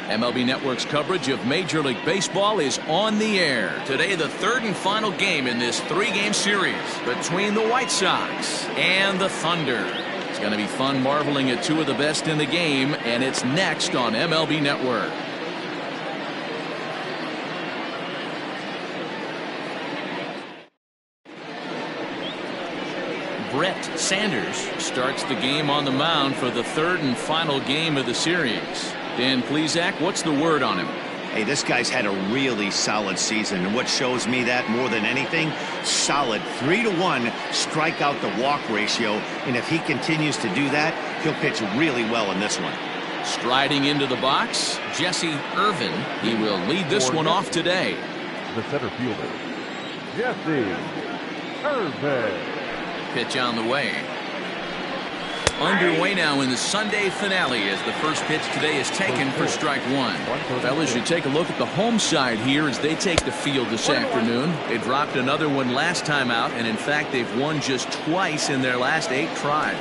MLB Network's coverage of Major League Baseball is on the air. Today, the third and final game in this three-game series between the White Sox and the Thunder. It's going to be fun marveling at two of the best in the game, and it's next on MLB Network. Brett Sanders starts the game on the mound for the third and final game of the series. Dan Plesac, what's the word on him? Hey, this guy's had a really solid season, and what shows me that more than anything, solid 3-to-1 strikeout to walk ratio, and if he continues to do that, he'll pitch really well in this one. Striding into the box, Jesse Irvin. He will lead this one off today. The center fielder, Jesse Irvin. Pitch on the way. Underway now in the Sunday finale as the first pitch today is taken for strike one. Fellas, you take a look at the home side here as they take the field this afternoon. They dropped another one last time out, and in fact they've won just twice in their last 8 tries.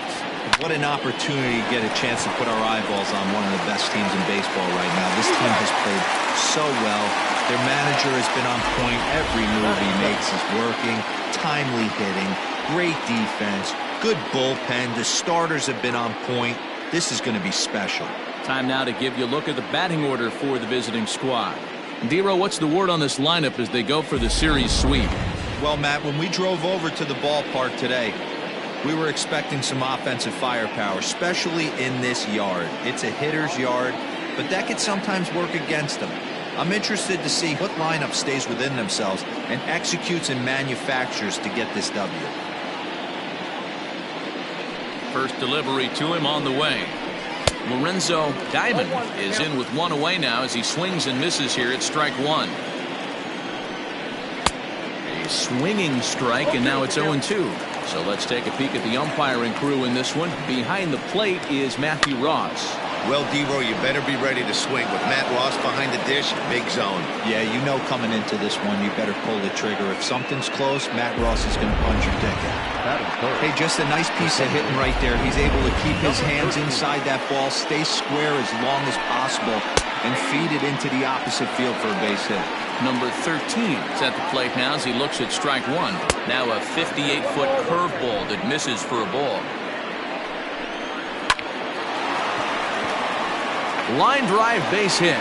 What an opportunity to get a chance to put our eyeballs on one of the best teams in baseball right now. This team has played so well. Their manager has been on point. Every move he makes is working. Timely hitting. Great defense. Good bullpen. The starters have been on point. This is going to be special. Time now to give you a look at the batting order for the visiting squad. Dero, what's the word on this lineup as they go for the series sweep? Well, Matt, when we drove over to the ballpark today, we were expecting some offensive firepower, especially in this yard. It's a hitter's yard, but that could sometimes work against them. I'm interested to see what lineup stays within themselves and executes and manufactures to get this W. First delivery to him on the way. Lorenzo Diamond is in with one away now as he swings and misses here at strike one. A swinging strike, and now it's 0-2. So let's take a peek at the umpiring crew in this one. Behind the plate is Matthew Ross. Well, Dero, you better be ready to swing. With Matt Ross behind the dish, big zone. Yeah, you know coming into this one, you better pull the trigger. If something's close, Matt Ross is going to punch your ticket. Hey, just a nice piece of hitting right there. He's able to keep his hands inside that ball, stay square as long as possible, and feed it into the opposite field for a base hit. Number 13 is at the plate now as he looks at strike one. Now a 58-foot curveball that misses for a ball. Line drive base hit.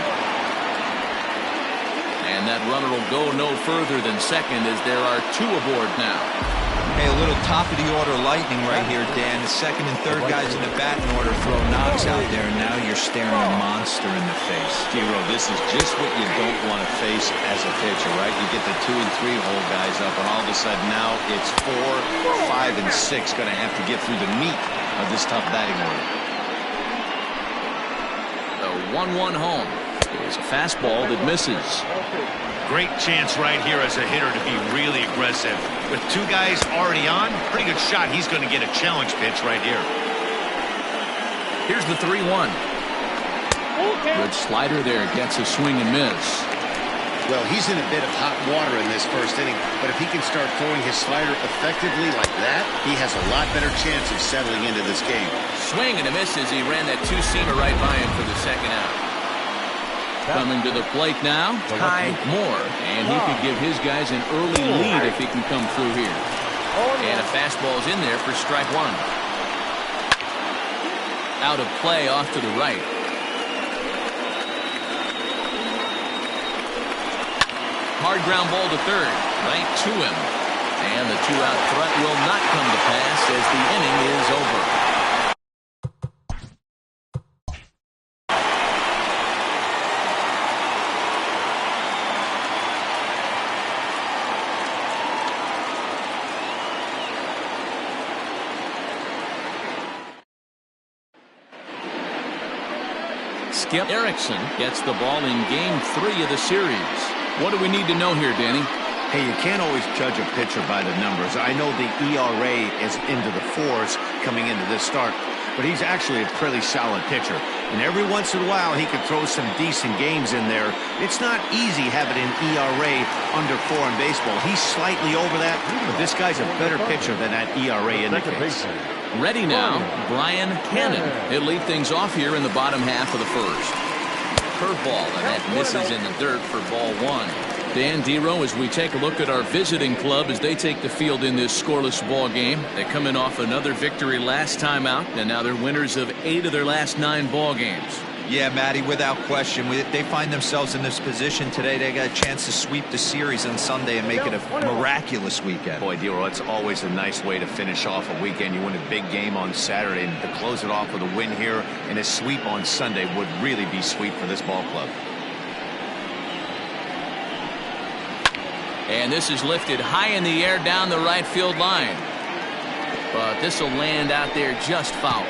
And that runner will go no further than second as there are 2 aboard now. Hey, a little top-of-the-order lightning right here, Dan. The second and third guys in the batting order throw knocks out there, and now you're staring a monster in the face. Dero, this is just what you don't want to face as a pitcher, right? You get the 2 and 3 hole guys up, and all of a sudden now it's 4, 5, and 6 going to have to get through the meat of this tough batting order. The 1-1 home is a fastball that misses. Great chance right here as a hitter to be really aggressive. With 2 guys already on, pretty good shot. He's going to get a challenge pitch right here. Here's the 3-1. Good slider there, gets a swing and miss. Well, he's in a bit of hot water in this first inning, but if he can start throwing his slider effectively like that, he has a lot better chance of settling into this game. Swing and a miss as he ran that 2-seamer right by him for the second out. Coming to the plate now, Ty Moore, and he could give his guys an early lead if he can come through here. And a fastball's in there for strike one. Out of play off to the right. Hard ground ball to third, right to him. And the 2-out threat will not come to pass as the inning is over. Skip Erickson gets the ball in game 3 of the series. What do we need to know here, Danny? Hey, you can't always judge a pitcher by the numbers. I know the ERA is into the 4s coming into this start, but he's actually a pretty solid pitcher. And every once in a while, he can throw some decent games in there. It's not easy having an ERA under 4 in baseball. He's slightly over that, but this guy's a better pitcher than that ERA indicates. Ready now, Brian Cannon. He'll lead things off here in the bottom half of the first. curveball, and that misses in the dirt for ball 1. Dan Dero, as we take a look at our visiting club as they take the field in this scoreless ball game. They come in off another victory last time out, and now they're winners of 8 of their last 9 ball games. Yeah, Matty, without question. They find themselves in this position today. They got a chance to sweep the series on Sunday and make it a miraculous weekend. Boy, Dero, it's always a nice way to finish off a weekend. You win a big game on Saturday, and to close it off with a win here and a sweep on Sunday would really be sweet for this ball club. And this is lifted high in the air down the right field line. But this will land out there just foul.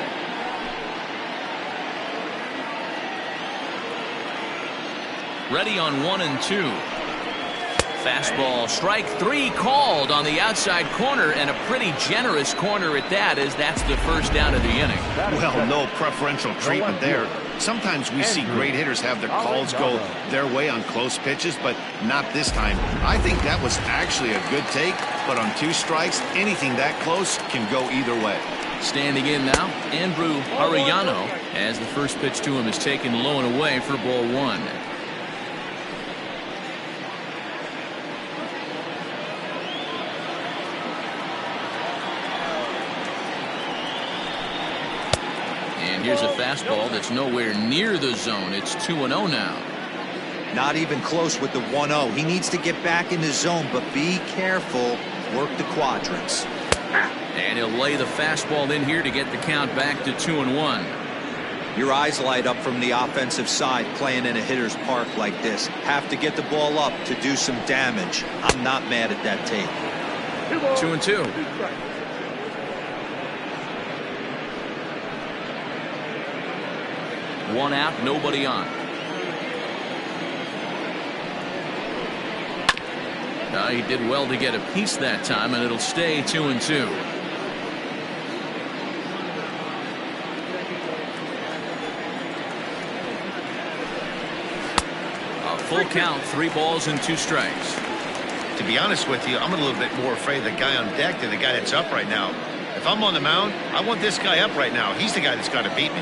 Ready on 1 and 2. Fastball, strike 3 called on the outside corner, and a pretty generous corner at that, as that's the first down of the inning. Well, no preferential treatment there. Sometimes we see great hitters have their calls go their way on close pitches, but not this time. I think that was actually a good take, but on 2 strikes, anything that close can go either way. Standing in now, Andrew Arellano, as the first pitch to him is taken low and away for ball 1. Here's a fastball that's nowhere near the zone. It's 2-0 now. Not even close with the 1-0. He needs to get back in the zone, but be careful. Work the quadrants. And he'll lay the fastball in here to get the count back to 2-1. Your eyes light up from the offensive side playing in a hitter's park like this. Have to get the ball up to do some damage. I'm not mad at that take. 2-2. One out, nobody on. He did well to get a piece that time, and it'll stay 2-2. A full count, 3 balls and 2 strikes. To be honest with you, I'm a little bit more afraid of the guy on deck than the guy that's up right now. If I'm on the mound, I want this guy up right now. He's the guy that's got to beat me.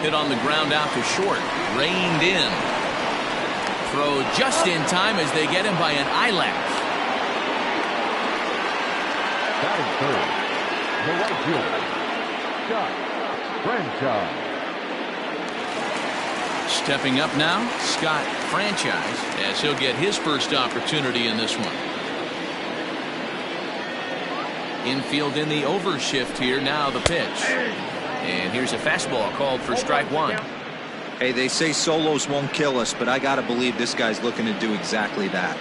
Hit on the ground out to short. Reined in. Throw just in time as they get him by an eyelash. Batting third, the right fielder, Scott Franchise. Stepping up now, Scott Franchise, as he'll get his first opportunity in this one. Infield in the overshift here. Now the pitch. And here's a fastball called for strike 1. Hey, they say solos won't kill us, but I got to believe this guy's looking to do exactly that.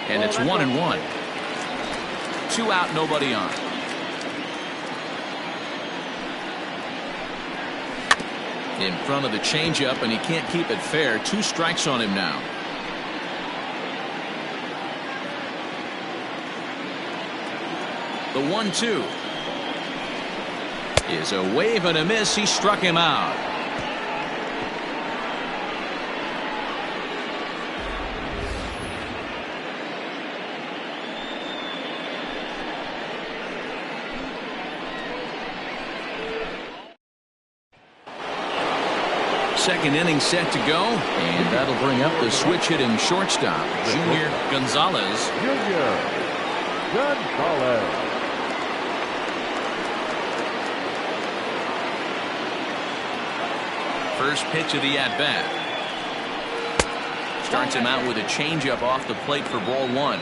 And it's 1-1. 2 out, nobody on. In front of the changeup, and he can't keep it fair. 2 strikes on him now. The 1-2 is a wave and a miss. He struck him out. Second inning set to go, and that'll bring up the switch hitting shortstop, Junior Gonzalez. Junior Gonzalez. First pitch of the at-bat. Starts him out with a changeup off the plate for ball 1.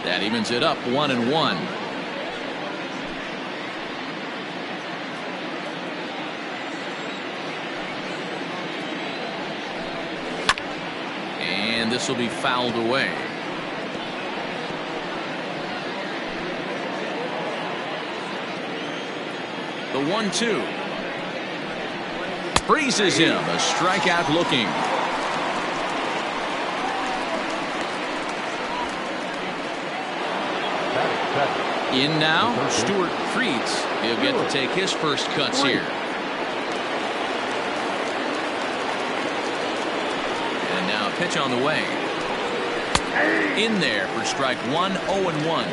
That evens it up 1-1. And this will be fouled away. The 1-2 freezes him. A strikeout looking. In now, Stuart Freets. He'll get to take his first cuts here. Pitch on the way. In there for strike one, 0-1.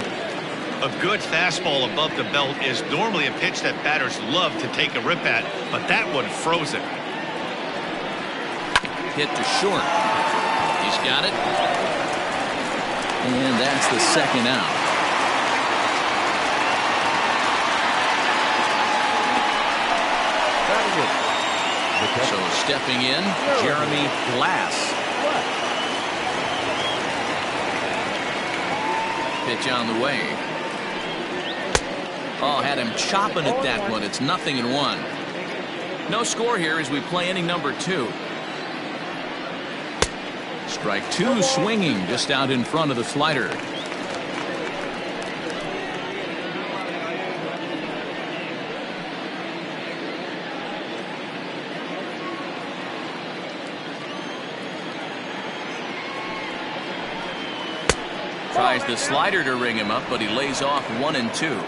A good fastball above the belt is normally a pitch that batters love to take a rip at, but that one froze it. Hit to short. He's got it. And that's the second out. So stepping in, Jeremy Glass. Pitch on the way. Oh, had him chopping at that one. It's 0-1. No score here as we play inning number 2. Strike 2 swinging just out in front of the slider. Tries the slider to ring him up, but he lays off 1 and 2.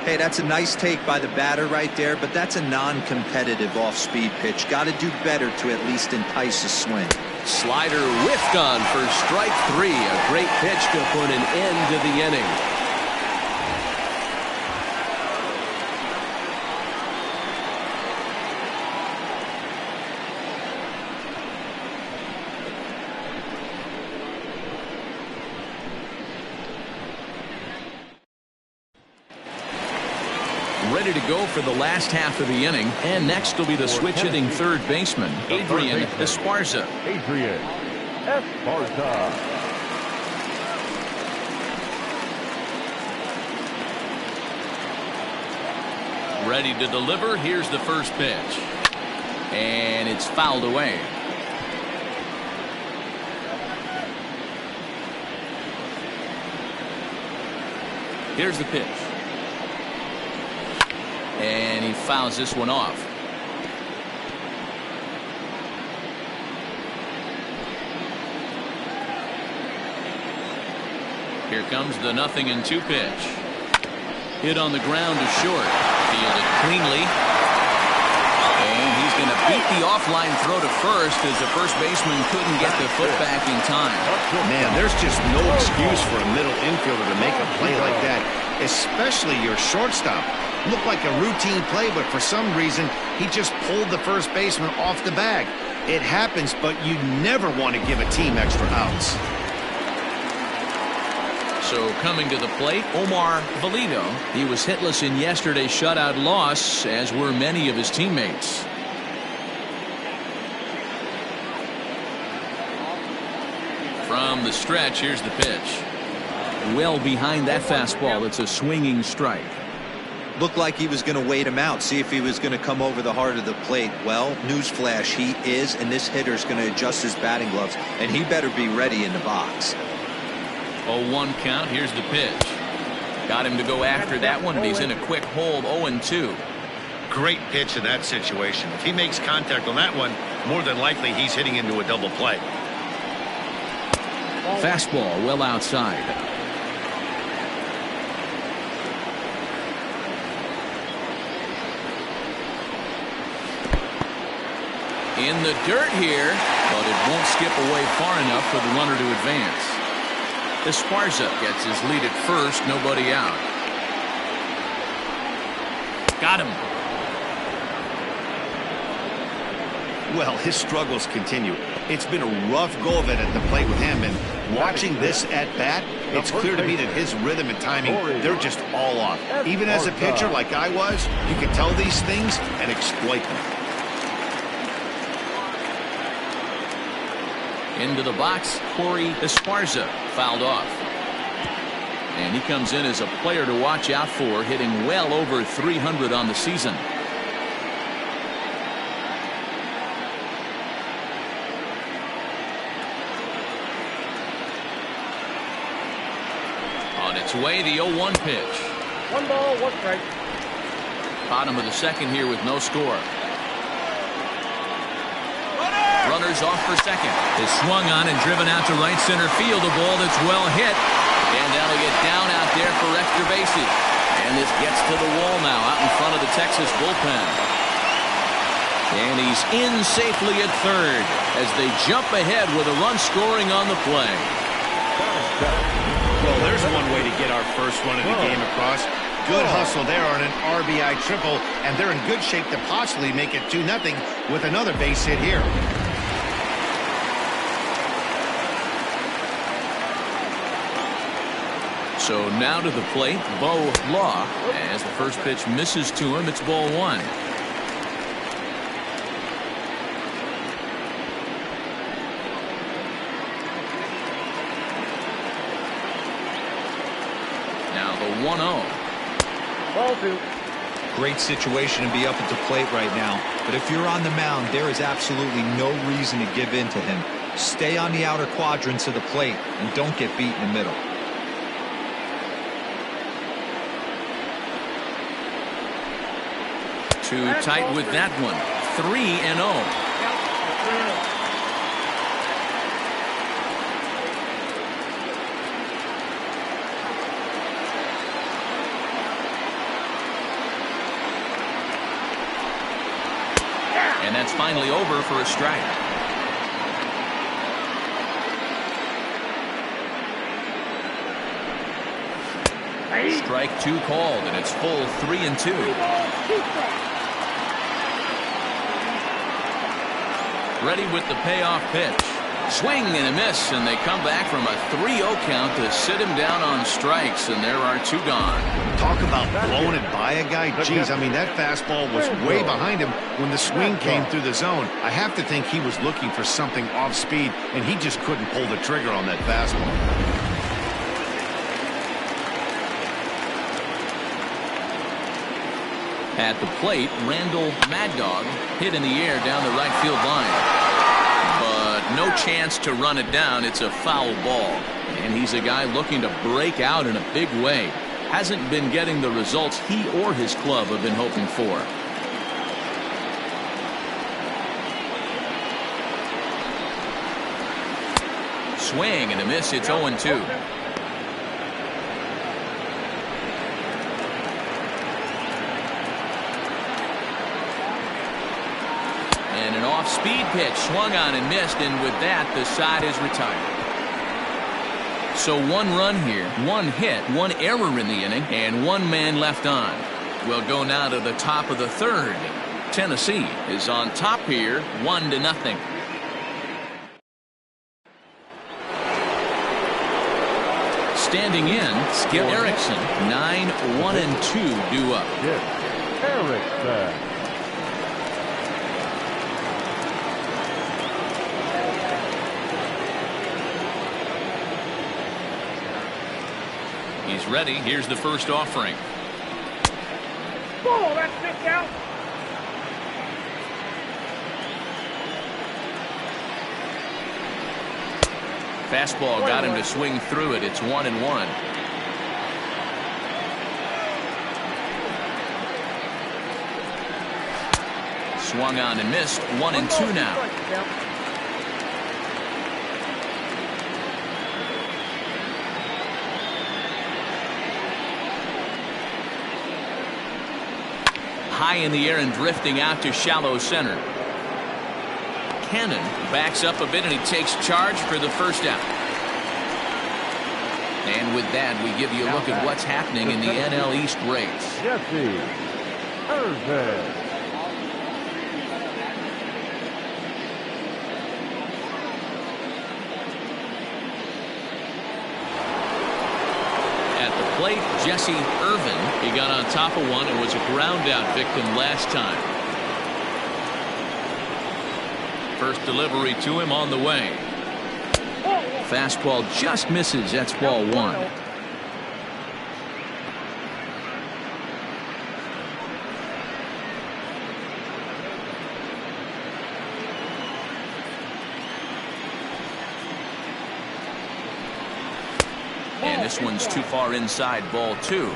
Hey, that's a nice take by the batter right there, but that's a non-competitive off-speed pitch. Got to do better to at least entice a swing. Slider whiffed on for strike 3. A great pitch to put an end to the inning. Ready to go for the last half of the inning, and next will be the switch hitting third baseman, Adrian Esparza. Adrian Esparza. Ready to deliver. Here's the first pitch, and it's fouled away. Here's the pitch. And he fouls this one off. Here comes the 0-2 pitch. Hit on the ground to short. Fielded cleanly. And he's going to beat the offline throw to first as the first baseman couldn't get the foot back in time. Man, there's just no excuse for a middle infielder to make a play like that, especially your shortstop. Looked like a routine play, but for some reason, he just pulled the first baseman off the bag. It happens, but you never want to give a team extra outs. So coming to the plate, Omar Valido. He was hitless in yesterday's shutout loss, as were many of his teammates. From the stretch, here's the pitch. Well behind that fastball. It's a swinging strike. Looked like he was going to wait him out, see if he was going to come over the heart of the plate. Well, newsflash, he is, and this hitter's going to adjust his batting gloves, and he better be ready in the box. 0-1 count. Here's the pitch. Got him to go after that one, and he's in a quick hold. 0-2. Great pitch in that situation. If he makes contact on that one, more than likely he's hitting into a double play. Fastball well outside. In the dirt here, but it won't skip away far enough for the runner to advance. Esparza gets his lead at first, nobody out. Got him. Well, his struggles continue. It's been a rough go of it at the plate with him, and watching this at bat, it's clear to me that his rhythm and timing, they're just all off. Even as a pitcher like I was, you can tell these things and exploit them. Into the box, Corey Esparza fouled off. And he comes in as a player to watch out for, hitting well over 300 on the season. On its way, the 0-1 pitch. 1 ball, 1 strike. Bottom of the second here with no score. Runners off for second. Is swung on and driven out to right center field. A ball that's well hit. And that'll get down out there for extra bases. And this gets to the wall now out in front of the Texas bullpen. And he's in safely at third as they jump ahead with a run scoring on the play. Well, there's one way to get our first run of the game across. Good hustle there on an RBI triple, and they're in good shape to possibly make it 2-0 with another base hit here. So now to the plate, Bo Law. As the first pitch misses to him, it's ball one. Now the 1-0. Ball two. Great situation to be up at the plate right now. But if you're on the mound, there is absolutely no reason to give in to him. Stay on the outer quadrants of the plate and don't get beat in the middle. Too tight with that one. 3-0. And that's finally over for a strike. Strike two called, and it's full 3-2. Ready with the payoff pitch. Swing and a miss, and they come back from a 3-0 count to sit him down on strikes, and there are two gone. Talk about blowing it by a guy. Geez, I mean, that fastball was way behind him when the swing came through the zone. I have to think he was looking for something off speed, and he just couldn't pull the trigger on that fastball. At the plate, Randall Mad Dog hit in the air down the right field line. But no chance to run it down. It's a foul ball. And he's a guy looking to break out in a big way. Hasn't been getting the results he or his club have been hoping for. Swing and a miss. It's 0-2. And an off-speed pitch swung on and missed, and with that the side is retired. So one run here, one hit, one error in the inning, and one man left on. We'll go now to the top of the third. Tennessee is on top here, 1-0. Standing in, Skip Erickson, 9-1-2 due up. Erickson. He's ready. Here's the first offering. Ball, that's pitch out. Fastball got him to swing through it. It's 1-1. Swung on and missed. 1-2 now. High in the air and drifting out to shallow center. Cannon backs up a bit, and he takes charge for the first out. And with that, we give you a look at what's happening in the NL East race. Jesse Irvin. At the plate, Jesse Irvin. He got on top of one and was a ground out victim last time. First delivery to him on the way. Fastball just misses. That's ball one. And this one's too far inside, ball two.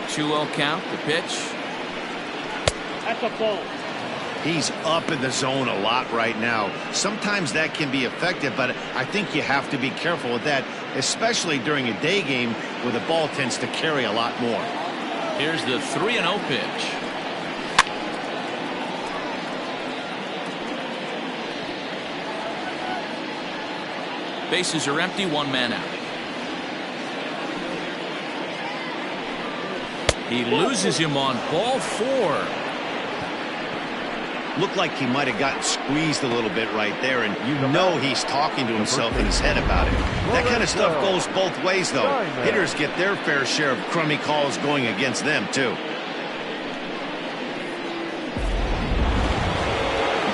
Two-0 count, the pitch. That's a ball. He's up in the zone a lot right now. Sometimes that can be effective, but I think you have to be careful with that. especially during a day game where the ball tends to carry a lot more. Here's the 3-0 pitch. Bases are empty, one man out. He loses him on ball 4. Looked like he might have gotten squeezed a little bit right there, and you know he's talking to himself in his head about it. That kind of stuff goes both ways, though. Hitters get their fair share of crummy calls going against them, too.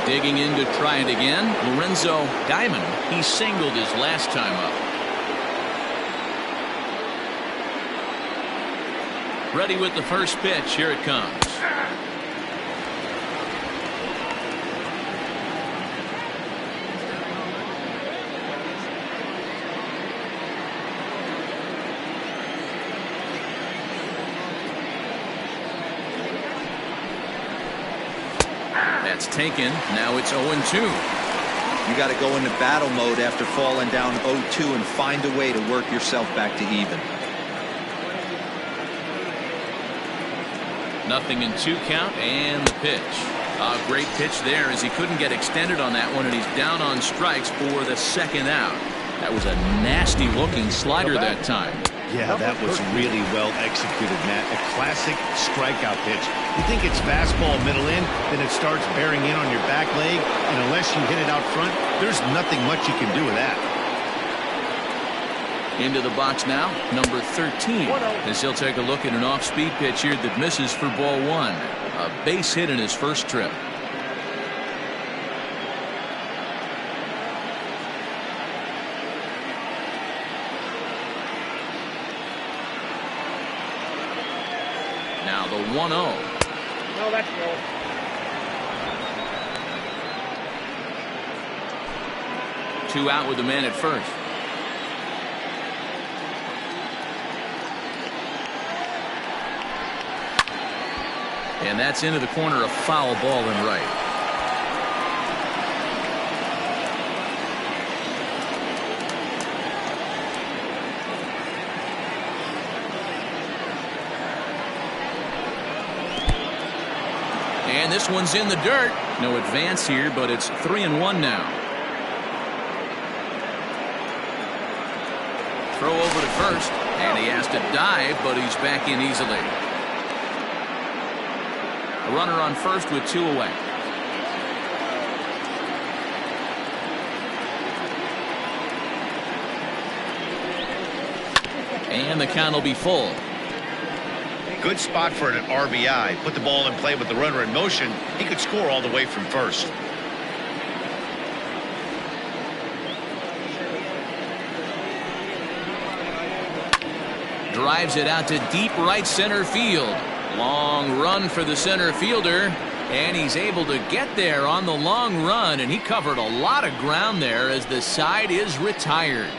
Digging in to try it again, Lorenzo Diamond. He singled his last time up. Ready with the first pitch. Here it comes. That's taken. Now it's 0-2. You got to go into battle mode after falling down 0-2 and find a way to work yourself back to even. 0-2 count, and the pitch. A great pitch there, as he couldn't get extended on that one, and he's down on strikes for the second out. That was a nasty looking slider that time. Yeah, that was really well executed, Matt. A classic strikeout pitch. You think it's fastball middle in, then it starts bearing in on your back leg, and unless you hit it out front, there's nothing much you can do with that. Into the box now, number 13, as he'll take a look at an off-speed pitch here that misses for ball 1. A base hit in his first trip. Now the 1-0. No, that's no. Two out with the man at first. And that's into the corner, a foul ball and right. And this one's in the dirt. No advance here, but it's 3-1 now. Throw over to first, and he has to dive, but he's back in easily. A runner on first with 2 away. And the count will be full. Good spot for an RBI. Put the ball in play with the runner in motion. He could score all the way from first. Drives it out to deep right center field. Long run for the center fielder, and he's able to get there on the long run, and he covered a lot of ground there as the side is retired.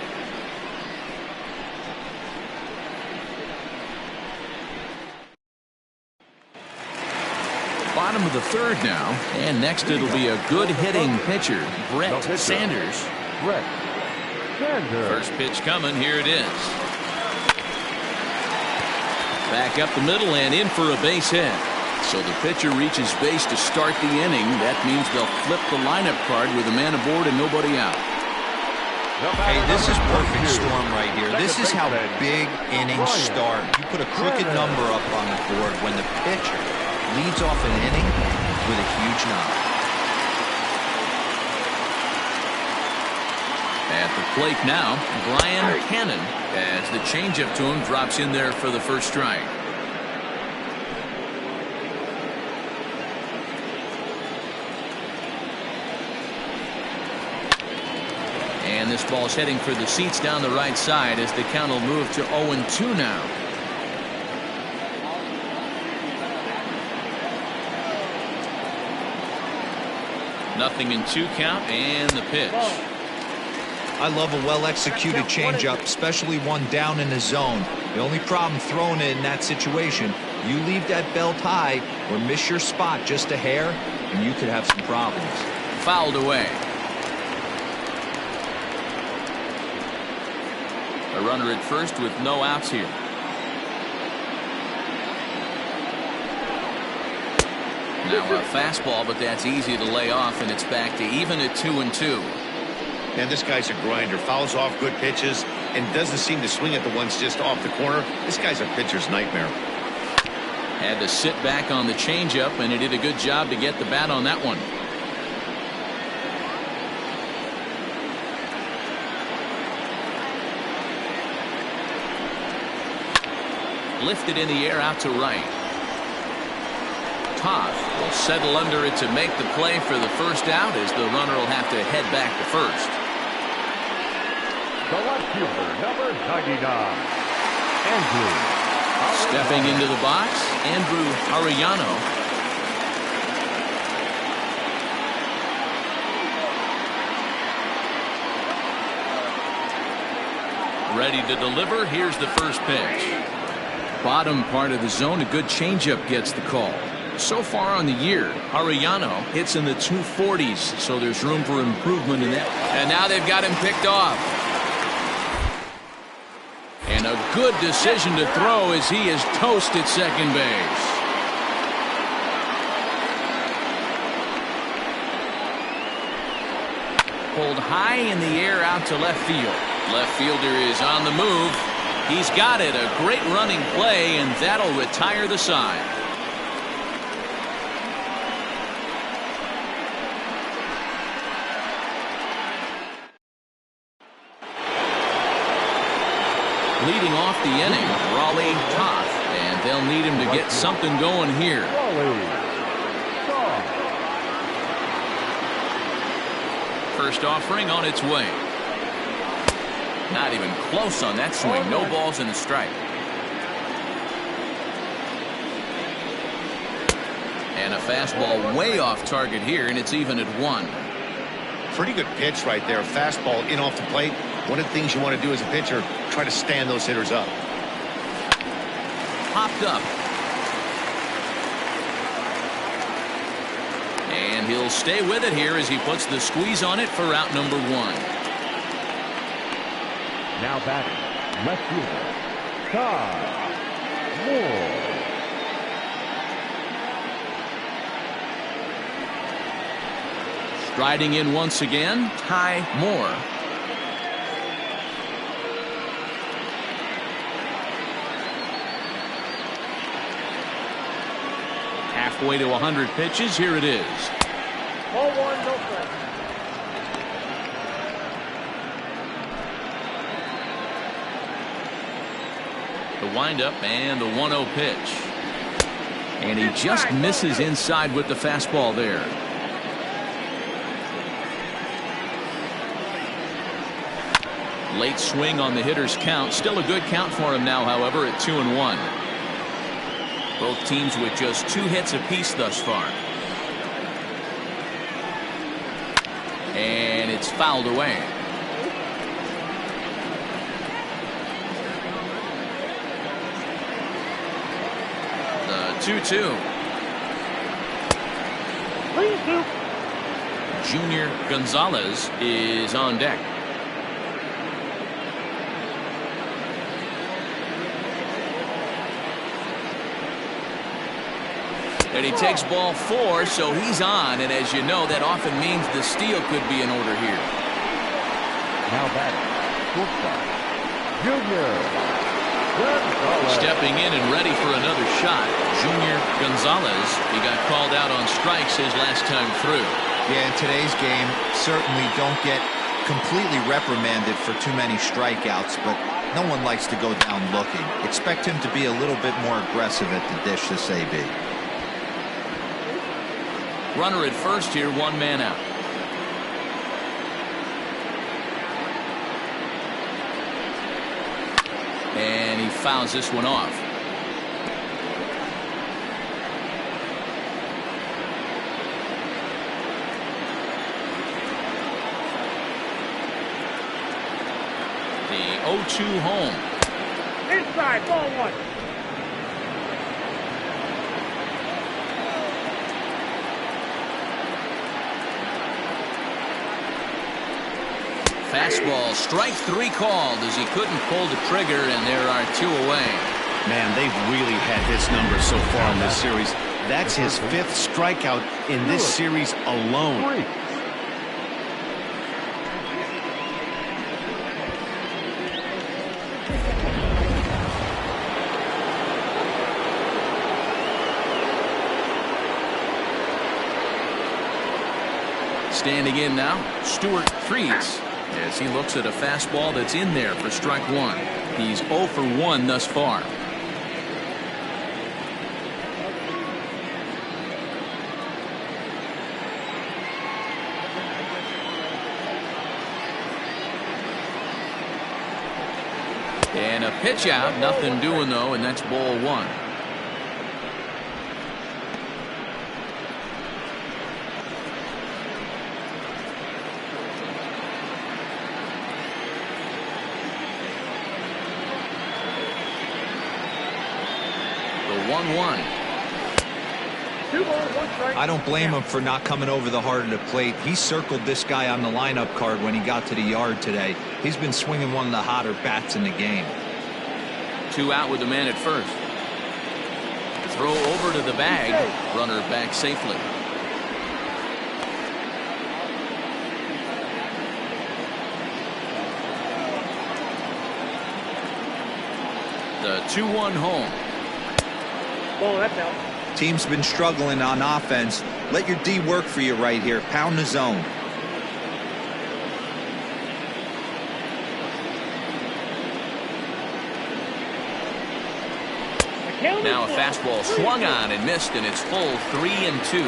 Bottom of the third now, and next it'll be a good hitting pitcher, Brett Sanders. Brett Sanders. First pitch coming, here it is. Back up the middle and in for a base hit. So the pitcher reaches base to start the inning. That means they'll flip the lineup card with a man aboard and nobody out. Hey, this is perfect storm right here. This is how big innings start. You put a crooked number up on the board when the pitcher leads off an inning with a huge knock. At the plate now, Brian Cannon, as the changeup to him drops in there for the first strike. And this ball's heading for the seats down the right side as the count will move to 0-2 now. Nothing in 2 count, and the pitch. I love a well-executed changeup, especially one down in the zone. The only problem throwing it in that situation, you leave that belt high or miss your spot just a hair, and you could have some problems. Fouled away. A runner at first with no outs here. Now a fastball, but that's easy to lay off, and it's back to even at 2-2. And this guy's a grinder. Fouls off good pitches and doesn't seem to swing at the ones just off the corner. This guy's a pitcher's nightmare. Had to sit back on the changeup, and he did a good job to get the bat on that one. Lifted in the air out to right. Toth will settle under it to make the play for the first out, as the runner will have to head back to first. The left fielder, number 99, Andrew. Stepping into the box, Andrew Arellano. Ready to deliver. Here's the first pitch. Bottom part of the zone, a good changeup gets the call. So far on the year, Arellano hits in the 240s, so there's room for improvement in that. And now they've got him picked off. And a good decision to throw as he is toast at second base. Pulled high in the air out to left field. Left fielder is on the move. He's got it. A great running play, and that'll retire the side. Leading off the inning, Raleigh Toth, and they'll need him to get something going here. First offering on its way. Not even close on that swing. No balls and a strike. And a fastball way off target here, and it's even at 1. Pretty good pitch right there. Fastball in off the plate. One of the things you want to do as a pitcher, try to stand those hitters up. Popped up. And he'll stay with it here as he puts the squeeze on it for out number 1. Now batting, left fielder, Ty Moore. Striding in once again, Ty Moore. Halfway to 100 pitches. Here it is. 0-1, no strike. The windup and the 1-0 pitch. And he just misses inside with the fastball there. Late swing on the hitter's count. Still a good count for him now, however, at 2-1. Both teams with just 2 hits apiece thus far. And it's fouled away. The 2-2. Junior Gonzalez is on deck. And he takes ball 4, so he's on, and as you know, that often means the steal could be in order here. Now batting, shortstop, Junior Gonzalez. Stepping in and ready for another shot, Junior Gonzalez. He got called out on strikes his last time through. Yeah, in today's game, certainly don't get completely reprimanded for too many strikeouts, but no one likes to go down looking. Expect him to be a little bit more aggressive at the dish this AB. Runner at first here, 1 man out. And he fouls this one off. The 0-2 home. Inside, ball 1. fastball. Strike 3 called as he couldn't pull the trigger, and there are 2 away. Man, they've really had his number so far in this series. That's his 5th strikeout in this series alone. Standing in now, Stuart Freeze, as he looks at a fastball that's in there for strike 1. He's 0 for 1 thus far. And a pitch out, nothing doing though, and that's ball 1. The 1-1. I don't blame him for not coming over the heart of the plate. He circled this guy on the lineup card when he got to the yard today. He's been swinging one of the hotter bats in the game. 2 out with the man at first. Throw over to the bag. Runner back safely. The 2-1 home. Oh, that's out. Team's been struggling on offense. Let your D work for you right here. Pound the zone. Now a fastball swung on and missed, and it's full 3-2.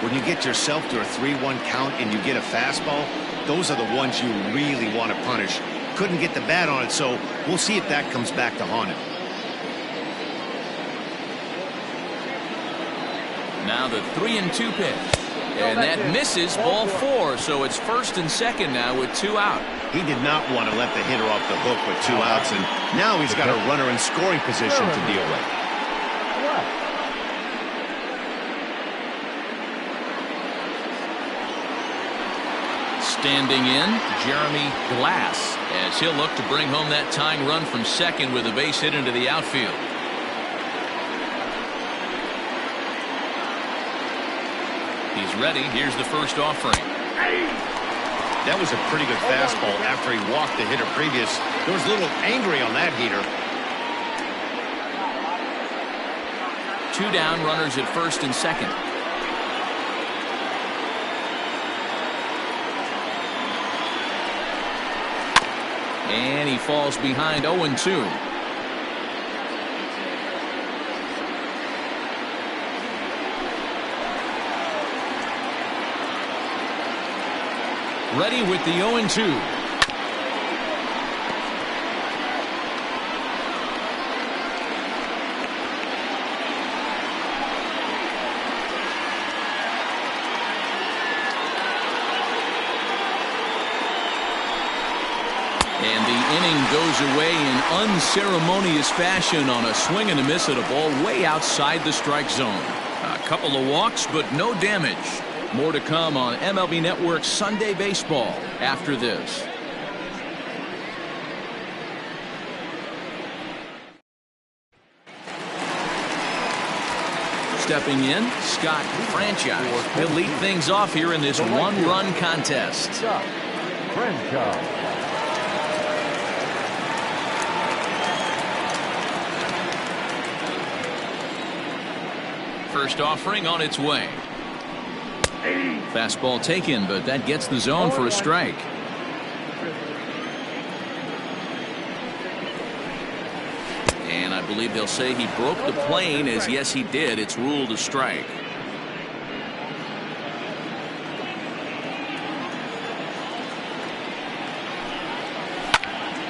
When you get yourself to a 3-1 count and you get a fastball, those are the ones you really want to punish. Couldn't get the bat on it, so we'll see if that comes back to haunt him. Now the 3-2 pitch. And that misses, ball 4, so it's 1st and 2nd now with 2 out. He did not want to let the hitter off the hook with 2 outs, and now he's got a runner in scoring position to deal with. Standing in, Jeremy Glass, as he'll look to bring home that tying run from 2nd with a base hit into the outfield. He's ready. Here's the first offering. That was a pretty good fastball after he walked the hitter previous. There was a little angry on that heater. 2 down, runners at 1st and 2nd. And he falls behind 0-2. Ready with the 0-2. And the inning goes away in unceremonious fashion on a swing and a miss at a ball way outside the strike zone. A couple of walks, but no damage. More to come on MLB Network's Sunday Baseball after this. Stepping in, Scott Franchise. He'll lead things off here in this one-run contest. Franchise. First offering on its way. Fastball taken, but that gets the zone for a strike. And I believe they'll say he broke the plane, as yes he did. It's ruled a strike.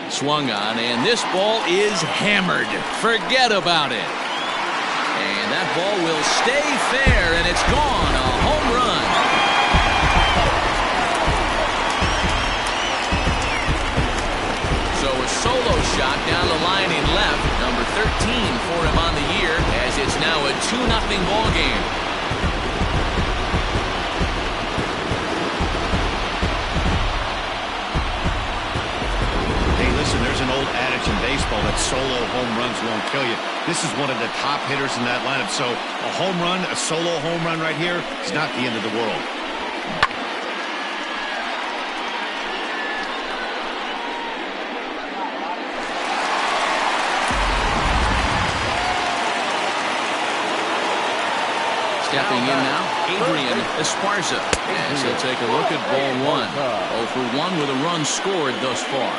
Swung on, and this ball is hammered. Forget about it. And that ball will stay fair, and it's gone. A home run. So a solo shot down the line in left. Number 13 for him on the year, as it's now a 2-0 ball game. baseball that solo home runs won't kill you. This is one of the top hitters in that lineup. So a home run, a solo home run right here is not the end of the world. Stepping in now, Adrian Esparza. As he'll take a look at ball one. 0 for 1 with a run scored thus far.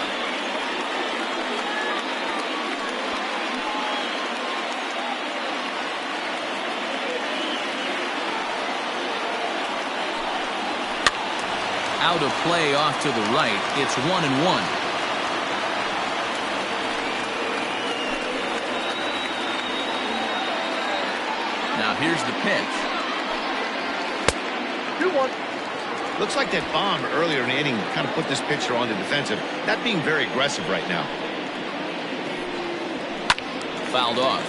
Out of play off to the right. It's 1-1. Now here's the pitch. 2-1. Looks like that bomb earlier in the inning kind of put this pitcher on the defensive. Not being very aggressive right now. Fouled off.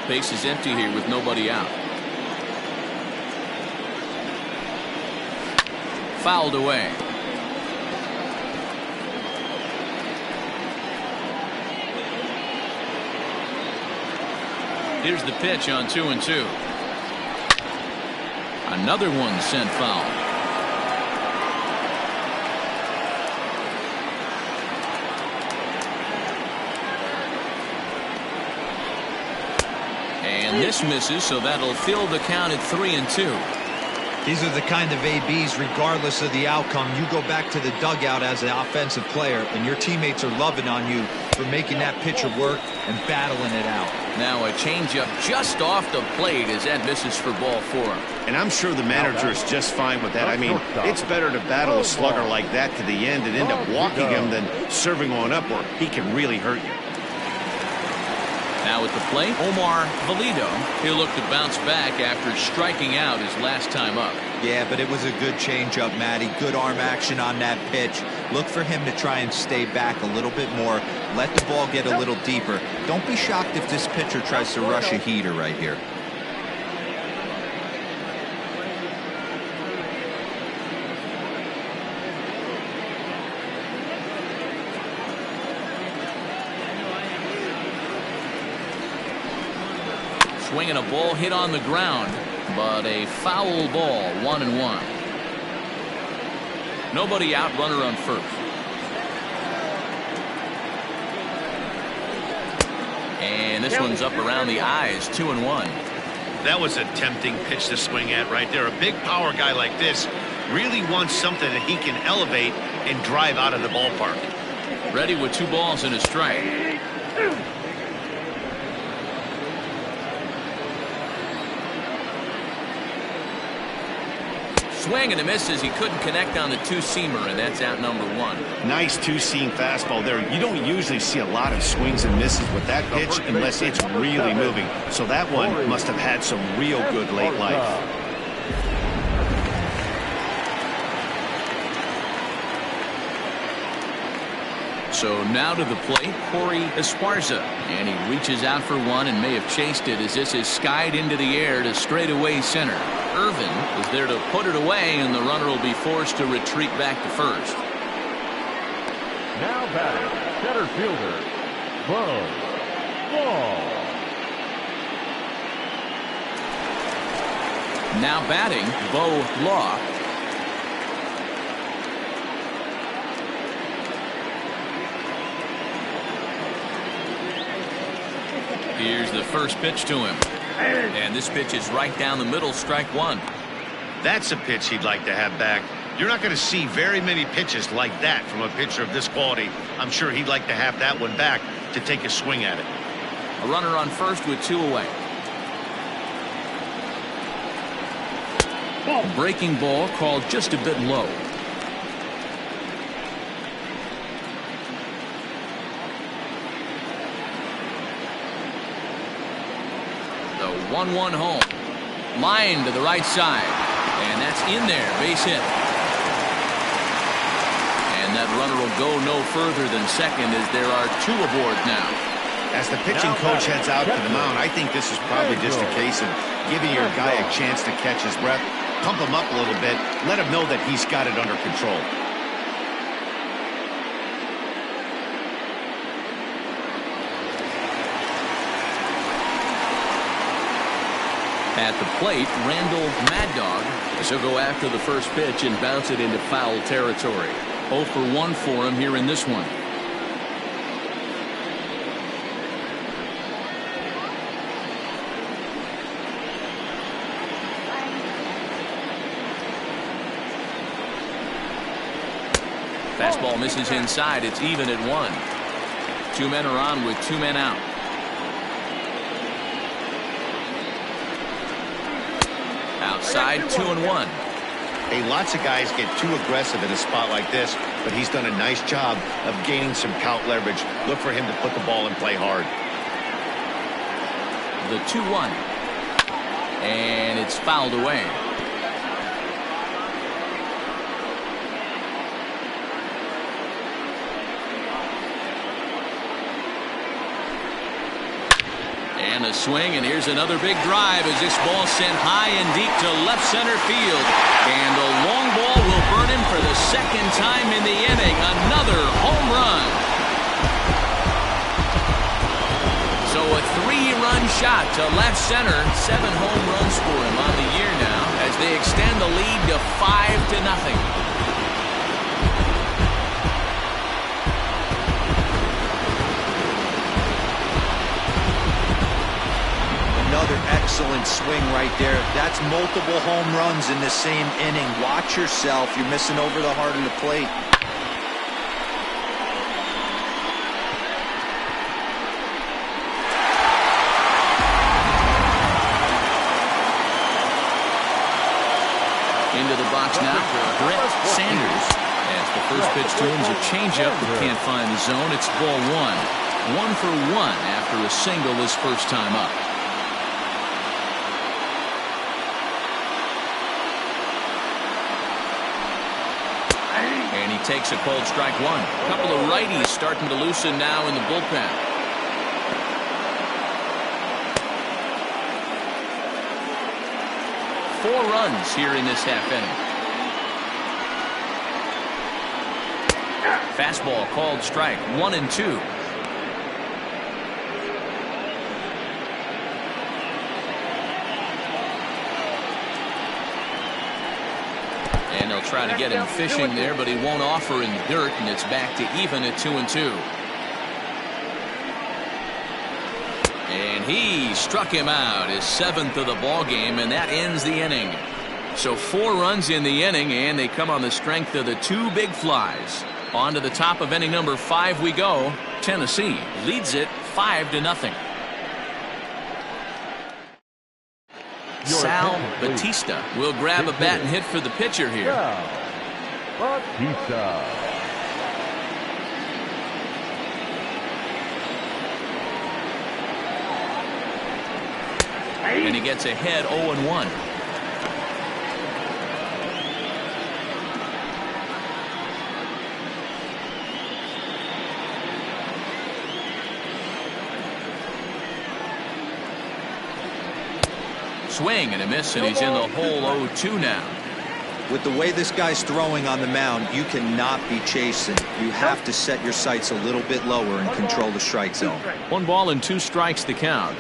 Base is empty here with nobody out. Fouled away. Here's the pitch on 2-2. Another one sent foul. And this misses, so that'll fill the count at 3-2. These are the kind of ABs, regardless of the outcome. You go back to the dugout as an offensive player, and your teammates are loving on you for making that pitcher work and battling it out. Now a changeup just off the plate as that misses for ball 4. And I'm sure the manager is just fine with that. I mean, it's better to battle a slugger like that to the end and end up walking him than serving on up where he can really hurt you. Now at the plate, Omar Valido. He'll look to bounce back after striking out his last time up. Yeah, but it was a good changeup, Matty. Good arm action on that pitch. Look for him to try and stay back a little bit more. Let the ball get a little deeper. Don't be shocked if this pitcher tries to rush a heater right here. Swinging a ball hit on the ground, but a foul ball, 1-1. Nobody out, runner on first. And this one's up around the eyes, 2-1. That was a tempting pitch to swing at right there. A big power guy like this really wants something that he can elevate and drive out of the ballpark. Ready with 2 balls and a strike. Swing and a miss as he couldn't connect on the two-seamer, and that's out number 1. Nice two-seam fastball there. You don't usually see a lot of swings and misses with that pitch unless it's really moving. So that one must have had some real good late life. So now to the plate, Corey Esparza. And he reaches out for one and may have chased it as this is skied into the air to straightaway center. Irvin is there to put it away, and the runner will be forced to retreat back to first. Now batting, center fielder, Bo Law. Now batting, Bo Law. Here's the first pitch to him. And this pitch is right down the middle, strike 1. That's a pitch he'd like to have back. You're not going to see very many pitches like that from a pitcher of this quality. I'm sure he'd like to have that one back to take a swing at it. A runner on first with 2 away. A breaking ball called just a bit low. The 1-1 home. Line to the right side. And that's in there. Base hit. And that runner will go no further than second as there are 2 aboard now. As the pitching coach heads out to the mound, I think this is probably just a case of giving your guy a chance to catch his breath, pump him up a little bit, let him know that he's got it under control. At the plate, Randall Mad Dog, as he'll go after the first pitch and bounce it into foul territory. 0 for 1 for him here in this one. Fastball misses inside. It's even at 1. 2 men are on with 2 men out. Outside, 2-1. Hey, lots of guys get too aggressive in a spot like this, but he's done a nice job of gaining some count leverage. Look for him to put the ball and play hard. The 2-1. And it's fouled away. And a swing, and here's another big drive as this ball sent high and deep to left center field. And a long ball will burn him for the second time in the inning. Another home run. So a 3-run shot to left center. 7 home runs for him on the year now as they extend the lead to 5-0. Another excellent swing right there. That's multiple home runs in the same inning. Watch yourself. You're missing over the heart of the plate. Into the box now for Brett Sanders. As the first pitch to him is a changeup, but can't find the zone. It's ball 1. 1 for 1 after a single his first time up. And he takes a cold strike 1. A couple of righties starting to loosen now in the bullpen. Four runs here in this half inning. Fastball called strike 1-2. And they'll try to get him fishing there, but he won't offer in the dirt, and it's back to even at 2-2. And he struck him out, his 7th of the ball game, and that ends the inning. So 4 runs in the inning, and they come on the strength of the 2 big flies. On to the top of inning number 5 we go. Tennessee leads it 5-0. Sal Batista will grab a bat and hit for the pitcher here. Batista. And he gets ahead 0-1. Swing and a miss, and he's in the hole 0-2 now. With the way this guy's throwing on the mound, you cannot be chasing. You have to set your sights a little bit lower and control the strike zone. 1 ball and 2 strikes the count.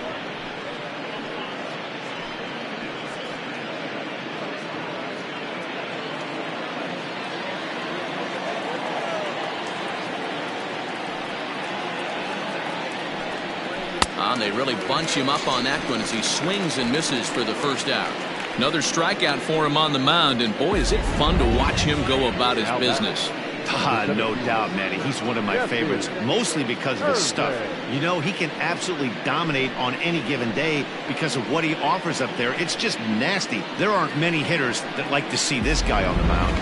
They really bunch him up on that one as he swings and misses for the first out. Another strikeout for him on the mound, and boy, is it fun to watch him go about his business. No doubt, Matty. He's one of my favorites, mostly because of his stuff. You know, he can absolutely dominate on any given day because of what he offers up there. It's just nasty. There aren't many hitters that like to see this guy on the mound.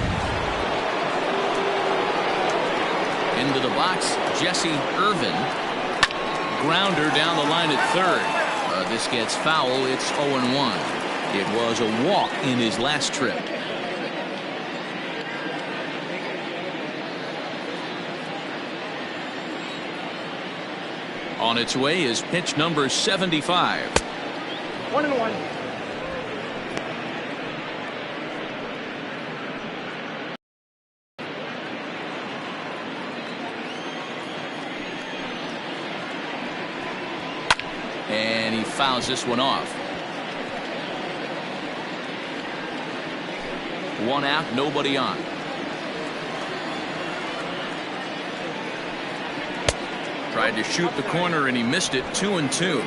Into the box, Jesse Irvin. Grounder down the line at third. This gets foul. It's 0-1. It was a walk in his last trip. On its way is pitch number 75. 1-1. And he fouls this one off. One out, nobody on. Tried to shoot the corner and he missed it. 2-2.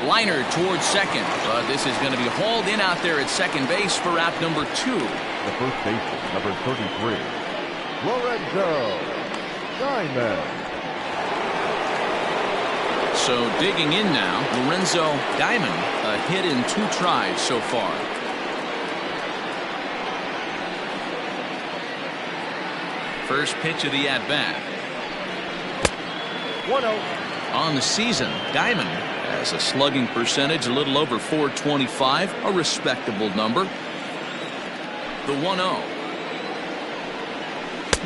Liner towards second, but this is going to be hauled in out there at second base for out number 2. The first baseman, number 33, Lorenzo Diamond. So digging in now, Lorenzo Diamond, a hit in 2 tries so far. First pitch of the at-bat. 1-0. On the season, Diamond has a slugging percentage a little over .425, a respectable number. The 1-0.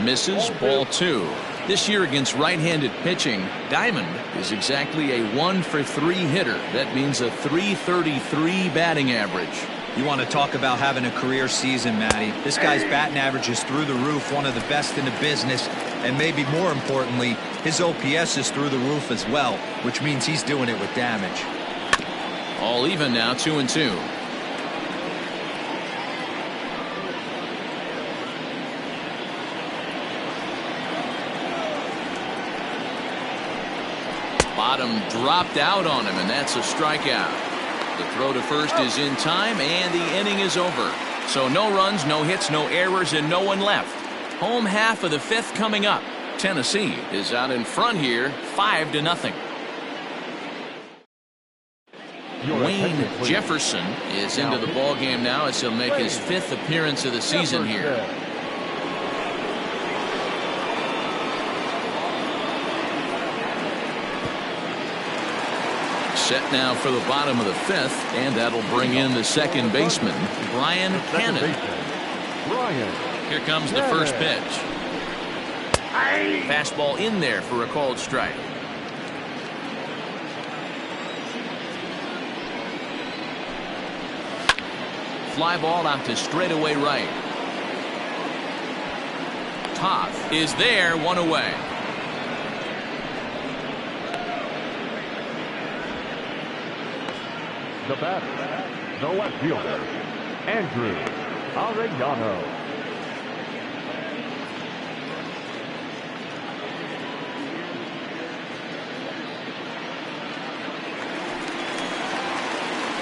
Misses, ball 2. This year against right-handed pitching, Diamond is exactly a 1-for-3 hitter. That means a .333 batting average. You want to talk about having a career season, Matty. This guy's batting average is through the roof, one of the best in the business, and maybe more importantly, his OPS is through the roof as well, which means he's doing it with damage. All even now, 2-2. Bottom dropped out on him, and that's a strikeout. The throw to first is in time, and the inning is over. So no runs, no hits, no errors, and no one left. Home half of the 5th coming up. Tennessee is out in front here, 5-0. Wayne Jefferson is into the ball game now as he'll make his 5th appearance of the season here. Set now for the bottom of the 5th, and that'll bring in the second baseman, Brian Cannon. Here comes the first pitch. Fastball in there for a called strike. Fly ball out to straightaway right. Toth is there, 1 away. The batter, the left fielder, Andrew Arellano.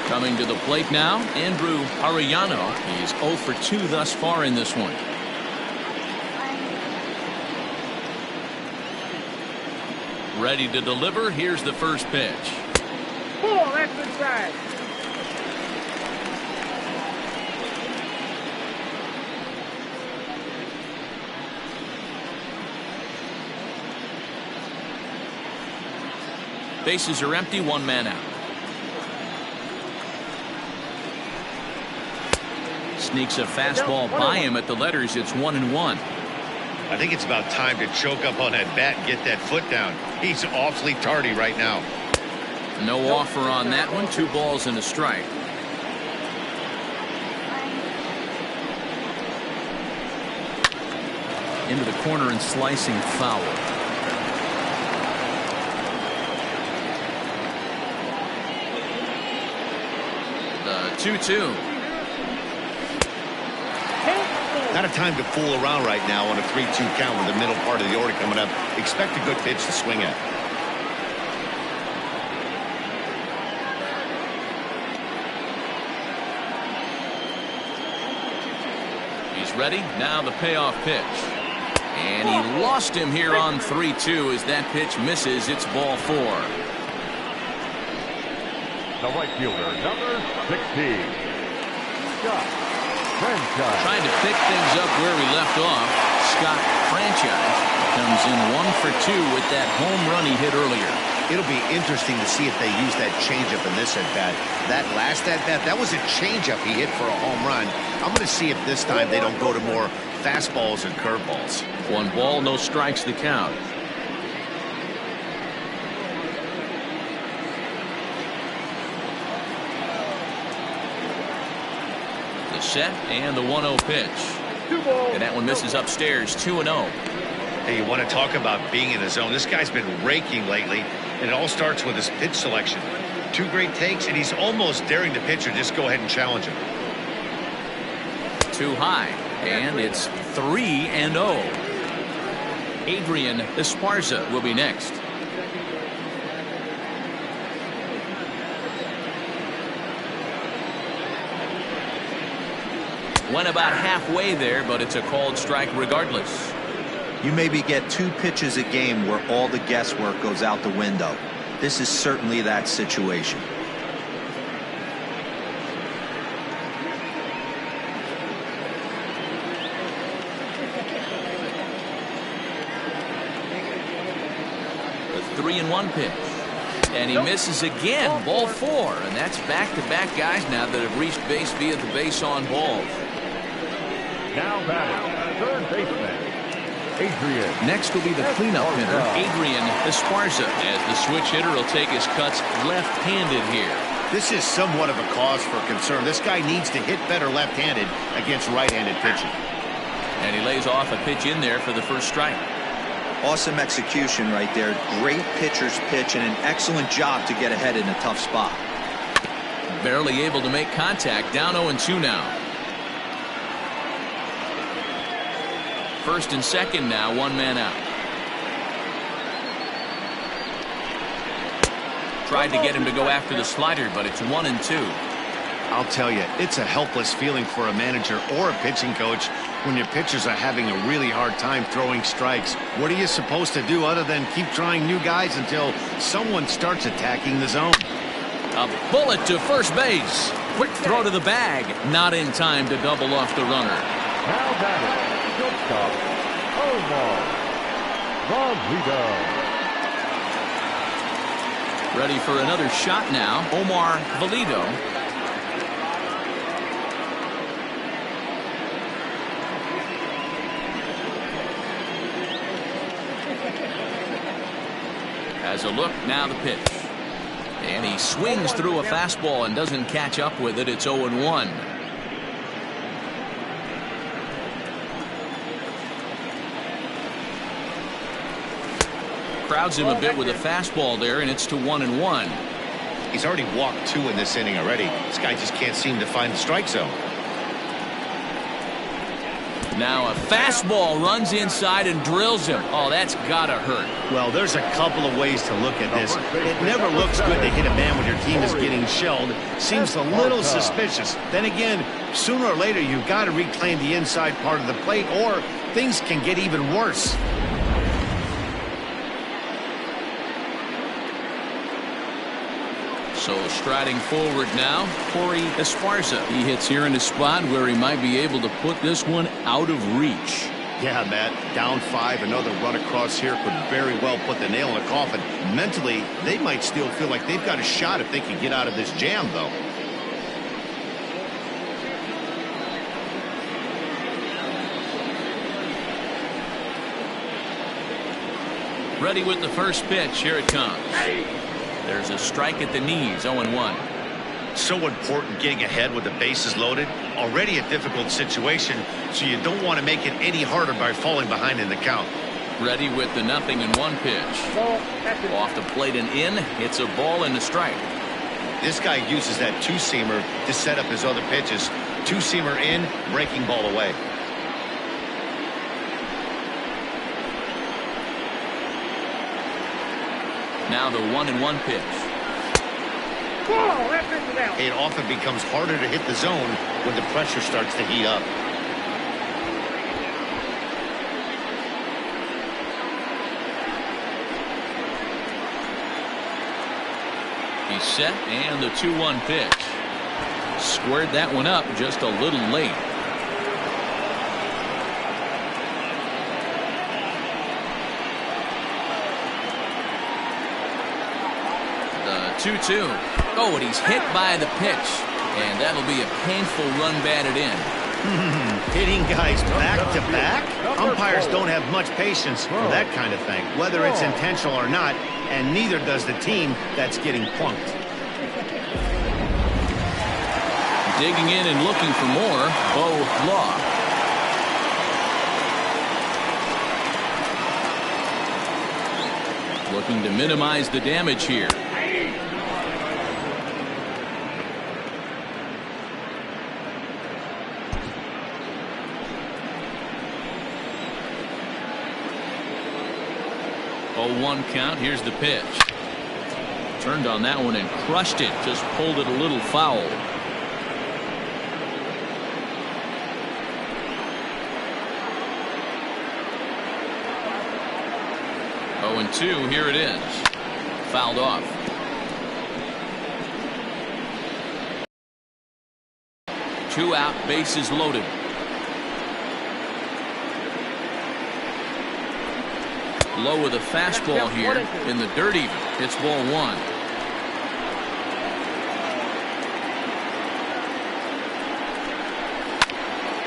Coming to the plate now, Andrew Arellano. He's 0 for 2 thus far in this one. Ready to deliver. Here's the first pitch. Ball, that's inside. Bases are empty, 1 man out. Sneaks a fastball by him at the letters. It's 1-1. I think it's about time to choke up on that bat and get that foot down. He's awfully tardy right now. No offer on that one. 2 balls and a strike. Into the corner and slicing foul. The 2-2. Not a time to fool around right now on a 3-2 count with the middle part of the order coming up. Expect a good pitch to swing at. He's ready. Now the payoff pitch. And he lost him here on 3-2 as that pitch misses. It's ball 4. The right fielder, number 16, Scott Franchise. Trying to pick things up where we left off. Scott Franchise comes in 1 for 2 with that home run he hit earlier. It'll be interesting to see if they use that changeup in this at-bat. That last at-bat, that was a changeup he hit for a home run. I'm going to see if this time they don't go to more fastballs and curveballs. 1 ball, no strikes the count. The set and the 1-0 pitch. And that one misses upstairs. 2-0. Hey, you want to talk about being in the zone? This guy's been raking lately, and it all starts with his pitch selection. Two great takes, and he's almost daring the pitcher just go ahead and challenge him. Too high, and it's 3-0. Adrian Esparza will be next. Went about halfway there, but it's a called strike regardless. You maybe get 2 pitches a game where all the guesswork goes out the window. This is certainly that situation. The 3-1 pitch. And he misses again. Ball 4. And that's back-to-back guys now that have reached base via the base on balls. Now batting, third baseman, Adrian. Next will be the cleanup hitter, Adrian Esparza, as the switch hitter will take his cuts left-handed here. This is somewhat of a cause for concern. This guy needs to hit better left-handed against right-handed pitching. And he lays off a pitch in there for the first strike. Awesome execution right there. Great pitcher's pitch and an excellent job to get ahead in a tough spot. Barely able to make contact. Down 0-2 now. First and second now, 1 man out. Tried to get him to go after the slider, but it's 1-2. I'll tell you, it's a helpless feeling for a manager or a pitching coach when your pitchers are having a really hard time throwing strikes. What are you supposed to do other than keep trying new guys until someone starts attacking the zone? A bullet to first base. Quick throw to the bag. Not in time to double off the runner. Now batting, shortstop, Omar Valido. Ready for another shot now, Omar Valido. As a look, now the pitch. And he swings through a fastball and doesn't catch up with it. It's 0-1. Crowds him a bit with a fastball there, and it's to 1-1. He's already walked 2 in this inning already. This guy just can't seem to find the strike zone. Now a fastball runs inside and drills him. Oh, that's gotta hurt. Well, there's a couple of ways to look at this. It never looks good to hit a man when your team is getting shelled. Seems a little suspicious. Then again, sooner or later, you've got to reclaim the inside part of the plate, or things can get even worse. So striding forward now, Corey Esparza. He hits here in a spot where he might be able to put this one out of reach. Yeah, Matt, down 5, another run across here could very well put the nail in the coffin. Mentally, they might still feel like they've got a shot if they can get out of this jam, though. Ready with the first pitch. Here it comes. There's a strike at the knees, 0-1. So important getting ahead with the bases loaded. Already a difficult situation, so you don't want to make it any harder by falling behind in the count. Ready with the 0-1 pitch. Off the plate and in. It's a ball and a strike. This guy uses that two-seamer to set up his other pitches. Two-seamer in, breaking ball away. Now the 1-1 pitch. It often becomes harder to hit the zone when the pressure starts to heat up. He's set, and the 2-1 pitch. Squared that one up just a little late. The 2-2. Oh, and he's hit by the pitch. And that'll be a painful run batted in. Hitting guys back-to-back? Umpires don't have much patience for that kind of thing, whether it's intentional or not, and neither does the team that's getting plunked. Digging in and looking for more, Bo Law. Looking to minimize the damage here. 0-1 count. Here's the pitch. Turned on that one and crushed it. Just pulled it a little foul. 0-2. Here it is. Fouled off. Two out, bases loaded. Low with a fastball here in the dirt even. It's ball one.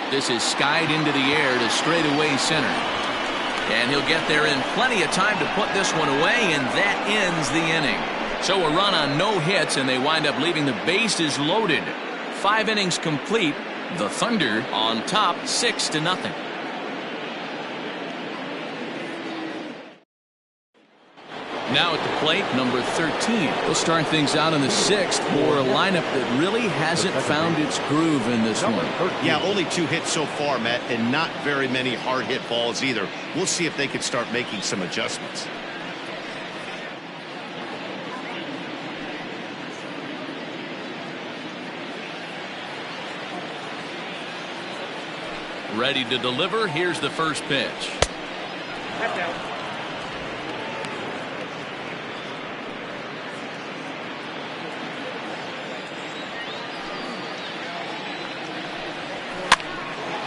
This is skied into the air to straightaway center. And he'll get there in plenty of time to put this one away, and that ends the inning. So a run on no hits, and they wind up leaving the bases loaded. 5 innings complete. The Thunder on top 6-0. Now at the plate, number 13. We'll start things out in the 6th for a lineup that really hasn't found its groove in this one. Yeah, only 2 hits so far, Matt, and not very many hard hit balls either. We'll see if they can start making some adjustments. Ready to deliver. Here's the first pitch.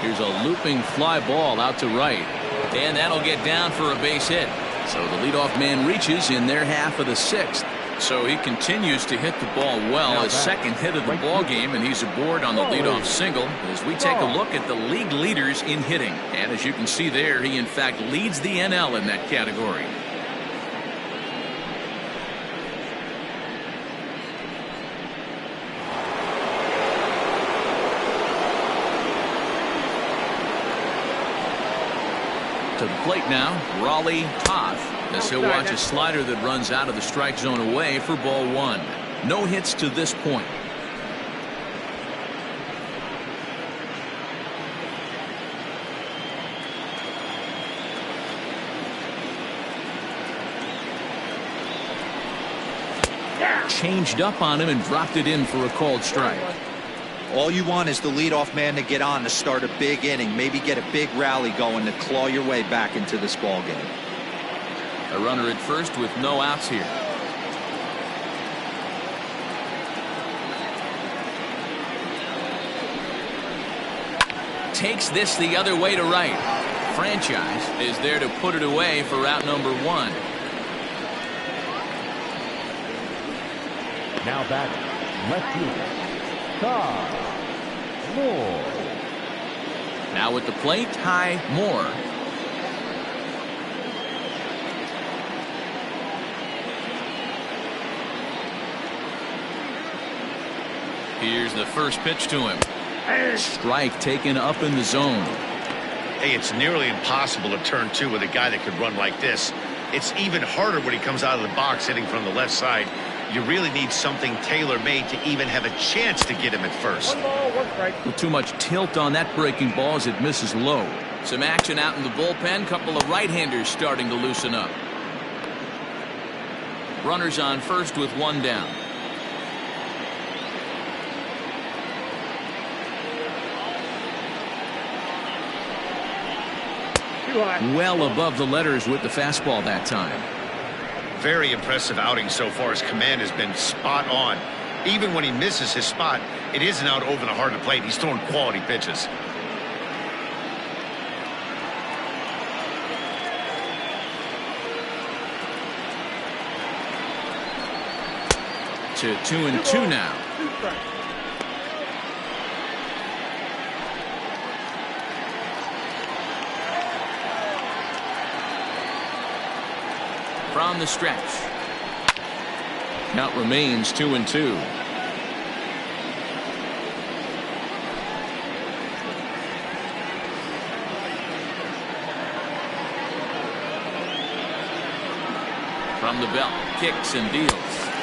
Here's a looping fly ball out to right. And that'll get down for a base hit. So the leadoff man reaches in their half of the 6th. So he continues to hit the ball well. His second hit of the ball game, and he's aboard on the leadoff single as we take a look at the league leaders in hitting. And as you can see there, he in fact leads the NL in that category. To the plate now, Raleigh Toth, as he'll watch a slider that runs out of the strike zone away for ball one. No hits to this point. Changed up on him and dropped it in for a called strike. All you want is the leadoff man to get on to start a big inning, maybe get a big rally going to claw your way back into this ball game. A runner at first with no outs here. Takes this the other way to right. Franchise is there to put it away for out number 1. Now back, Neptune. Moore. Now at the plate, Ty Moore. Here's the first pitch to him. Strike taken up in the zone. Hey, it's nearly impossible to turn 2 with a guy that could run like this. It's even harder when he comes out of the box hitting from the left side. You really need something tailor-made to even have a chance to get him at first. 1 ball, 1 strike. With too much tilt on that breaking ball as it misses low. Some action out in the bullpen. Couple of right-handers starting to loosen up. Runners on first with 1 down. Too high. Well above the letters with the fastball that time. Very impressive outing so far. His command has been spot on. Even when he misses his spot, it isn't out over the heart of the plate. He's throwing quality pitches. To 2-2 now. 2 strikes. From the stretch. Count remains 2-2. From the belt, kicks and deals.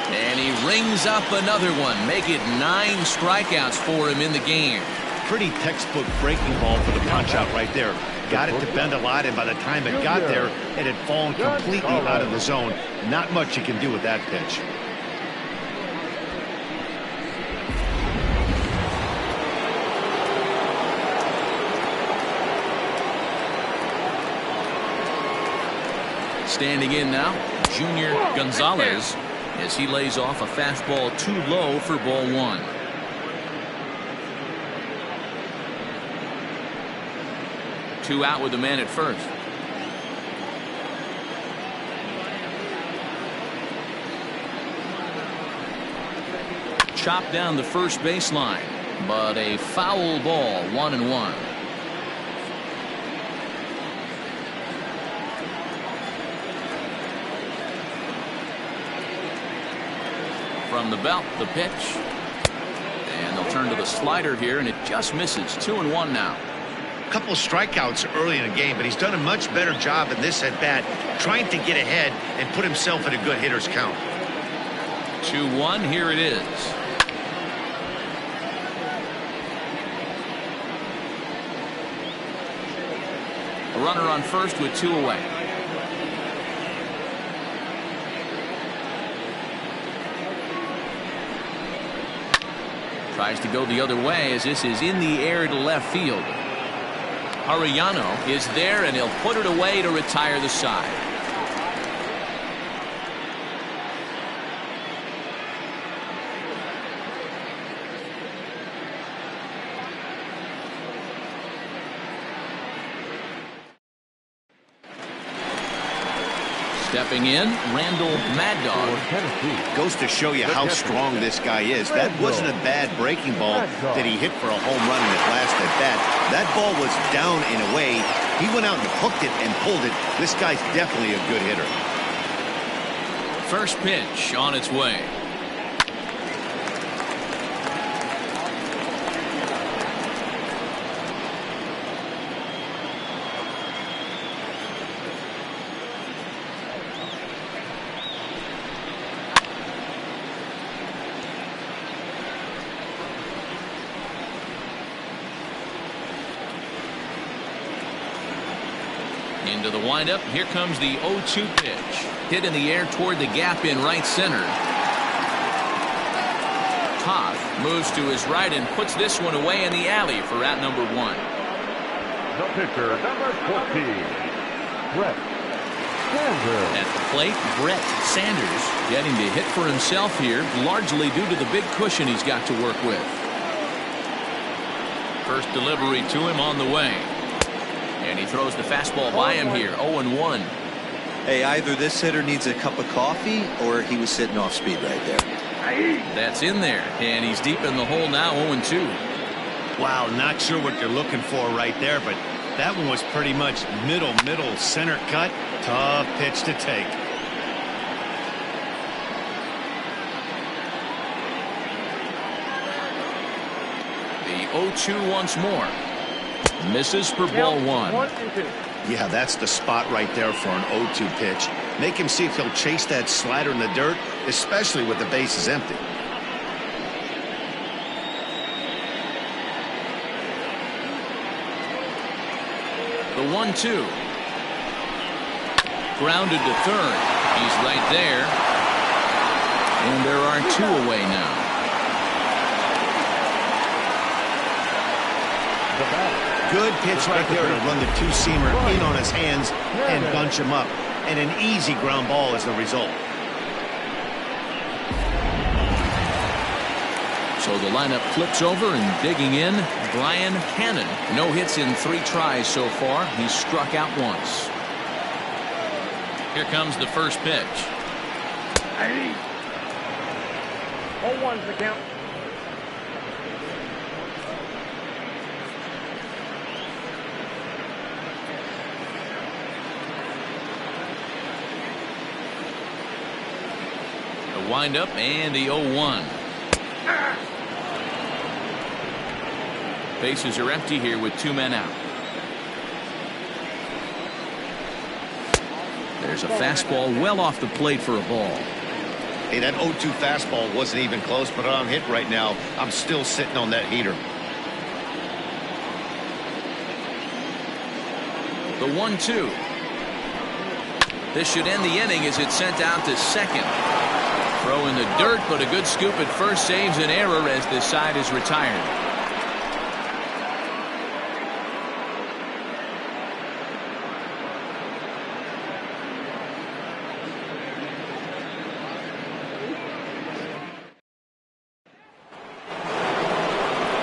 And he rings up another one. Make it 9 strikeouts for him in the game. pretty textbook breaking ball for the punch out right there. Got it to bend a lot, and by the time it got there, it had fallen completely out of the zone. Not much you can do with that pitch. Standing in now, Junior Gonzalez, as he lays off a fastball too low for ball one. Two out with the man at first. Chopped down the first baseline, but a foul ball, 1-1. From the belt, the pitch. And they'll turn to the slider here, and it just misses. 2-1 now. A couple of strikeouts early in the game, but he's done a much better job in this at-bat, trying to get ahead and put himself in a good hitter's count. 2-1, here it is. A runner on first with two away. Tries to go the other way as this is in the air to left field. Arellano is there, and he'll put it away to retire the side. Stepping in, Randall Mad Dog. Goes to show you how strong this guy is. That wasn't a bad breaking ball that he hit for a home run in his last at bat. That ball was down and away. He went out and hooked it and pulled it. This guy's definitely a good hitter. First pitch on its way. Into the windup. Here comes the 0-2 pitch. Hit in the air toward the gap in right center. Toth moves to his right and puts this one away in the alley for out number one. The pitcher, number 14, Brett Sanders. At the plate, Brett Sanders getting to hit for himself here, largely due to the big cushion he's got to work with. First delivery to him on the way. And he throws the fastball by him here. 0-1. Hey, either this hitter needs a cup of coffee or he was sitting off speed right there. That's in there. And he's deep in the hole now. 0-2. Wow, not sure what you're looking for right there, but that one was pretty much middle center cut. Tough pitch to take. The 0-2 once more. Misses for ball one. Yeah, that's the spot right there for an 0-2 pitch. Make him see if he'll chase that slider in the dirt, especially with the bases empty. The 1-2. Grounded to third. He's right there. And there are two away now. Good pitch right there to run the two-seamer in on his hands and bunch him up. And an easy ground ball is the result. So the lineup flips over and digging in, Brian Hannon. No hits in 3 tries so far. He's struck out once. Here comes the first pitch. 0-1's the count. Wind up and the 0-1. Bases are empty here with 2 men out. There's a fastball well off the plate for a ball. Hey, that 0-2 fastball wasn't even close, but I'm hit right now. I'm still sitting on that heater. The 1-2. This should end the inning as it's sent out to second. Throw in the dirt, but a good scoop at first saves an error as this side is retired.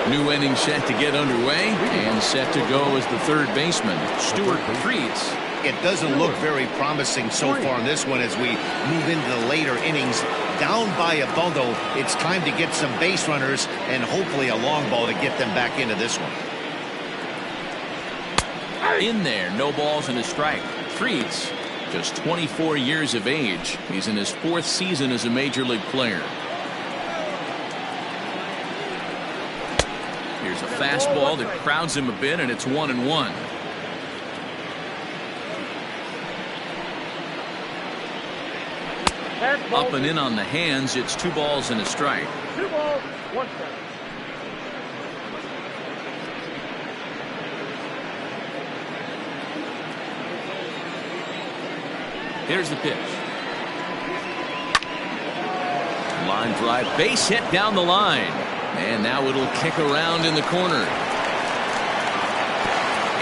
New inning set to get underway, and set to go as the third baseman, Stuart Freeds. It doesn't look very promising so far in this one as we move into the later innings. Down by a bundle, it's time to get some base runners and hopefully a long ball to get them back into this one. In there, no balls and a strike. Freeds, just 24 years of age. He's in his 4th season as a major league player. Here's a fastball that crowds him a bit, and it's 1-1. Up and in on the hands. It's 2 balls and a strike. 2 balls, 1 strike. Here's the pitch. Line drive, base hit down the line. And now it'll kick around in the corner.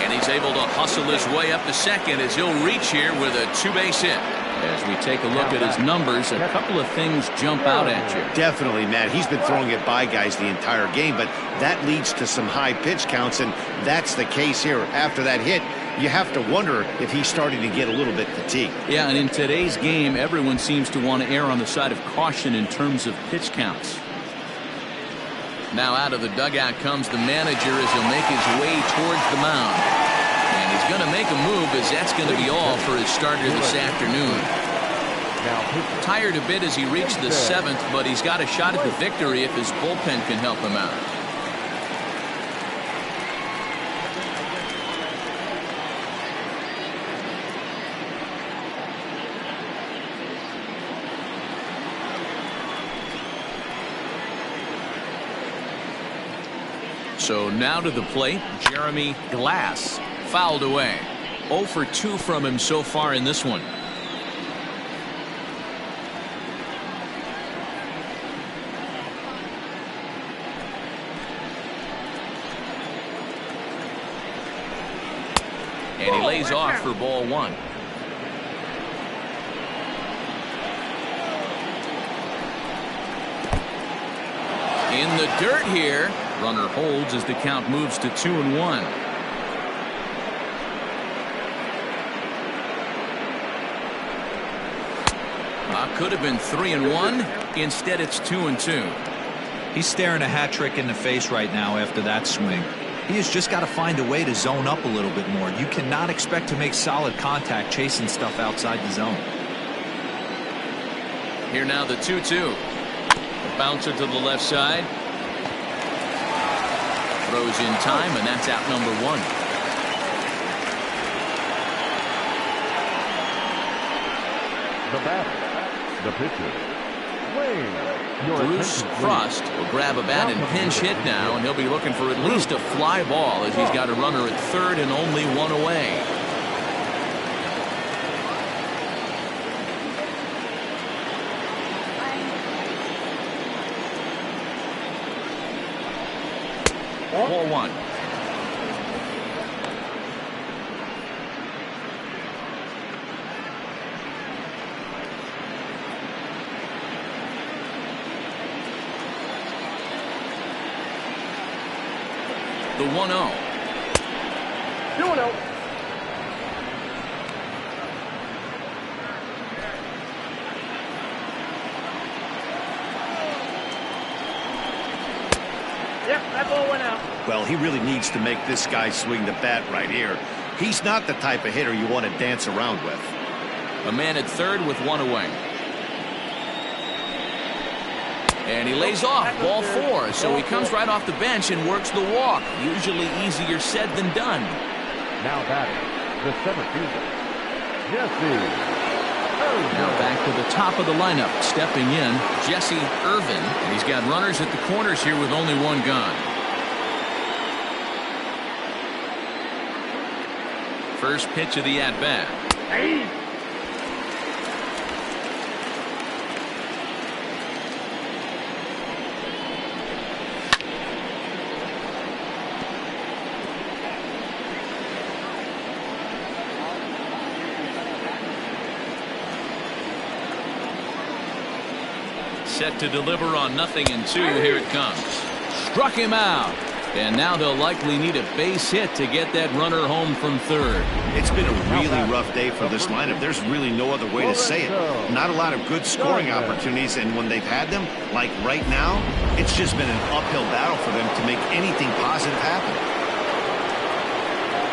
And he's able to hustle his way up to second as he'll reach here with a 2-base hit. As we take a look at his numbers, a couple of things jump out at you. Definitely, Matt. He's been throwing it by guys the entire game, but that leads to some high pitch counts, and that's the case here. After that hit, you have to wonder if he's starting to get a little bit fatigued. Yeah, and in today's game, everyone seems to want to err on the side of caution in terms of pitch counts. Now out of the dugout comes the manager as he'll make his way towards the mound. And he's going to make a move as that's going to be all for his starter this afternoon. Tired a bit as he reached the 7th, but he's got a shot at the victory if his bullpen can help him out. So now to the plate, Jeremy Glass. Fouled away. 0 for 2 from him so far in this one. And he lays off for ball 1. In the dirt here. Runner holds as the count moves to 2-1. Could have been 3-1. Instead, it's 2-2. He's staring a hat trick in the face right now after that swing. He has just got to find a way to zone up a little bit more. You cannot expect to make solid contact chasing stuff outside the zone. Here now the 2-2. A bouncer to the left side. Throws in time, and that's out number 1. The batter, the pitcher, Wayne. Bruce Frost will grab a bat and pinch hit now, and he'll be looking for at least a fly ball as he's got a runner at third and only 1 away. Ball 1. The 1-0. 2-0. Yep, that ball went out. Well, he really needs to make this guy swing the bat right here. He's not the type of hitter you want to dance around with. A man at third with 1 away. And he lays off ball 4, so he comes right off the bench and works the walk. Usually easier said than done. Now batting, the center fielder, Jesse. Now back to the top of the lineup, stepping in, Jesse Irvin. And he's got runners at the corners here with only 1 gone. First pitch of the at-bat. Hey. Set to deliver on 0-2. Here it comes. Struck him out. And now they'll likely need a base hit to get that runner home from third. It's been a really rough day for this lineup. There's really no other way to say it. Not a lot of good scoring opportunities, and when they've had them, like right now, it's just been an uphill battle for them to make anything positive happen.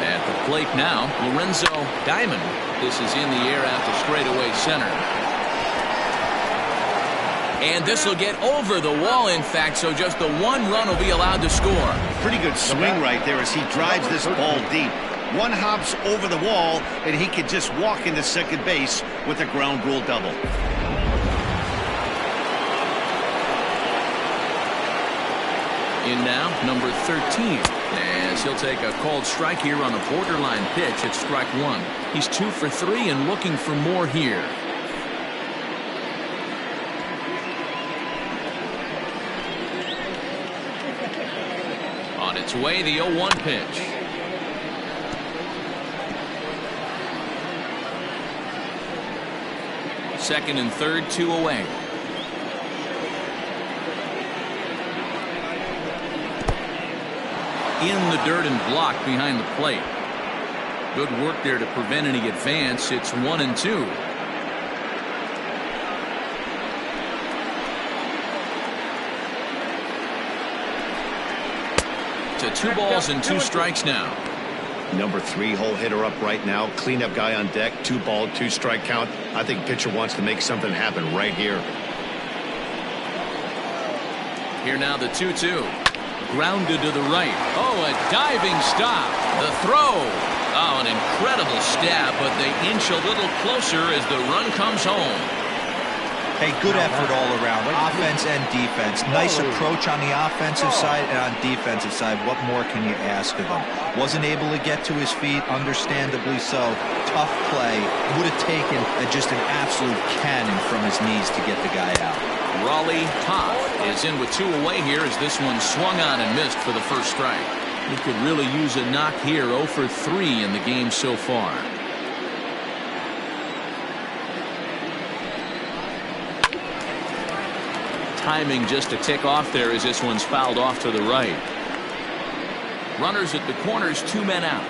At the plate now, Lorenzo Diamond. This is in the air out to straightaway center. And this will get over the wall, in fact, so just the one run will be allowed to score. Pretty good swing right there as he drives this ball deep. One hops over the wall, and he could just walk into second base with a ground rule double. In now, number 13. As he'll take a called strike here on a borderline pitch at strike one. He's 2 for 3 and looking for more here. On its way, the 0-1 pitch. Second and third, 2 away. In the dirt and blocked behind the plate. Good work there to prevent any advance. It's 1-2. To 2 balls and 2 strikes now. Number 3 hole hitter up right now. Cleanup guy on deck. 2 ball, 2 strike count. I think pitcher wants to make something happen right here. Here now the 2-2. Grounded to the right. Oh, a diving stop. The throw. Oh, an incredible stab, but they inch a little closer as the run comes home. Hey, good effort all around, offense and defense. Nice approach on the offensive side and on defensive side. What more can you ask of him? Wasn't able to get to his feet, understandably so. Tough play. Would have taken just an absolute cannon from his knees to get the guy out. Raleigh Toth is in with 2 away here as this one swung on and missed for the first strike. He could really use a knock here. 0 for 3 in the game so far. Timing just a tick off there as this one's fouled off to the right. Runners at the corners, 2 men out.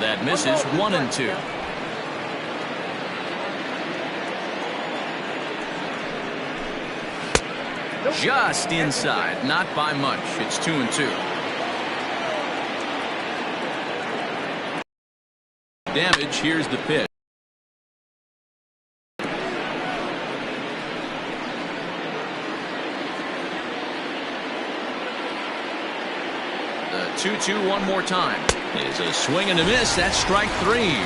That misses. 1-2. Just inside, not by much. It's 2-2. Damage. Here's the pitch. The 2-2 one more time. Is a swing and a miss. That's strike 3.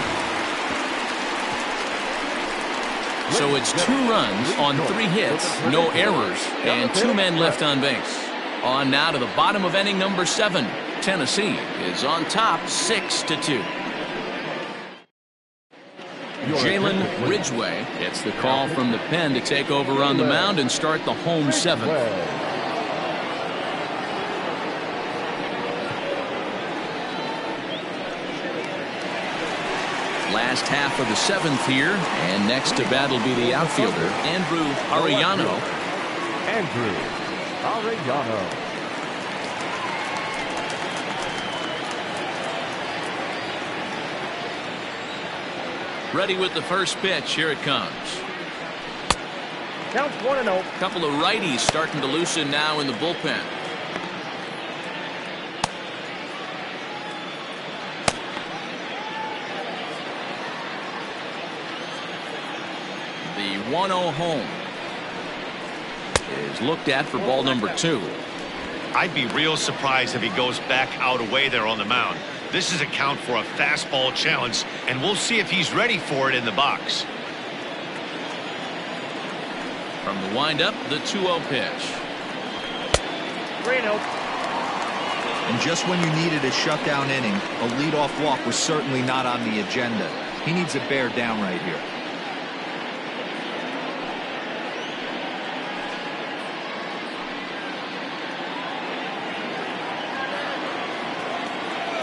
So it's 2 runs on 3 hits, no errors, and 2 men left on base. On now to the bottom of inning number 7. Tennessee is on top 6-2. Jalen Ridgway gets the call from the pen to take over on the mound and start the home 7th. Last half of the 7th here, and next to bat will be the outfielder, Andrew Arellano. Andrew Arellano. Ready with the first pitch. Here it comes. Counts 1-0. Couple of righties starting to loosen now in the bullpen. The 1-0 home is looked at for ball number 2. I'd be real surprised if he goes back out away there on the mound. This is a count for a fastball challenge, and we'll see if he's ready for it in the box. From the windup, the 2-0 pitch. 3-0. And just when you needed a shutdown inning, a leadoff walk was certainly not on the agenda. He needs to bear down right here.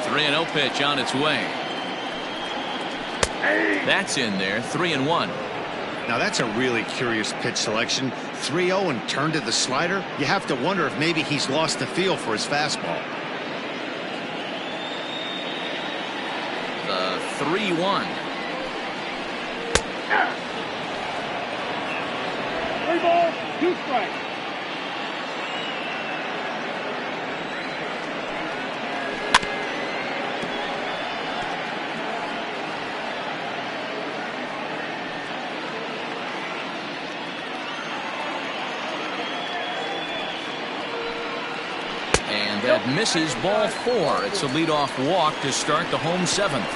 3-0 pitch on its way. That's in there. 3-1. Now that's a really curious pitch selection. 3-0 and turned to the slider. You have to wonder if maybe he's lost the feel for his fastball. The 3-1. 3 balls, 2 strikes. And that misses, ball 4. It's a leadoff walk to start the home 7th.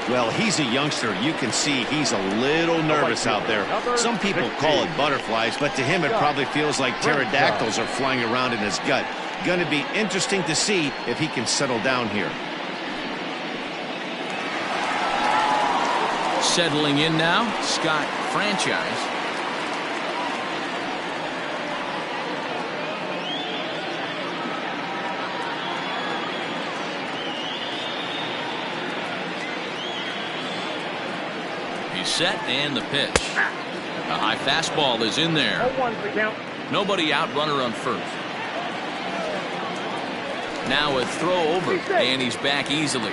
Well, he's a youngster. You can see he's a little nervous out there. Some people call it butterflies, but to him it probably feels like pterodactyls are flying around in his gut. Going to be interesting to see if he can settle down here. Settling in now, Scott Franchise. He's set, and the pitch. A high fastball is in there. 0-1's the count. Nobody out, runner on first. Now a throw over, and he's back easily.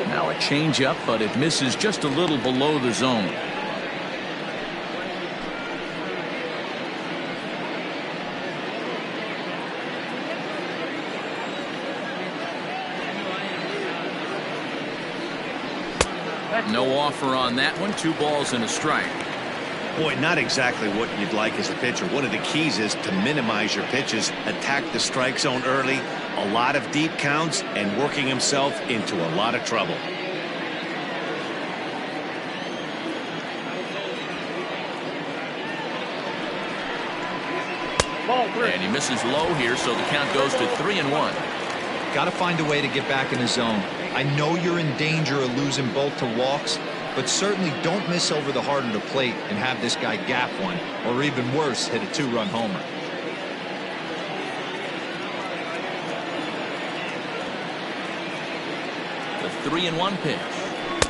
Now a changeup, but it misses just a little below the zone. No offer on that one. 2 balls and a strike. Boy, not exactly what you'd like as a pitcher. One of the keys is to minimize your pitches, attack the strike zone early, a lot of deep counts, and working himself into a lot of trouble. Ball 3. And he misses low here, so the count goes to 3-1. Got to find a way to get back in the zone. I know you're in danger of losing both to walks, but certainly don't miss over the heart of the plate and have this guy gap one, or even worse, hit a 2-run homer. The 3-1 pitch.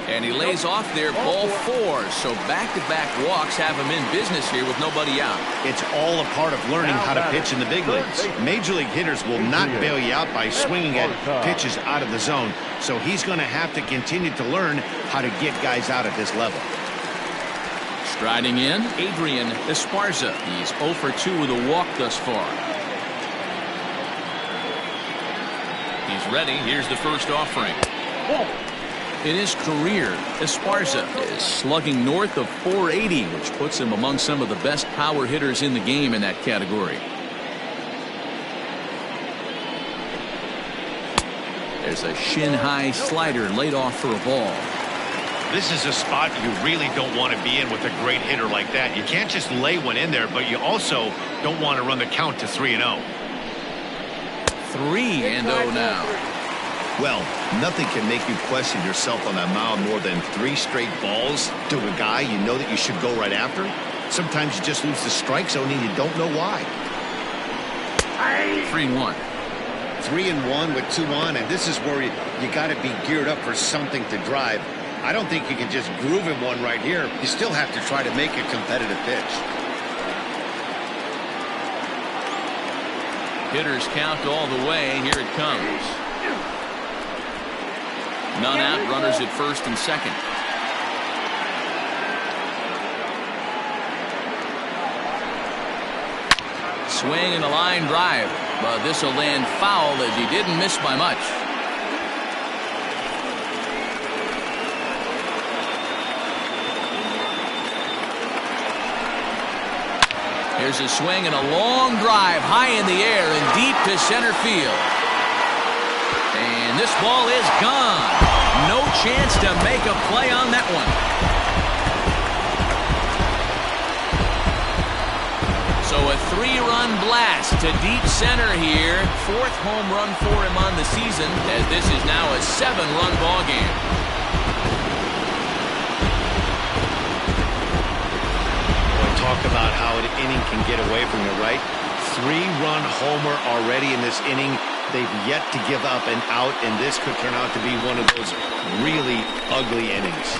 And he lays off there, ball 4. So back-to-back walks have him in business here with nobody out. It's all a part of learning how to pitch in the big leagues. Major league hitters will not bail you out by swinging at pitches out of the zone. So he's going to have to continue to learn how to get guys out at this level. Striding in, Adrian Esparza. He's 0 for 2 with a walk thus far. He's ready. Here's the first offering. In his career, Esparza is slugging north of 480, which puts him among some of the best power hitters in the game in that category. There's a shin-high slider laid off for a ball. This is a spot you really don't want to be in with a great hitter like that. You can't just lay one in there, but you also don't want to run the count to 3-0. 3-0 now. Well, nothing can make you question yourself on that mound more than 3 straight balls to a guy you know that you should go right after. Sometimes you just lose the strike zone and you don't know why. 3-1. 3-1 with 2 on, and this is where you got to be geared up for something to drive. I don't think you can just groove in one right here. You still have to try to make a competitive pitch. Hitters count all the way. Here it comes. None out, runners at first and second. Swing and a line drive, but this will land foul as he didn't miss by much. Here's a swing and a long drive high in the air and deep to center field. And And this ball is gone. No chance to make a play on that one. So a 3-run blast to deep center here. 4th home run for him on the season, as this is now a 7-run ball game. Boy, talk about how an inning can get away from you, right? 3-run homer already in this inning. They've yet to give up an out, and this could turn out to be one of those really ugly innings.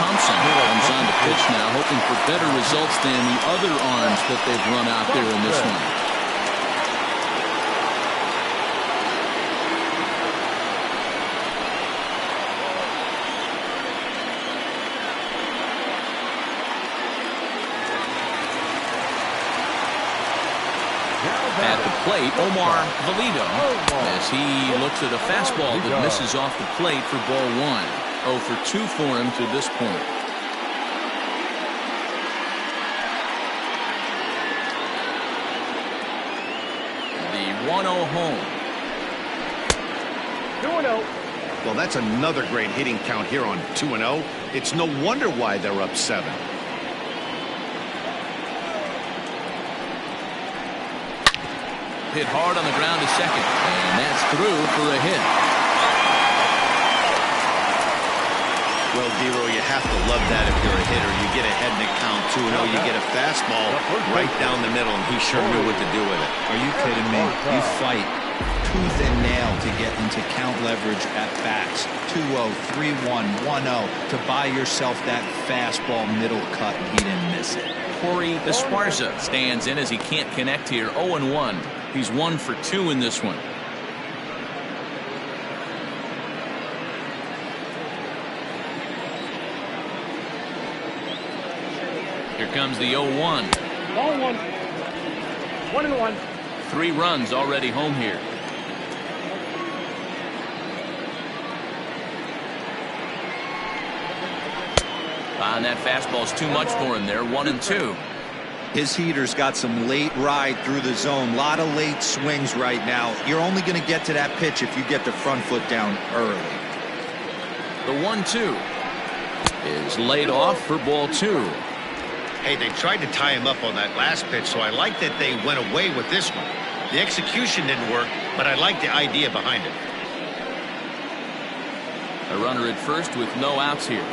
Thompson comes on the pitch now, hoping for better results than the other arms that they've run out there in this one. At the plate, Omar Valido, as he looks at a fastball that misses off the plate for ball 1. 0 for 2 for him to this point. The 1-0 home. 2-0. Well, that's another great hitting count here on 2-0. It's no wonder why they're up 7. Hit hard on the ground to second, and that's through for a hit. Well, Dero, you have to love that if you're a hitter. You get ahead in the count 2-0. You get a fastball right down the middle, and he sure knew what to do with it. Are you kidding me? You fight tooth and nail to get into count leverage at bats. 2-0, 3-1, 1-0 to buy yourself that fastball middle cut, and he didn't miss it. Corey Esparza stands in as he can't connect here. 0-1. He's 1 for 2 in this one. Here comes the 0-1. Ball 1. 1-1. 3 runs already home here. And that fastball's too much for him there. 1-2. His heater's got some late ride through the zone. A lot of late swings right now. You're only going to get to that pitch if you get the front foot down early. The 1-2 is laid off for ball 2. Hey, they tried to tie him up on that last pitch, so I like that they went away with this one. The execution didn't work, but I like the idea behind it. A runner at first with no outs here.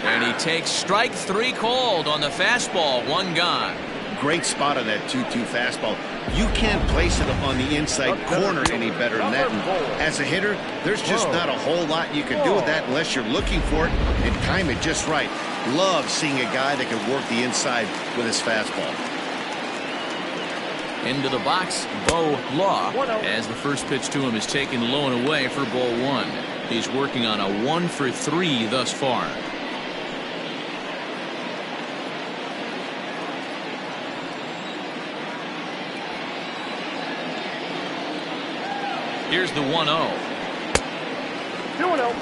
And he takes strike 3 called on the fastball. 1 gone. Great spot on that 2-2 fastball. You can't place it on the inside corner any better than that. And as a hitter, there's just not a whole lot you can do with that unless you're looking for it and time it just right. Love seeing a guy that can work the inside with his fastball. Into the box, Bo Law, as the first pitch to him is taken low and away for ball 1. He's working on a 1 for 3 thus far. Here's the 1-0. 2-0.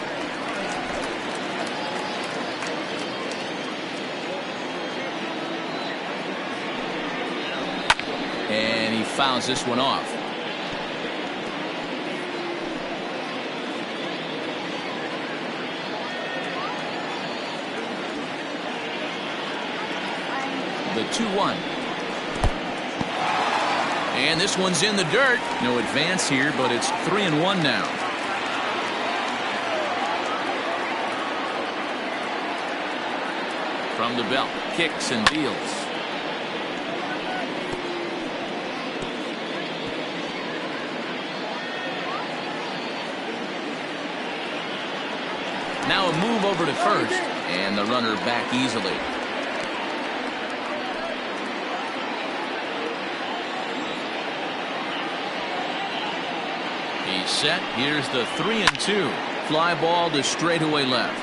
And he fouls this one off. The 2-1. And this one's in the dirt. No advance here, but it's 3-1 now. From the belt, kicks and deals. Now a move over to first, and the runner back easily. He's set. Here's the 3-2. Fly ball to straightaway left.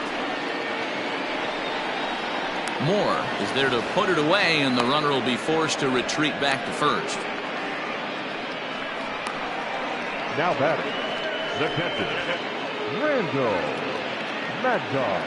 Moore is there to put it away, and the runner will be forced to retreat back to first. Now batting, the catcher, Randall. Mad Dog.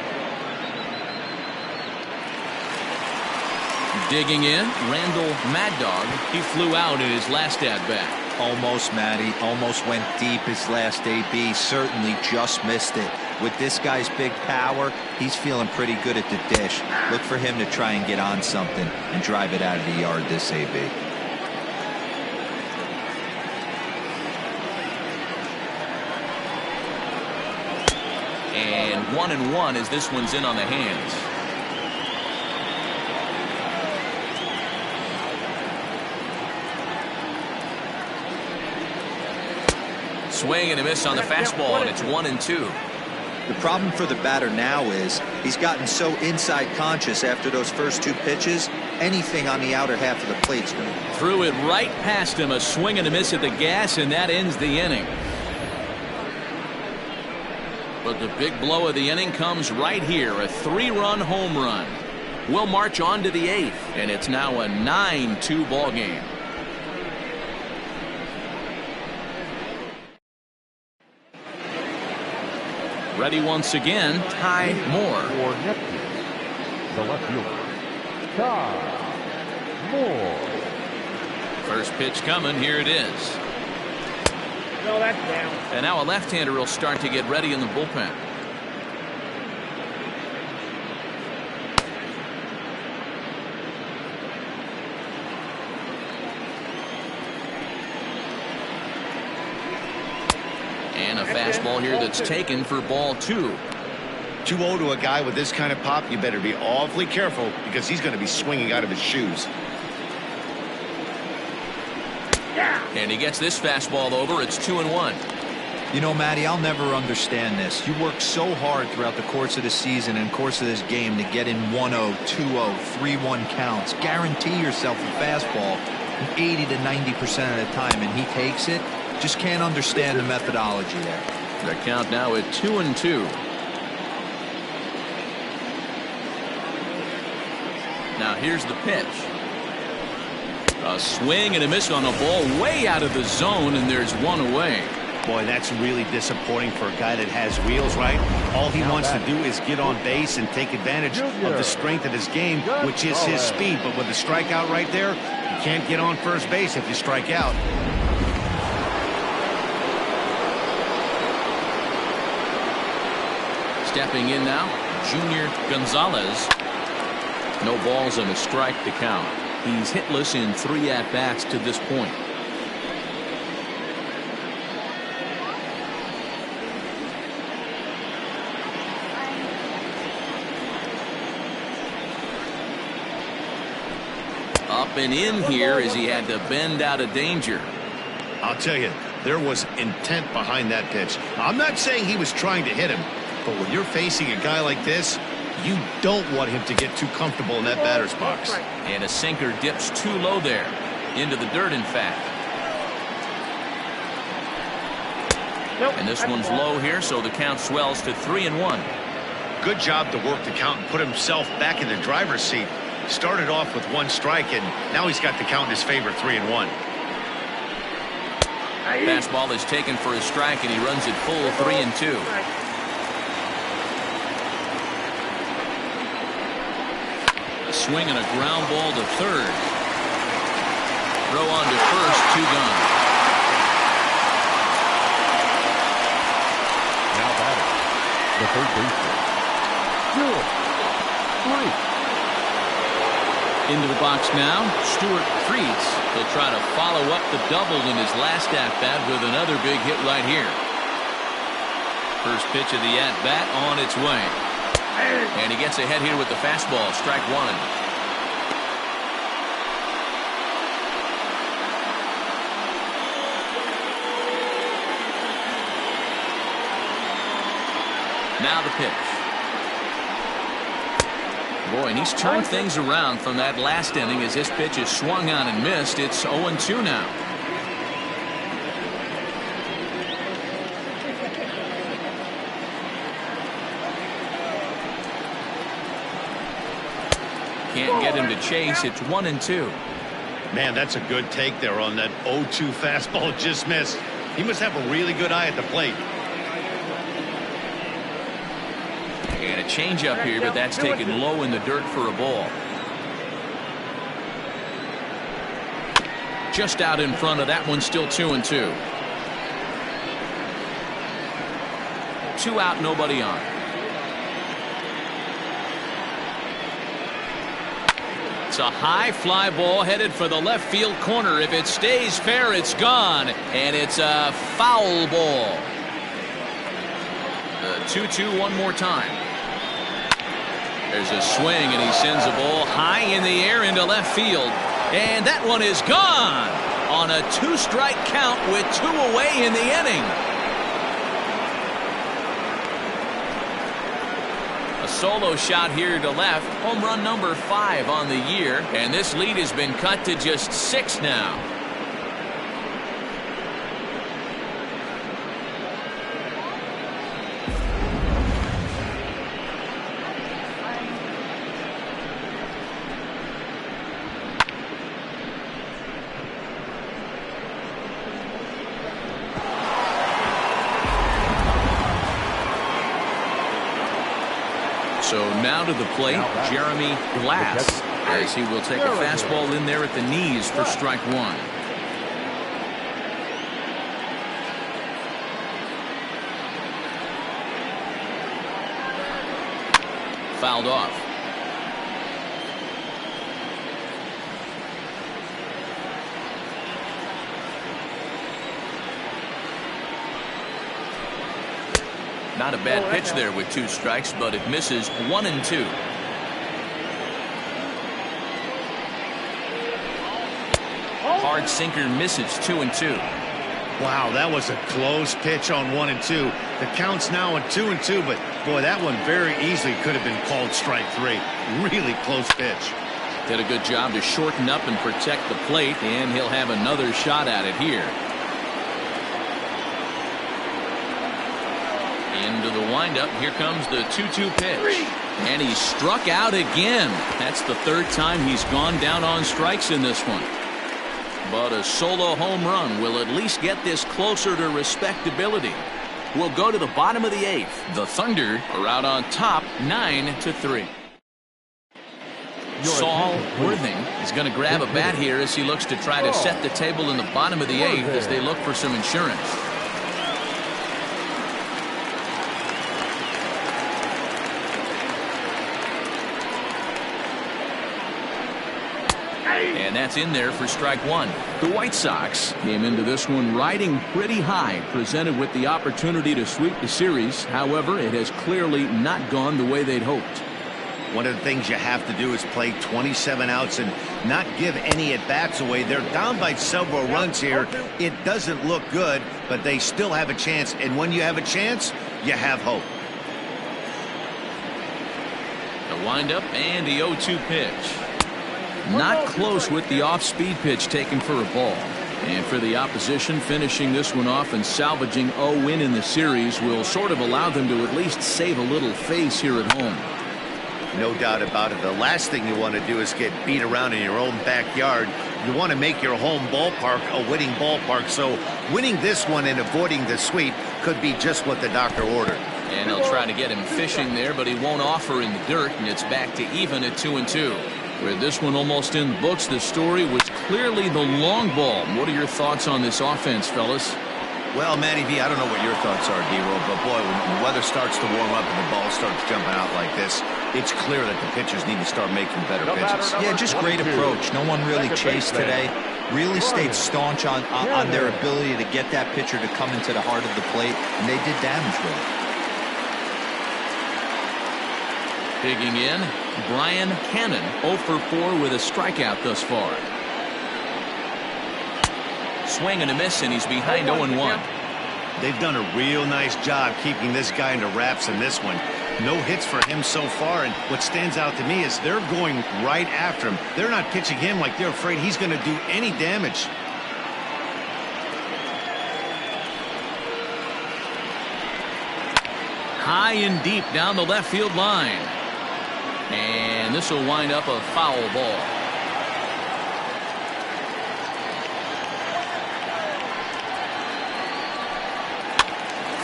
Digging in, Randall Mad Dog. He flew out in his last at-bat. Almost, Matty. Almost went deep his last AB. Certainly just missed it. With this guy's big power, he's feeling pretty good at the dish. Look for him to try and get on something and drive it out of the yard this AB. And 1-1 as this one's in on the hands. Swing and a miss on the fastball, and it's 1-2. The problem for the batter now is he's gotten so inside conscious after those first two pitches, anything on the outer half of the plate's good. Threw it right past him, a swing and a miss at the gas, and that ends the inning. But the big blow of the inning comes right here, a 3-run home run. We'll march on to the 8th, and it's now a 9-2 ball game. Ready once again, Ty Moore. For Neptune, the left fielder, Ty Moore. First pitch coming, here it is. No, that's down. And now a left-hander will start to get ready in the bullpen. And a fastball here that's taken for ball 2. 2-0 to a guy with this kind of pop. You better be awfully careful because he's going to be swinging out of his shoes. And he gets this fastball over. It's 2-1. You know, Matty, I'll never understand this. You work so hard throughout the course of the season and course of this game to get in 1-0, 2-0, 3-1 counts. Guarantee yourself a fastball 80 to 90% of the time, and he takes it. Just can't understand the methodology there. The count now at 2-2. Now here's the pitch. A swing and a miss on a ball way out of the zone, and there's one away. Boy, that's really disappointing for a guy that has wheels, right? All he wants to do is get on base and take advantage of the strength of his game, which is his speed. But with a strikeout right there, you can't get on first base if you strike out. Stepping in now, Junior Gonzalez. No balls and a strike to count. He's hitless in 3 at-bats to this point. Up and in here as he had to bend out of danger. I'll tell you, there was intent behind that pitch. I'm not saying he was trying to hit him, but when you're facing a guy like this, you don't want him to get too comfortable in that batter's box. And a sinker dips too low there. Into the dirt, in fact. And this one's low here, so the count swells to 3-1. Good job to work the count and put himself back in the driver's seat. Started off with 1 strike, and now he's got the count in his favor, 3-1. Fastball is taken for a strike, and he runs it full 3-2. A swing and a ground ball to third. Throw on to first, 2 gone. Now batting, the third baseman, Stuart Freese. Into the box now, Stuart Freese. He'll try to follow up the double in his last at-bat with another big hit right here. First pitch of the at-bat on its way. And he gets ahead here with the fastball, strike 1. Now the pitch. Boy, and he's turned things around from that last inning as this pitch is swung on and missed. It's 0-2 now. Can't get him to chase. It's 1-2. Man, that's a good take there on that 0-2 fastball just missed. He must have a really good eye at the plate. Changeup here, but that's taken low in the dirt for a ball. Just out in front of that one, still 2-2. 2 out, nobody on. It's a high fly ball headed for the left field corner. If it stays fair, it's gone, and it's a foul ball. The 2-2 one more time. There's a swing, and he sends a ball high in the air into left field, and that one is gone on a 2-strike count with 2 away in the inning. A solo shot here to left, home run number 5 on the year, and this lead has been cut to just 6 now. So now to the plate, Jeremy Glass, as he will take a fastball in there at the knees for strike 1. Fouled off. Not a bad pitch there with 2 strikes, but it misses 1-2. Hard sinker misses 2-2. Wow, that was a close pitch on 1-2. The count's now at 2-2, but boy, that one very easily could have been called strike 3. Really close pitch. Did a good job to shorten up and protect the plate, and he'll have another shot at it here. Into the windup. Here comes the 2-2 pitch. And he's struck out again. That's the 3rd time he's gone down on strikes in this one. But a solo home run will at least get this closer to respectability. We'll go to the bottom of the 8th. The Thunder are out on top 9-3. Saul Worthing is going to grab a bat here as he looks to try to set the table in the bottom of the 8th as they look for some insurance. And that's in there for strike 1. The White Sox came into this one riding pretty high, presented with the opportunity to sweep the series. However, it has clearly not gone the way they'd hoped. One of the things you have to do is play 27 outs and not give any at-bats away. They're down by several runs here. It doesn't look good, but they still have a chance. And when you have a chance, you have hope. The windup and the 0-2 pitch. Not close with the off-speed pitch taken for a ball. And for the opposition, finishing this one off and salvaging a win in the series will sort of allow them to at least save a little face here at home. No doubt about it. The last thing you want to do is get beat around in your own backyard. You want to make your home ballpark a winning ballpark. So winning this one and avoiding the sweep could be just what the doctor ordered. And they'll try to get him fishing there, but he won't offer in the dirt, and it's back to even at 2-2. With this one almost in the books, the story was clearly the long ball. What are your thoughts on this offense, fellas? Well, Matty V, I don't know what your thoughts are, D-Roll, but boy, when the weather starts to warm up and the ball starts jumping out like this, it's clear that the pitchers need to start making better pitches. Yeah, just great approach. No one really chased today. Really stayed staunch on their ability to get that pitcher to come into the heart of the plate, and they did damage with it. Digging in, Brian Cannon, 0 for 4 with a strikeout thus far. Swing and a miss, and he's behind 0-1. They've done a real nice job keeping this guy into wraps in this one. No hits for him so far, and what stands out to me is they're going right after him. They're not pitching him like they're afraid he's going to do any damage. High and deep down the left field line. And this will wind up a foul ball.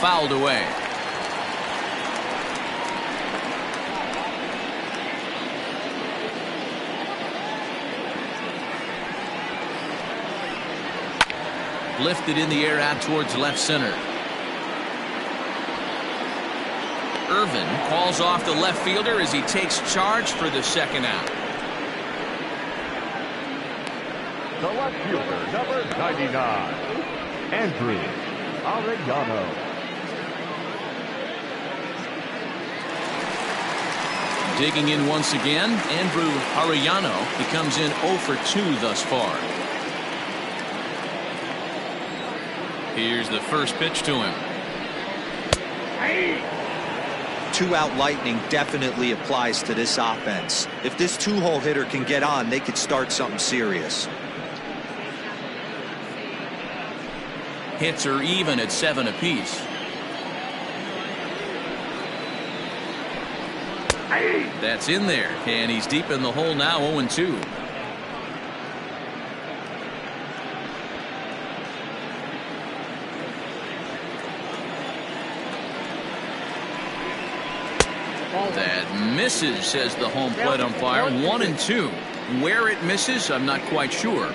Fouled away. Lifted in the air out towards left center. Irvin calls off the left fielder as he takes charge for the second out. The left fielder, number 99, Andrew Arellano. Digging in once again, Andrew Arellano. He comes in 0 for 2 thus far. Here's the first pitch to him. Two-out lightning definitely applies to this offense. If this two-hole hitter can get on, they could start something serious. Hits are even at 7 apiece. That's in there, and he's deep in the hole now, 0-2. That misses, says the home plate umpire. 1-2. Where it misses, I'm not quite sure.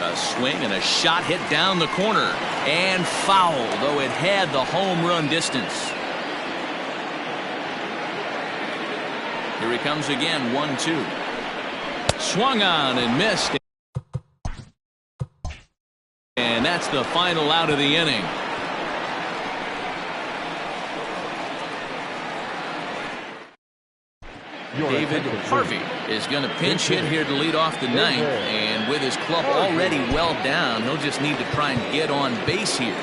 A swing and a shot hit down the corner and foul, though it had the home run distance. Here he comes again, 1-2. Swung on and missed. And that's the final out of the inning. David Harvey is going to pinch hit here to lead off the ninth, and with his club already well down, he'll just need to try and get on base here.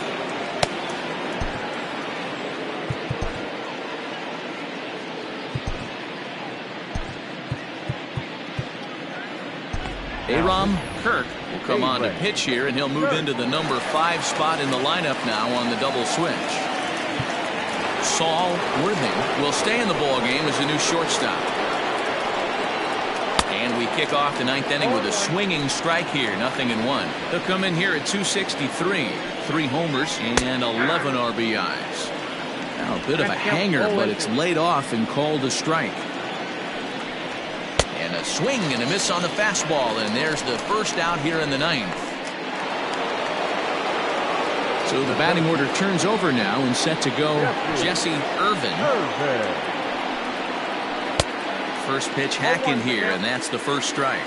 Aram Kirk will come on to pitch here, and he'll move into the number 5 spot in the lineup now on the double switch. Saul Worthing will stay in the ball game as a new shortstop. And we kick off the ninth inning with a swinging strike here, 0-1. They'll come in here at 263, 3 homers and 11 RBIs. Now a bit of a hanger, but it's laid off and called a strike. And a swing and a miss on the fastball, and there's the first out here in the ninth. So the batting order turns over now and set to go Jesse Irvin. First pitch hack in here, and that's the first strike.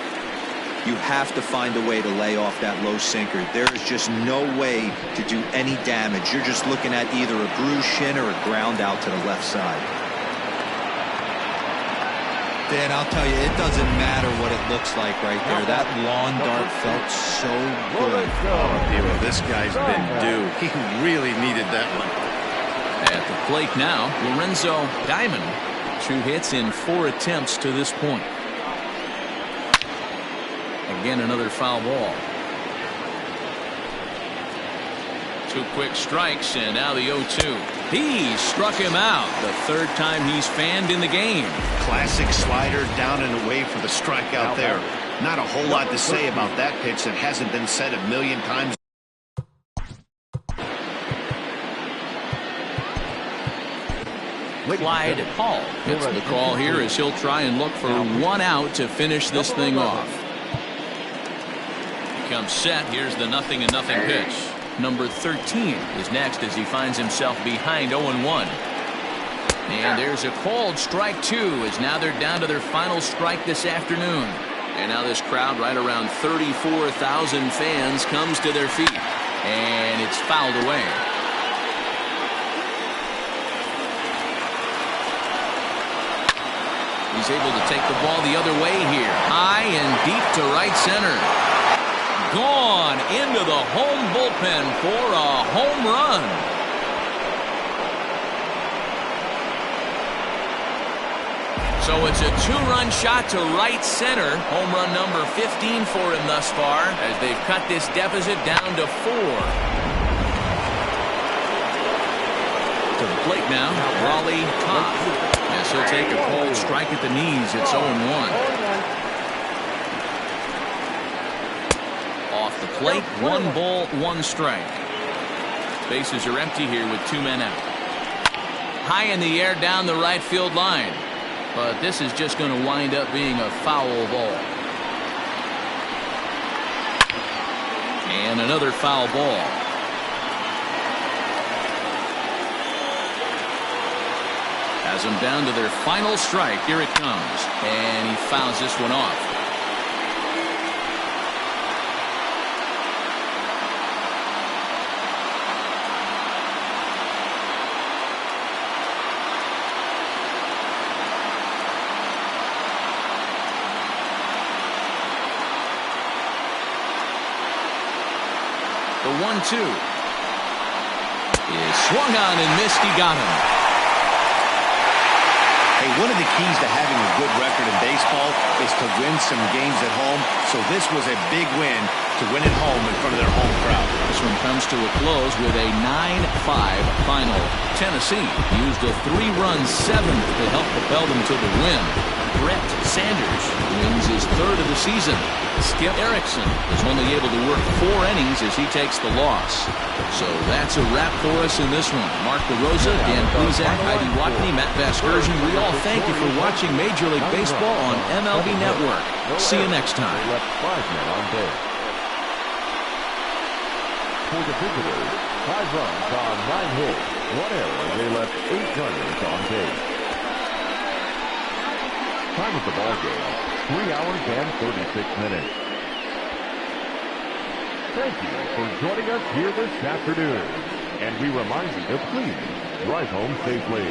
You have to find a way to lay off that low sinker. There is just no way to do any damage. You're just looking at either a bruised shin or a ground out to the left side. Dan, I'll tell you, it doesn't matter what it looks like right there. That lawn dart felt so good. Oh, Dero, this guy's been due. He really needed that one. At the plate now, Lorenzo Diamond. 2 hits in 4 attempts to this point. Again, another foul ball. 2 quick strikes, and now the 0-2. He struck him out, the 3rd time he's fanned in the game. Classic slider down and away for the strikeout there. Not a whole lot to say about that pitch that hasn't been said a million times. Clyde Hall gets the call here as he'll try and look for 1 out to finish this thing off. He comes set. Here's the 0-0 pitch. Number 13 is next as he finds himself behind 0-1. And there's a called strike 2 as now they're down to their final strike this afternoon. And now this crowd, right around 34,000 fans, comes to their feet. And it's fouled away. He's able to take the ball the other way here. High and deep to right center. Gone into the home bullpen for a home run. So it's a 2-run shot to right center. Home run number 15 for him thus far as they've cut this deficit down to 4. To the plate now, Raleigh Todd. Yes, he'll take a cold strike at the knees. It's 0-1. the plate. 1 ball, 1 strike. Bases are empty here with 2 men out. High in the air down the right field line. But this is just going to wind up being a foul ball. And another foul ball. Has them down to their final strike. Here it comes. And he fouls this one off. The 1-2 is swung on and missed. He got him. Hey, one of the keys to having a good record in baseball is to win some games at home. So this was a big win to win at home in front of their home crowd. This one comes to a close with a 9-5 final. Tennessee used a 3-run 7th to help propel them to the win. Brett Sanders wins his 3rd of the season. Skip Erickson is only able to work 4 innings as he takes the loss. So that's a wrap for us in this one. Mark DeRosa, Dan Plezak, Heidi Watney, Matt Vasgersian. We all thank you for watching Major League Baseball on MLB Network. See you next time. Left 5 men on base. For the visitors, 5 runs on 9 hits, 1 error. They left 8 runners on base. Time of the ball game, 3 hours and 36 minutes. Thank you for joining us here this afternoon. And we remind you to please drive home safely.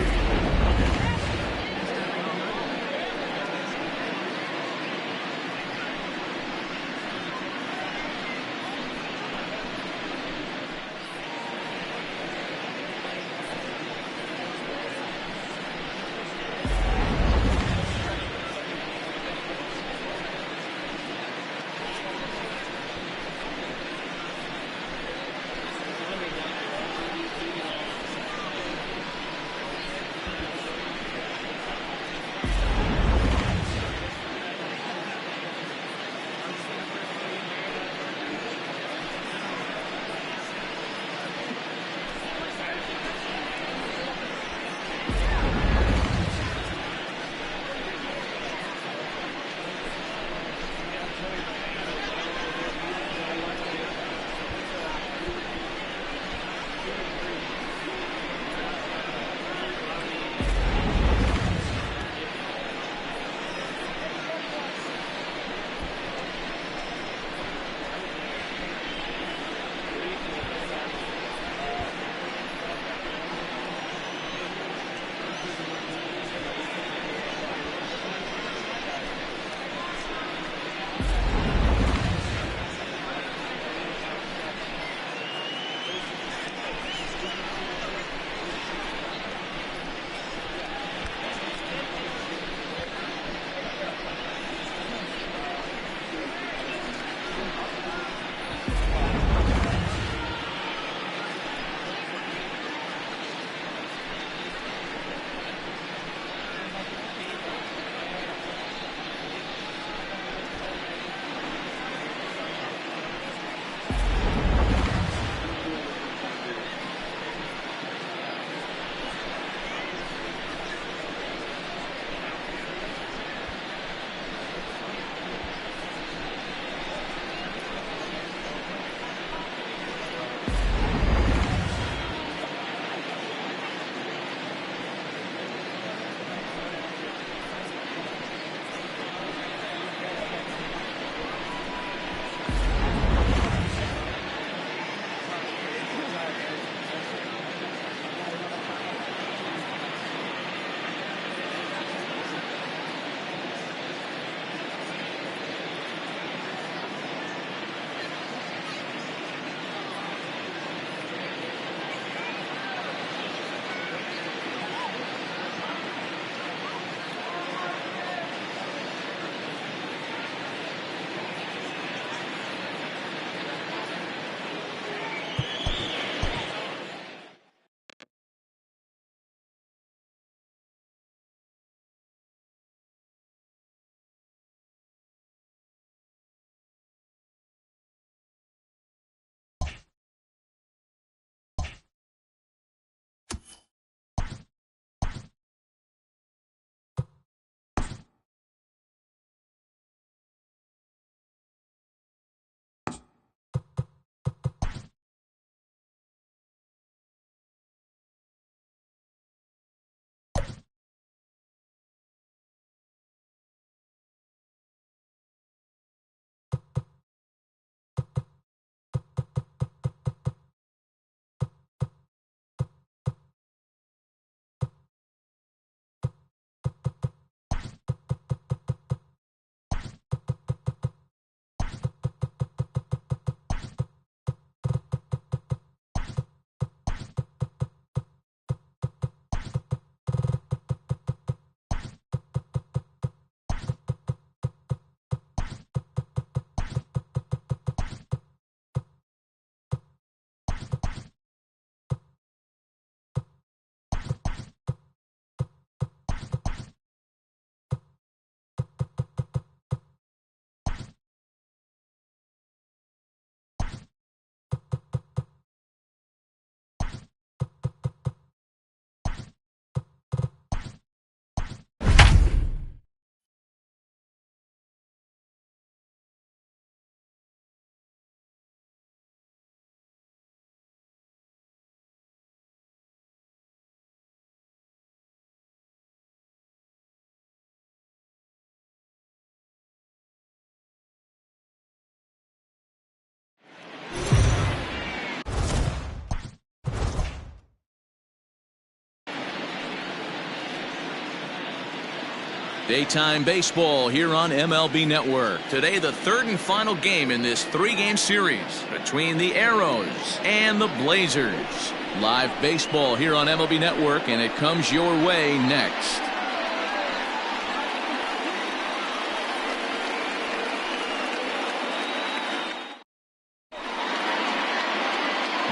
Daytime baseball here on MLB Network. Today, the third and final game in this three-game series between the Arrows and the Blazers. Live baseball here on MLB Network, and it comes your way next.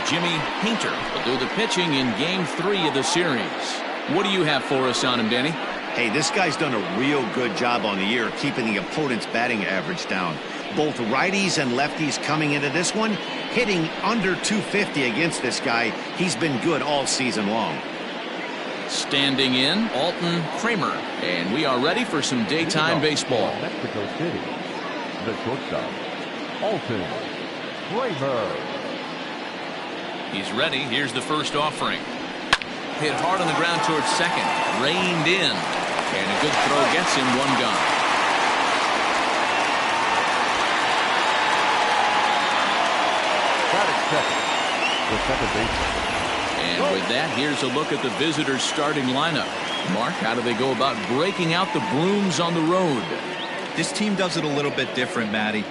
Jimmy Painter will do the pitching in Game 3 of the series. What do you have for us on him, Danny? Hey, this guy's done a real good job on the year keeping the opponent's batting average down. Both righties and lefties coming into this one, hitting under 250 against this guy. He's been good all season long. Standing in, Alton Kramer. And we are ready for some daytime baseball. Mexico City, the shortstop, Alton Kramer. He's ready. Here's the first offering. Hit hard on the ground towards second. Reined in. And a good throw gets him one gone. Batting second, the second baseman. And with that, here's a look at the visitors' starting lineup. Mark, how do they go about breaking out the brooms on the road? This team does it a little bit different, Matty.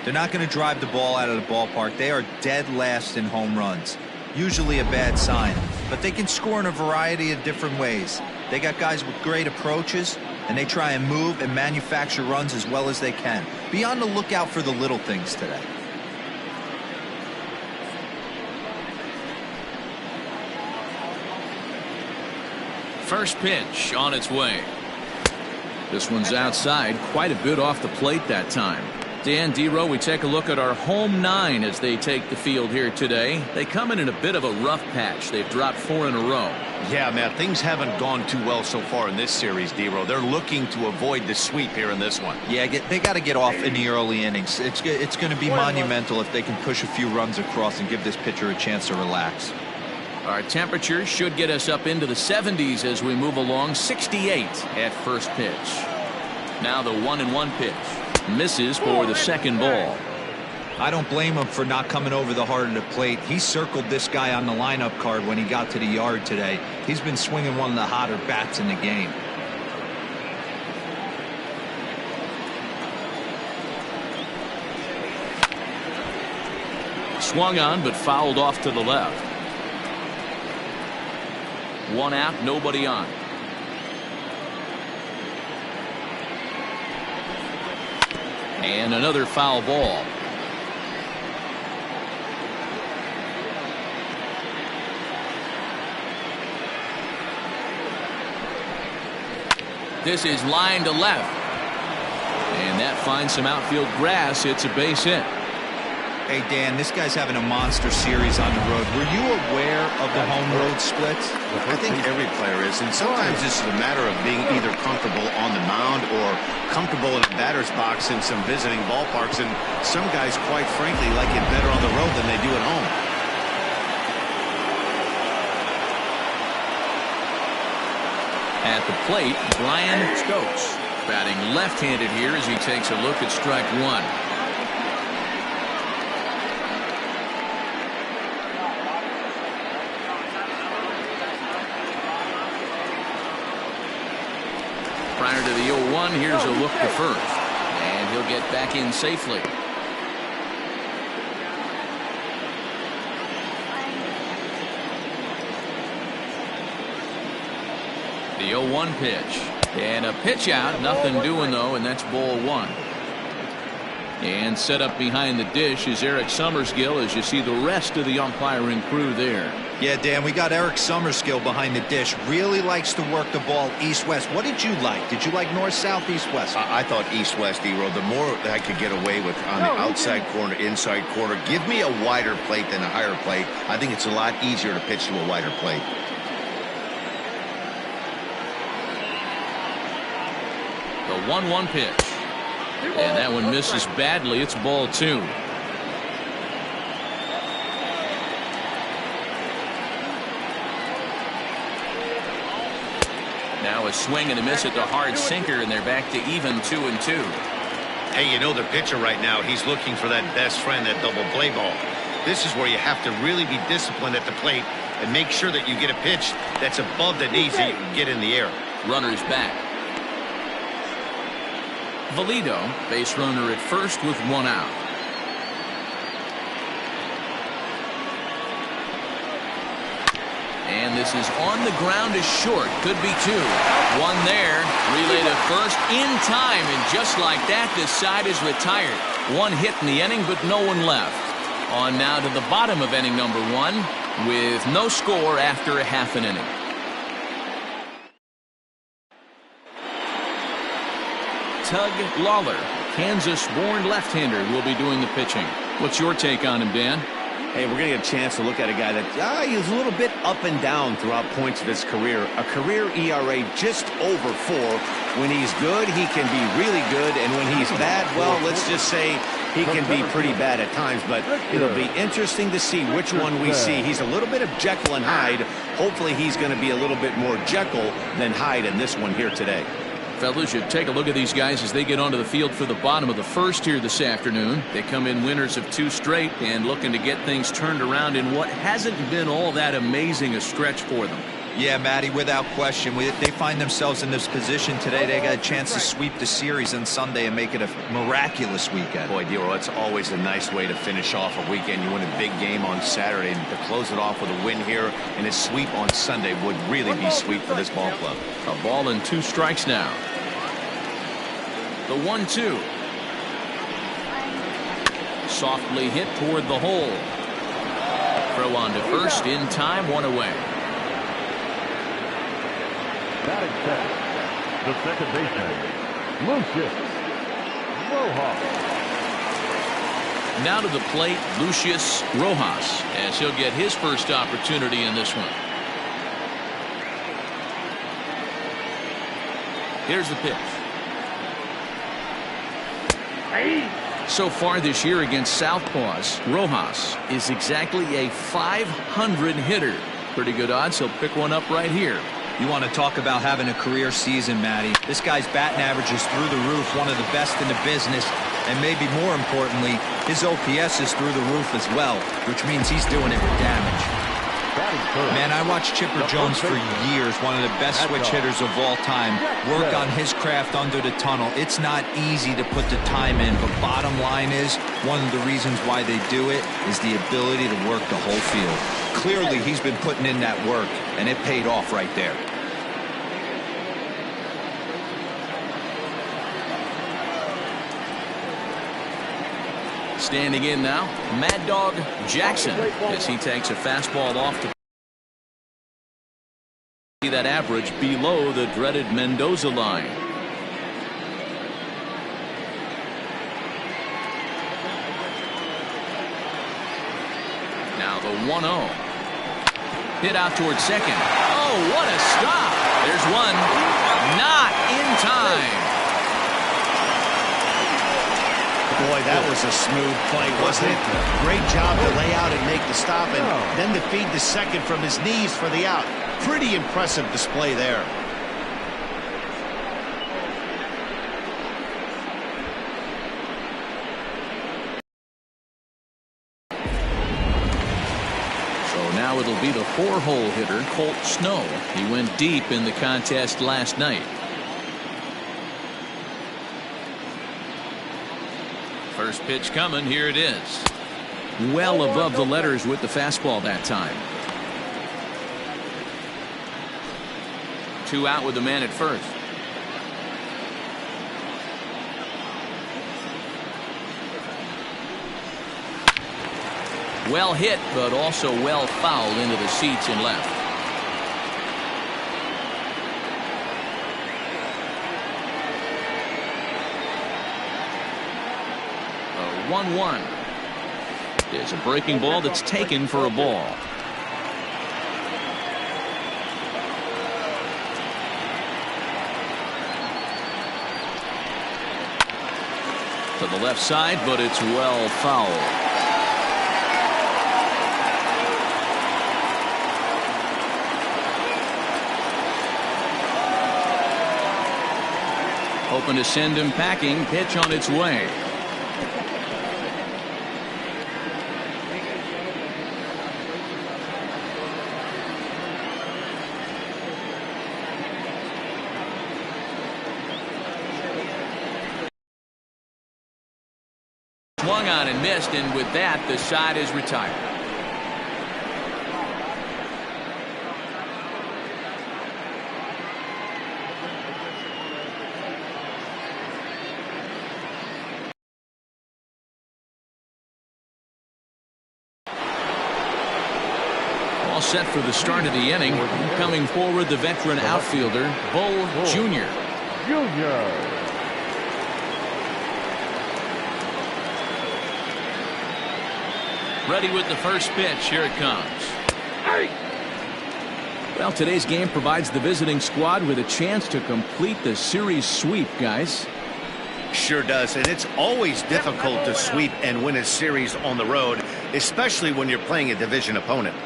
They're not going to drive the ball out of the ballpark. They are dead last in home runs. Usually a bad sign, but they can score in a variety of different ways. They got guys with great approaches, and they try and move and manufacture runs as well as they can. Be on the lookout for the little things today. First pitch on its way. This one's outside, quite a bit off the plate that time. Dan, D-Row, we take a look at our home nine as they take the field here today. They come in a bit of a rough patch. They've dropped 4 in a row. Yeah, man, things haven't gone too well so far in this series, D-Row. They're looking to avoid the sweep here in this one. Yeah, they got to get off in the early innings. It's going to be monumental if they can push a few runs across and give this pitcher a chance to relax. Our temperatures should get us up into the 70s as we move along. 68 at first pitch. Now the 1-1 pitch. Misses for the second ball. I don't blame him for not coming over the heart of the plate. He circled this guy on the lineup card when he got to the yard today. He's been swinging one of the hotter bats in the game. Swung on but fouled off to the left. 1 out, nobody on. And another foul ball. This is line to left. And that finds some outfield grass. It's a base hit. Hey, Dan, this guy's having a monster series on the road. Were you aware of the home-road splits? I think every player is, and sometimes this is a matter of being either comfortable on the mound or comfortable in a batter's box in some visiting ballparks, and some guys, quite frankly, like it better on the road than they do at home. At the plate, Brian Stokes batting left-handed here as he takes a look at strike one. Prior to the 0-1, here's a look to first. And he'll get back in safely. The 0-1 pitch. And a pitch out. Nothing doing, though, and that's ball one. And set up behind the dish is Eric Summerskill as you see the rest of the umpiring crew there. Yeah, Dan, we got Eric Summerskill behind the dish. Really likes to work the ball east-west. What did you like? Did you like north-south, east-west? I thought east-west, D-Row. The more that I could get away with on the outside corner, inside corner, give me a wider plate than a higher plate. I think it's a lot easier to pitch to a wider plate. The 1-1 pitch. And that one misses badly. It's ball two. Now a swing and a miss at the hard sinker, and they're back to even 2-2. Hey, you know the pitcher right now, he's looking for that best friend, that double play ball. This is where you have to really be disciplined at the plate and make sure that you get a pitch that's above the knees that you can get in the air. Runners back. Valido, base runner at first with 1 out. And this is on the ground is short. Could be 2. 1 there. Relay to first in time. And just like that, this side is retired. 1 hit in the inning, but no one left. On now to the bottom of inning number 1 with no score after a half an inning. Tug Lawler, Kansas-born left-hander, will be doing the pitching. What's your take on him, Dan? Hey, we're going to get a chance to look at a guy that he's a little bit up and down throughout points of his career. A career ERA just over 4. When he's good, he can be really good. And when he's bad, well, let's just say he can be pretty bad at times. But it'll be interesting to see which one we see. He's a little bit of Jekyll and Hyde. Hopefully he's going to be a little bit more Jekyll than Hyde in this one here today. Fellas, you take a look at these guys as they get onto the field for the bottom of the first here this afternoon. They come in winners of 2 straight and looking to get things turned around in what hasn't been all that amazing a stretch for them. Yeah, Matty, without question. They find themselves in this position today. They got a chance to sweep the series on Sunday and make it a miraculous weekend. Boy, Dero, it's always a nice way to finish off a weekend. You win a big game on Saturday, and to close it off with a win here and a sweep on Sunday would really be sweet for this ball club. A ball and 2 strikes now. The 1-2. Softly hit toward the hole. Throw on to first in time, 1 away. Batting second, the second baseman, Lucius Rojas. Now to the plate, Lucius Rojas, as he'll get his first opportunity in this one. Here's the pitch. So far this year against Southpaws, Rojas is exactly a .500 hitter. Pretty good odds he'll pick one up right here. You want to talk about having a career season, Matty. This guy's batting average is through the roof, one of the best in the business. And maybe more importantly, his OPS is through the roof as well, which means he's doing it with damage. Man, I watched Chipper Jones for years, one of the best switch hitters of all time, work on his craft under the tunnel. It's not easy to put the time in, but bottom line is, one of the reasons why they do it is the ability to work the whole field. Clearly, he's been putting in that work, and it paid off right there. Standing in now, Mad Dog Jackson, as he takes a fastball off to that average below the dreaded Mendoza line. Now the 1-0. Hit out towards second. Oh, what a stop. There's one. Not in time. Boy, that was a smooth play, wasn't it? Great job to lay out and make the stop, and then to feed the second from his knees for the out. Pretty impressive display there. So now it'll be the 4-hole hitter, Colt Snow. He went deep in the contest last night. First pitch coming. Here it is. Well above the letters with the fastball that time. 2 out with the man at first. Well hit, but also well fouled into the seats and left. A 1-1. There's a breaking ball that's taken for a ball. To the left side, but it's well fouled. Hoping to send him packing. Pitch on its way. swung on and missed, and with that, the side is retired. All set for the start of the inning. Coming forward, the veteran outfielder, Bull Jr. Ready with the first pitch. Here it comes. Well, today's game provides the visiting squad with a chance to complete the series sweep, guys. Sure does, and it's always difficult to sweep and win a series on the road, especially when you're playing a division opponent.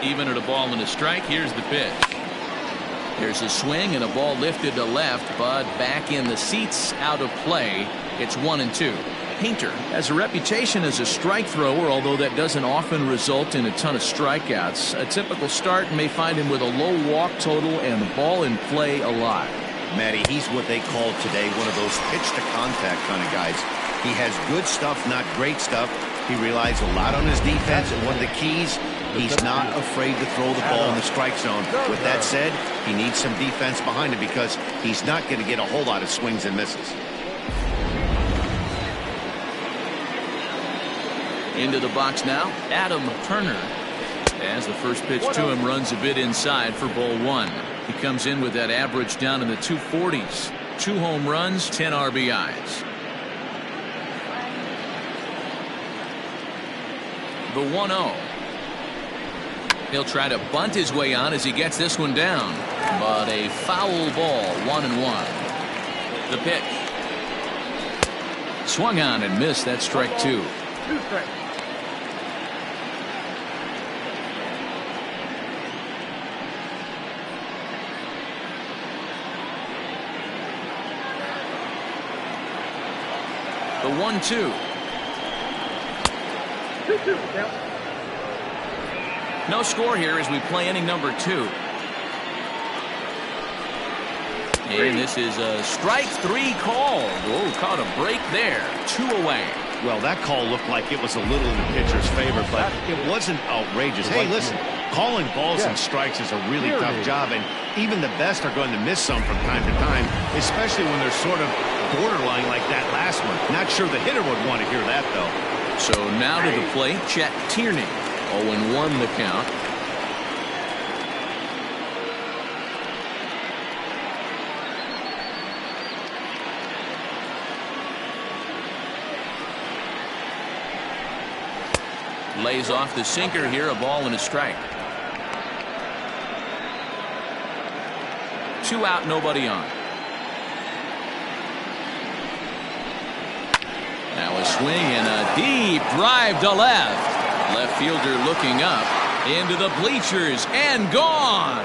Even at a ball and a strike, here's the pitch. Here's a swing and a ball lifted to left, but back in the seats, out of play. It's 1-2. Painter has a reputation as a strike thrower, although that doesn't often result in a ton of strikeouts. A typical start may find him with a low walk total and the ball in play a lot. Matty, he's what they call today one of those pitch to contact kind of guys. He has good stuff, not great stuff. He relies a lot on his defense, and one of the keys, he's not afraid to throw the ball in the strike zone. With that said, he needs some defense behind him because he's not going to get a whole lot of swings and misses. Into the box now, Adam Turner. As the first pitch to him runs a bit inside for ball one. He comes in with that average down in the 240s. 2 home runs, 10 RBIs. The 1-0. He'll try to bunt his way on as he gets this one down. But a foul ball, 1-1. The pitch. Swung on and missed. That's strike 2. 2 strikes. The 1-2. 2-2. No score here as we play inning number 2. And this is a strike 3 call. Oh, caught a break there. 2 away. Well, that call looked like it was a little in the pitcher's favor, but it wasn't outrageous. Hey, listen, calling balls and strikes is a really tough job, and even the best are going to miss some from time to time, especially when they're sort of borderline like that last one. Not sure the hitter would want to hear that, though. So now to the plate, Chet Tierney. 0-1 the count. Lays off the sinker here, a ball and a strike. 2 out, nobody on. Now a swing and a deep drive to left. Left fielder looking up into the bleachers and gone.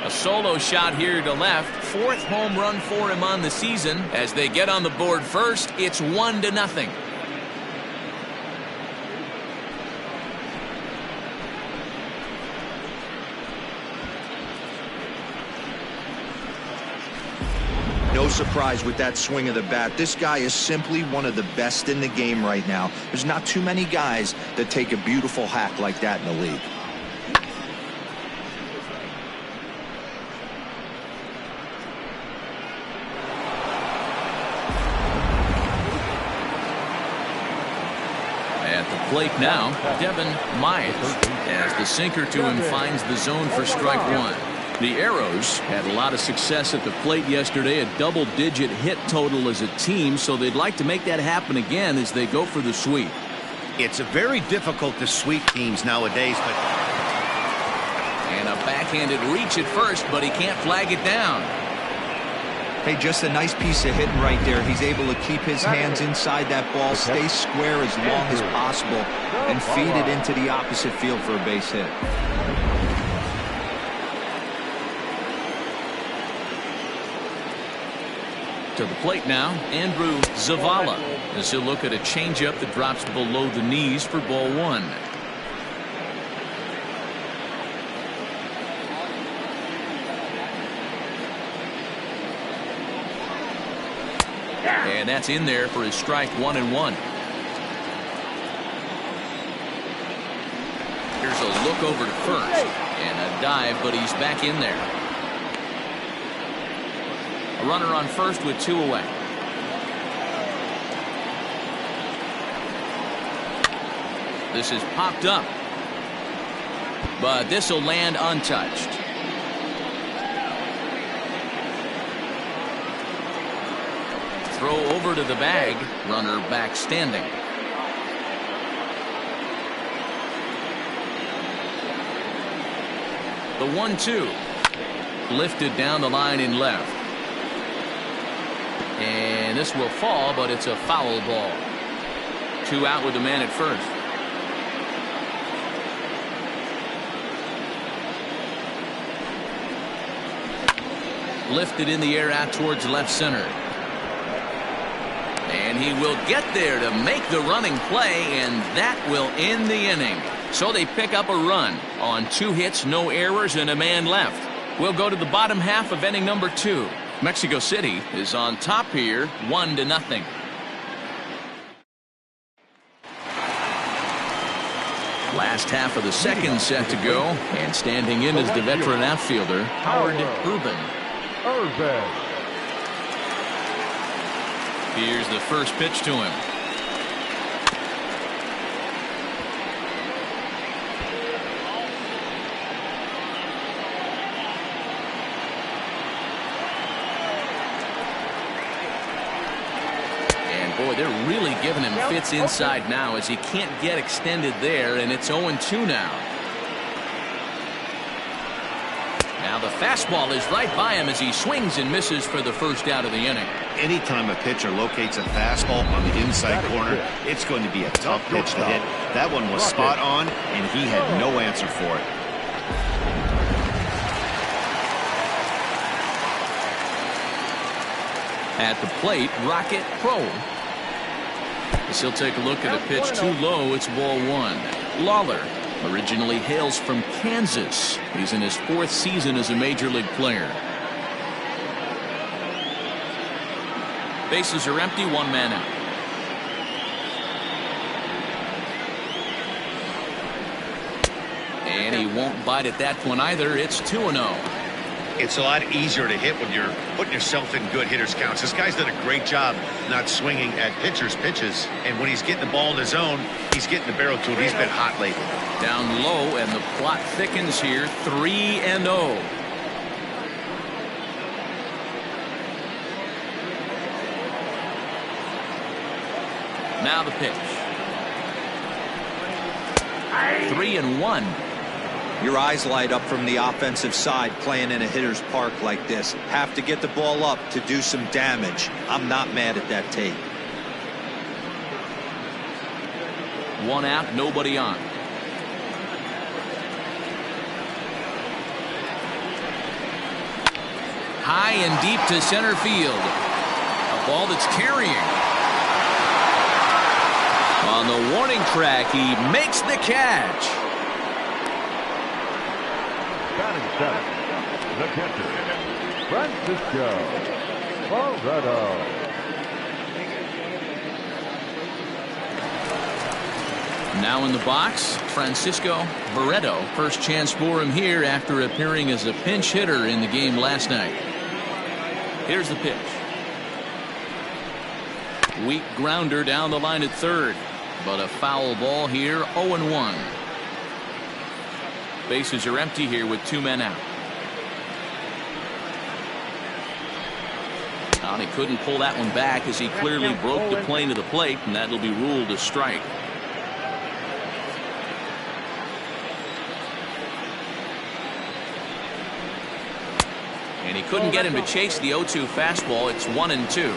A solo shot here to left. 4th home run for him on the season. As they get on the board first, it's 1-0. No surprise with that swing of the bat. This guy is simply one of the best in the game right now. There's not too many guys that take a beautiful hack like that in the league. At the plate now, Devin Myers, as the sinker to him finds the zone for strike 1. The Arrows had a lot of success at the plate yesterday, a double-digit hit total as a team, so they'd like to make that happen again as they go for the sweep. It's very difficult to sweep teams nowadays, but... And a backhanded reach at first, but he can't flag it down. Hey, just a nice piece of hitting right there. He's able to keep his hands inside that ball, stay square as long as possible, and feed it into the opposite field for a base hit. To the plate now, Andrew Zavala, as he'll look at a changeup that drops below the knees for ball 1. And that's in there for his strike 1-1. Here's a look over to first. And a dive, but he's back in there. A runner on first with 2 away. This is popped up. But this will land untouched. Throw over to the bag. Runner back standing. The 1-2. Lifted down the line in left. And this will fall, but it's a foul ball. 2 out with the man at first. Lifted in the air out towards left center. And he will get there to make the running play, and that will end the inning. So they pick up a run on 2 hits, no errors, and a man left. We'll go to the bottom half of inning number 2. Mexico City is on top here, 1-0. Last half of the second set to go, and standing in is the veteran outfielder, Howard Urban. Here's the first pitch to him. And boy, they're really giving him fits inside now as he can't get extended there, and it's 0-2 now. Now the fastball is right by him as he swings and misses for the first out of the inning. Anytime a pitcher locates a fastball on the inside corner, it's going to be a tough pitch to hit. That one was spot on, and he had no answer for it. At the plate, Rocket Pro. As he'll take a look at a pitch too low, it's ball 1. Lawler originally hails from Kansas. He's in his 4th season as a major league player. Bases are empty, 1 man out. And he won't bite at that one either. It's 2-0. It's a lot easier to hit when you're putting yourself in good hitters counts. This guy's done a great job not swinging at pitchers' pitches. And when he's getting the ball in his zone, he's getting the barrel to it. He's been hot lately. Down low, and the plot thickens here, 3-0. Now the pitch. 3-1. Your eyes light up from the offensive side playing in a hitter's park like this. Have to get the ball up to do some damage. I'm not mad at that take. 1 out, nobody on. High and deep to center field. A ball that's carrying. On the warning track, he makes the catch. Batting center, the catcher, Francisco Barreto. Now in the box, Francisco Barreto. First chance for him here after appearing as a pinch hitter in the game last night. Here's the pitch. Weak grounder down the line at third, but a foul ball here, 0-1. Bases are empty here with 2 men out. He couldn't pull that one back as he clearly broke the plane of the plate, and that'll be ruled a strike. And he couldn't get him to chase the 0-2 fastball. It's 1-2.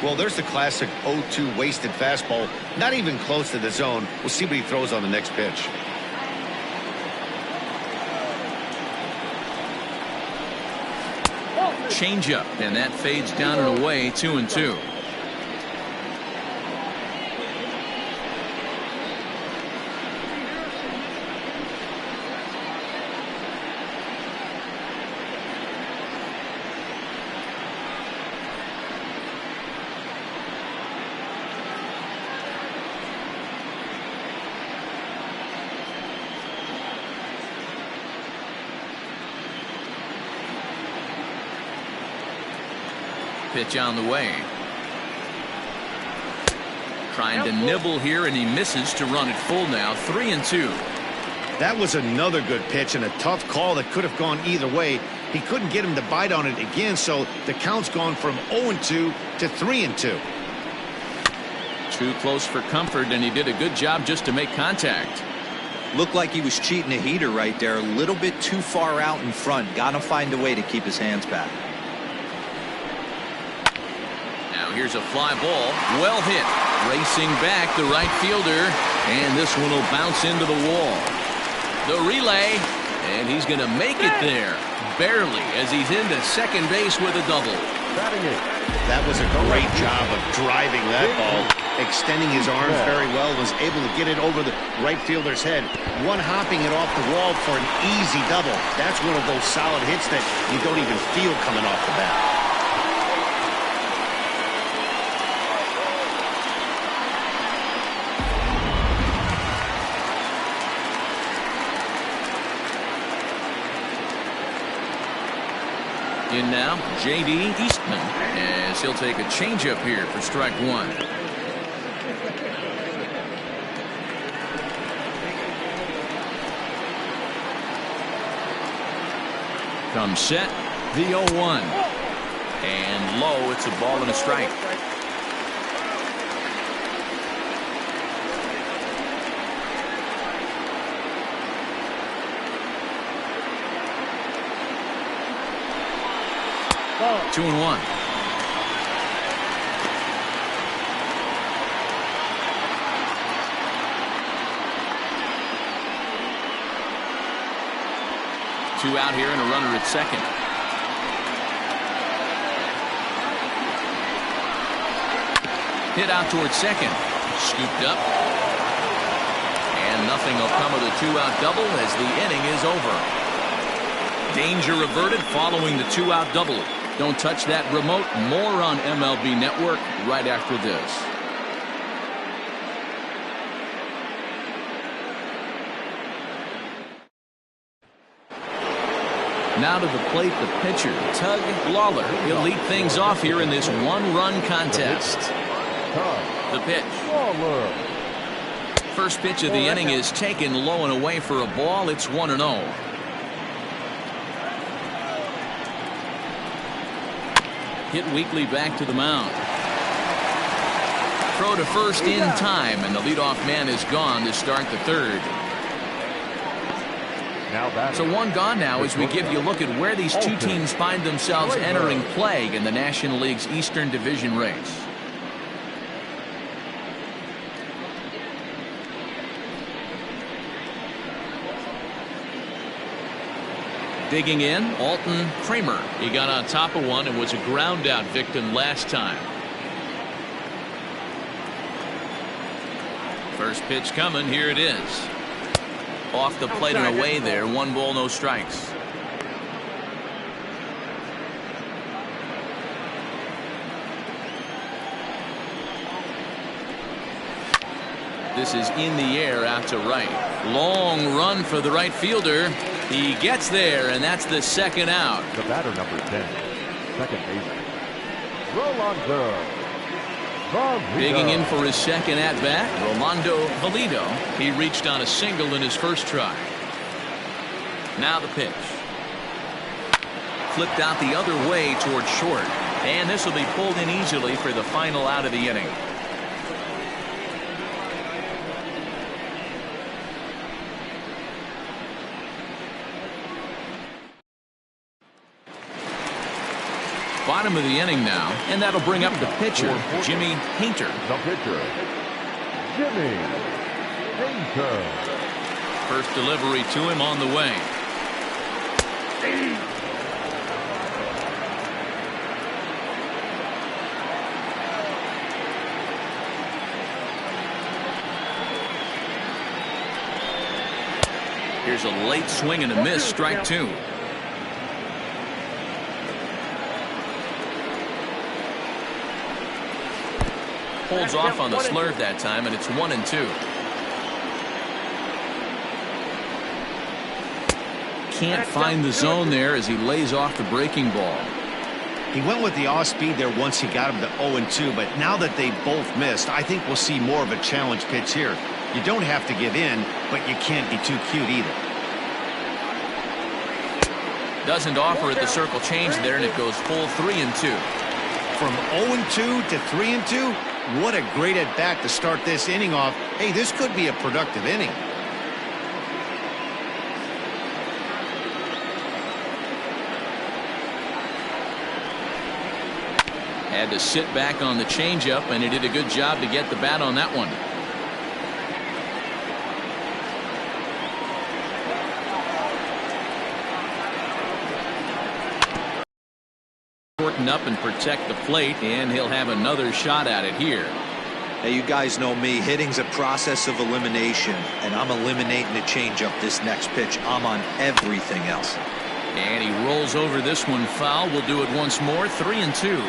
Well, there's the classic 0-2 wasted fastball. Not even close to the zone. We'll see what he throws on the next pitch. Changeup, and that fades down and away, 2-2. Pitch on the way. Trying to nibble here, and he misses to run it full now. 3-2. That was another good pitch and a tough call that could have gone either way. He couldn't get him to bite on it again, so the count's gone from 0-2 to 3-2. Too close for comfort, and he did a good job just to make contact. Looked like he was cheating a heater right there. A little bit too far out in front. Got to find a way to keep his hands back. Now here's a fly ball. Well hit. Racing back the right fielder, and this one will bounce into the wall. The relay, and he's going to make it there. Barely, as he's into second base with a double. That was a great job of driving that ball, extending his arms very well, was able to get it over the right fielder's head. One hopping it off the wall for an easy double. That's one of those solid hits that you don't even feel coming off the bat. In now, J.D. Eastman, as he'll take a changeup here for strike one. Comes set, the 0-1. And low, it's a ball and a strike. Ball. 2-1. Two out here and a runner at second. Hit out towards second. Scooped up. And nothing will come of the two-out double as the inning is over. Danger averted following the two-out double. Don't touch that remote. More on MLB Network right after this. Now to the plate, the pitcher, Tug Lawler. He'll lead things off here in this one-run contest. The pitch. First pitch of the inning is taken low and away for a ball. It's 1-0. Hit weakly back to the mound. Throw to first in time, and the leadoff man is gone to start the third. So one gone now as we give you a look at where these two teams find themselves entering play in the National League's Eastern Division race. Digging in, Alton Kramer. He got on top of one and was a ground out victim last time. First pitch coming. Here it is. Off the plate and away there. 1 ball, no strikes. This is in the air out to right. Long run for the right fielder. He gets there, and that's the second out. The batter, number 10, second baseman, Rolando. Digging in for his second at-bat, Rolando Valido. He reached on a single in his first try. Now the pitch. Flipped out the other way towards short. And this will be pulled in easily for the final out of the inning. Bottom of the inning now, and that'll bring up the pitcher, Jimmy Painter. The pitcher, Jimmy Painter. First delivery to him on the way. Here's a late swing and a miss, strike two. Holds off on the slurve that time, and it's 1-2. Can't find the zone there as he lays off the breaking ball. He went with the off speed there once he got him to 0-2, but now that they both missed, I think we'll see more of a challenge pitch here. You don't have to give in, but you can't be too cute either. Doesn't offer at the circle change there, and it goes full 3-2. From 0-2 to 3-2, what a great at-bat to start this inning off. Hey, this could be a productive inning. Had to sit back on the changeup, and he did a good job to get the bat on that one. Shorten up and protect the plate, and he'll have another shot at it here. Hey, you guys know me. Hitting's a process of elimination, and I'm eliminating the changeup this next pitch. I'm on everything else. And he rolls over this one foul. We'll do it once more. 3-2.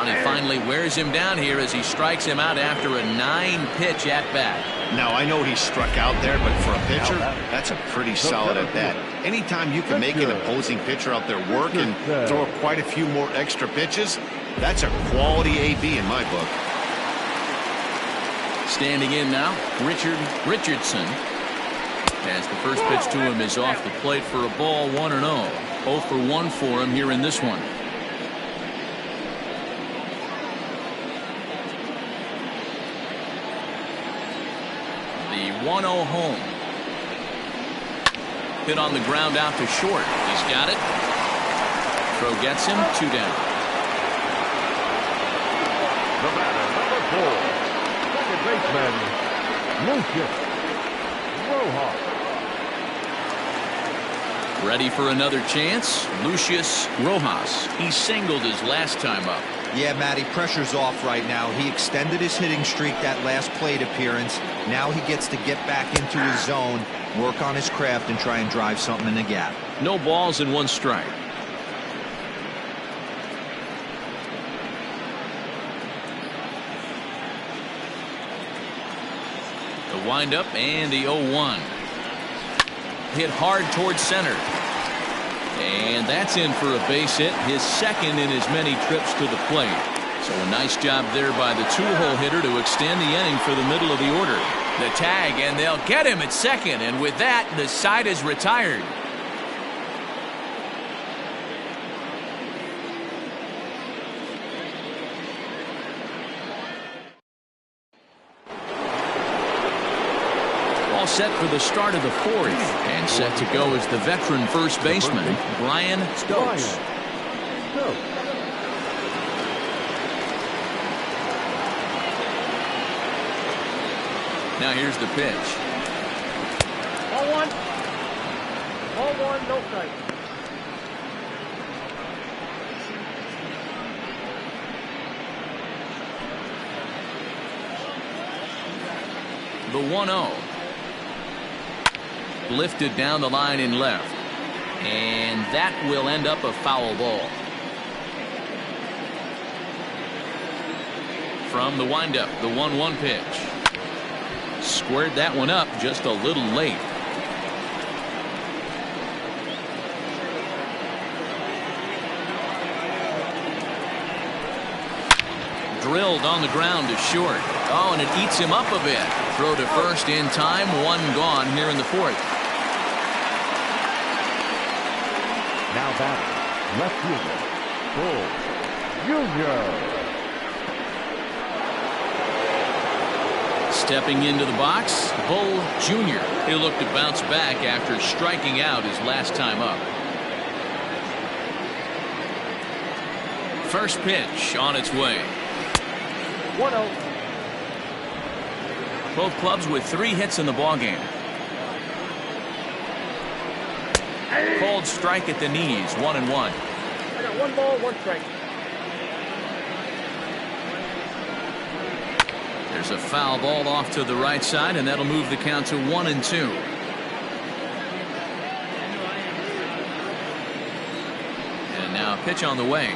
And he finally wears him down here as he strikes him out after a 9-pitch at-bat. Now, I know he struck out there, but for a pitcher, that's a pretty solid at-bat. Anytime you can make an opposing pitcher out there work and throw quite a few more extra pitches, that's a quality AB in my book. Standing in now, Richardson. As the first pitch to him is off the plate for a ball, 1-0. 0 for 1 for him here in this one. The 1-0 home. Hit on the ground out to short. He's got it. Throw gets him. 2 down. The batter, number 4, second baseman, Lucius Rojas. Ready for another chance. Lucius Rojas. He singled his last time up. Yeah, Matty, pressure's off right now. He extended his hitting streak that last plate appearance. Now he gets to get back into his zone, work on his craft, and try and drive something in the gap. No balls and 1 strike. The windup and the 0-1. Hit hard towards center. And that's in for a base hit, his second in as many trips to the plate. So a nice job there by the 2-hole hitter to extend the inning for the middle of the order. The tag, and they'll get him at second, and with that, the side is retired. All set for the start of the 4th, and set to go is the veteran first baseman, Brian Stokes. Now here's the pitch. Ball 1. Ball 1, no strike. The 1-0. Lifted down the line in left. And that will end up a foul ball. From the windup, the 1-1 pitch. Squared that one up just a little late. Drilled on the ground to short. Oh, and it eats him up a bit. Throw to first in time. 1 gone here in the 4th. Now batting, left fielder, Bull Jr. Stepping into the box, Bull Jr. He'll look to bounce back after striking out his last time up. First pitch on its way. 1-0. Both clubs with 3 hits in the ballgame. Cold strike at the knees, 1-1. I got 1 ball, 1 strike. There's a foul ball off to the right side, and that'll move the count to 1-2. And now a pitch on the way.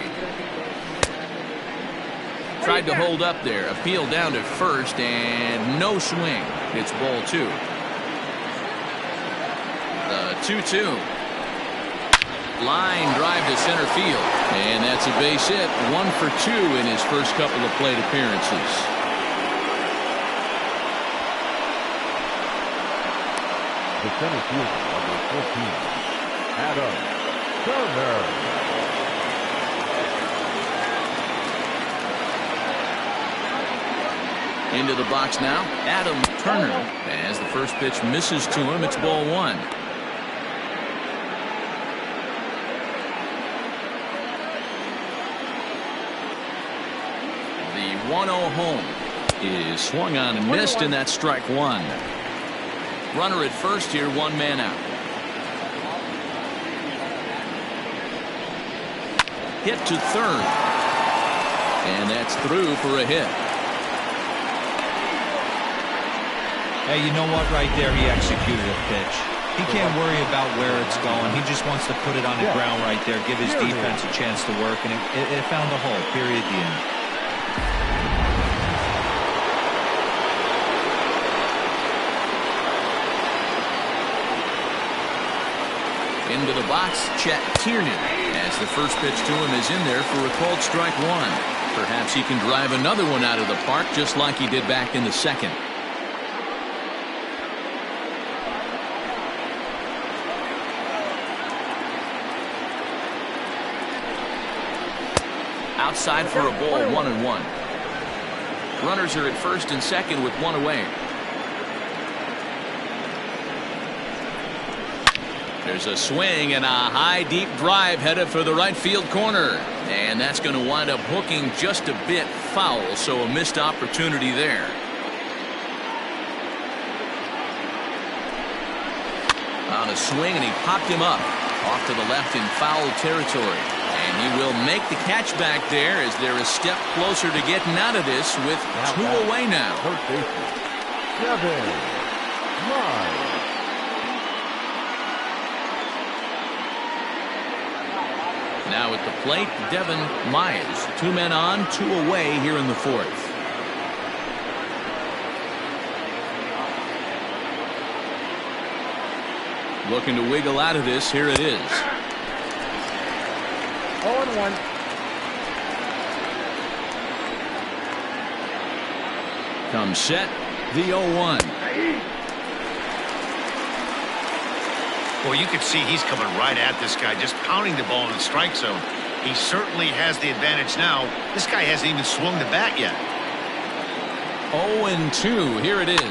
Tried to hold up there. Appeal down to first, and no swing. It's ball 2. The 2-2. Line drive to center field. And that's a base hit. 1 for 2 in his first couple of plate appearances. The center fielder, number 14, Adam Turner. Into the box now, Adam Turner. As the first pitch misses to him, it's ball 1. The 1-0 home is swung on and missed, and that's strike 1. Runner at first here, 1 man out. Hit to third. And that's through for a hit. Hey, you know what? Right there, he executed a pitch. He can't worry about where it's going. He just wants to put it on the ground right there, give his defense a chance to work, and it found a hole. Period. The end. Into the box, Chet Tierney, as the first pitch to him is in there for a called strike 1. Perhaps he can drive another one out of the park just like he did back in the second. Outside for a ball, 1-1. Runners are at first and second with 1 away. There's a swing and a high deep drive headed for the right field corner, and that's going to wind up hooking just a bit foul, so a missed opportunity there. On a swing, and he popped him up off to the left in foul territory, and he will make the catch back there as they're a step closer to getting out of this with 2 away now. First baseman, Devin Mize. Now at the plate, Devin Mize. 2 men on, 2 away here in the 4th. Looking to wiggle out of this. Here it is. 0-1. Comes set. The 0-1. Well, you can see he's coming right at this guy, just pounding the ball in the strike zone. He certainly has the advantage now. This guy hasn't even swung the bat yet. 0-2. Here it is.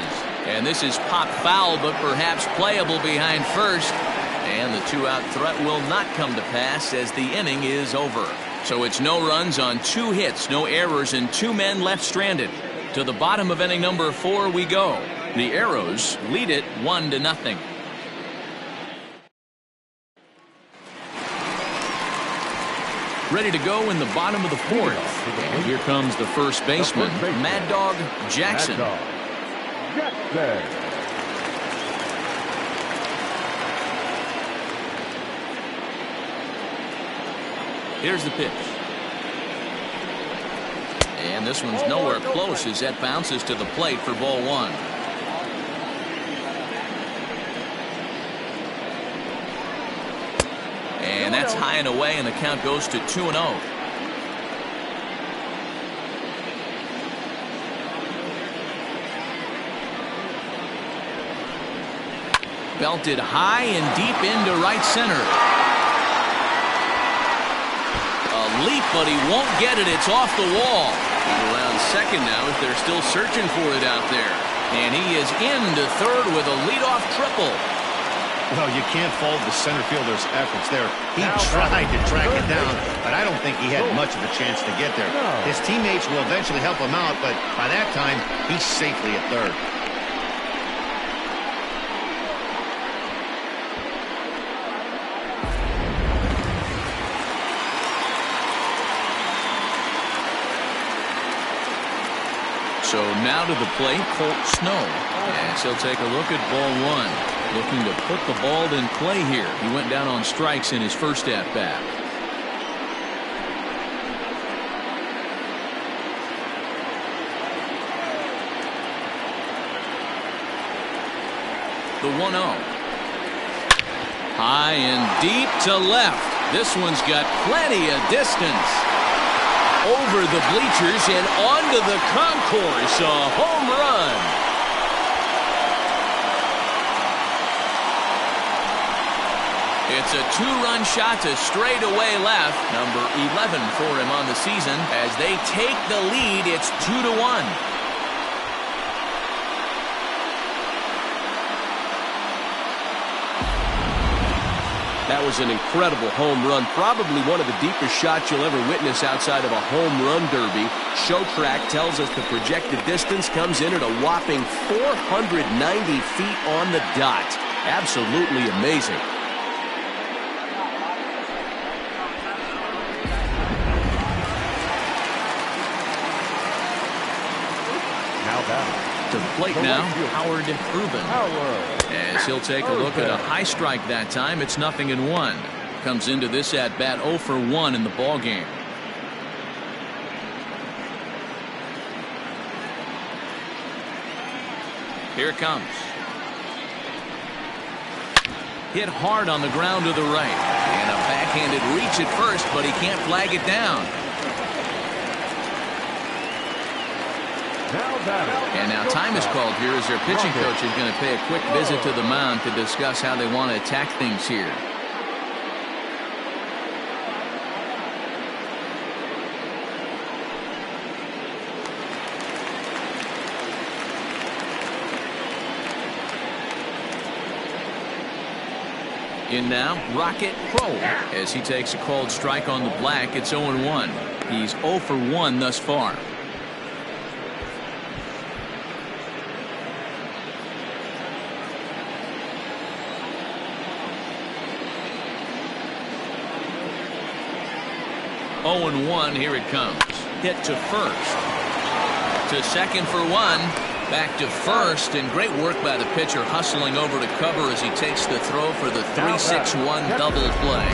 And this is pop foul, but perhaps playable behind first. And the 2-out threat will not come to pass as the inning is over. So it's no runs on 2 hits, no errors, and 2 men left stranded. To the bottom of inning number 4 we go. The Arrows lead it 1-0. Ready to go in the bottom of the 4th. And here comes the first baseman, Mad Dog Jackson. Here's the pitch. And this one's nowhere close as that bounces to the plate for ball 1. And that's high and away, and the count goes to 2-0. Belted high and deep into right center. A leap, but he won't get it. It's off the wall. He's around second now if they're still searching for it out there. And he is into third with a leadoff triple. Well, you can't fault the center fielder's efforts there. He tried to track it down, but I don't think he had much of a chance to get there. His teammates will eventually help him out, but by that time, he's safely at third. So now to the plate, Colt Snow. As he'll take a look at ball 1. Looking to put the ball in play here. He went down on strikes in his first at-bat. The 1-0. High and deep to left. This one's got plenty of distance. Over the bleachers and onto the concourse. A home run. It's a two-run shot to straightaway left. Number 11 for him on the season. As they take the lead, it's 2-1. That was an incredible home run. Probably one of the deepest shots you'll ever witness outside of a home run derby. Show Track tells us the projected distance comes in at a whopping 490 feet on the dot. Absolutely amazing. To the plate now, Howard Ruben. As he'll take a look at a high strike that time, it's 0-1. Comes into this at bat 0 for 1 in the ball game. Here it comes. Hit hard on the ground to the right. And a backhanded reach at first, but he can't flag it down. And now time is called here as their pitching coach is going to pay a quick visit to the mound to discuss how they want to attack things here. In now, Rocket Crow. As he takes a called strike on the black, it's 0-1. He's 0 for 1 thus far. Oh and 1, here it comes. Hit to first. To second for 1. Back to first, and great work by the pitcher hustling over to cover as he takes the throw for the 3-6-1 double play.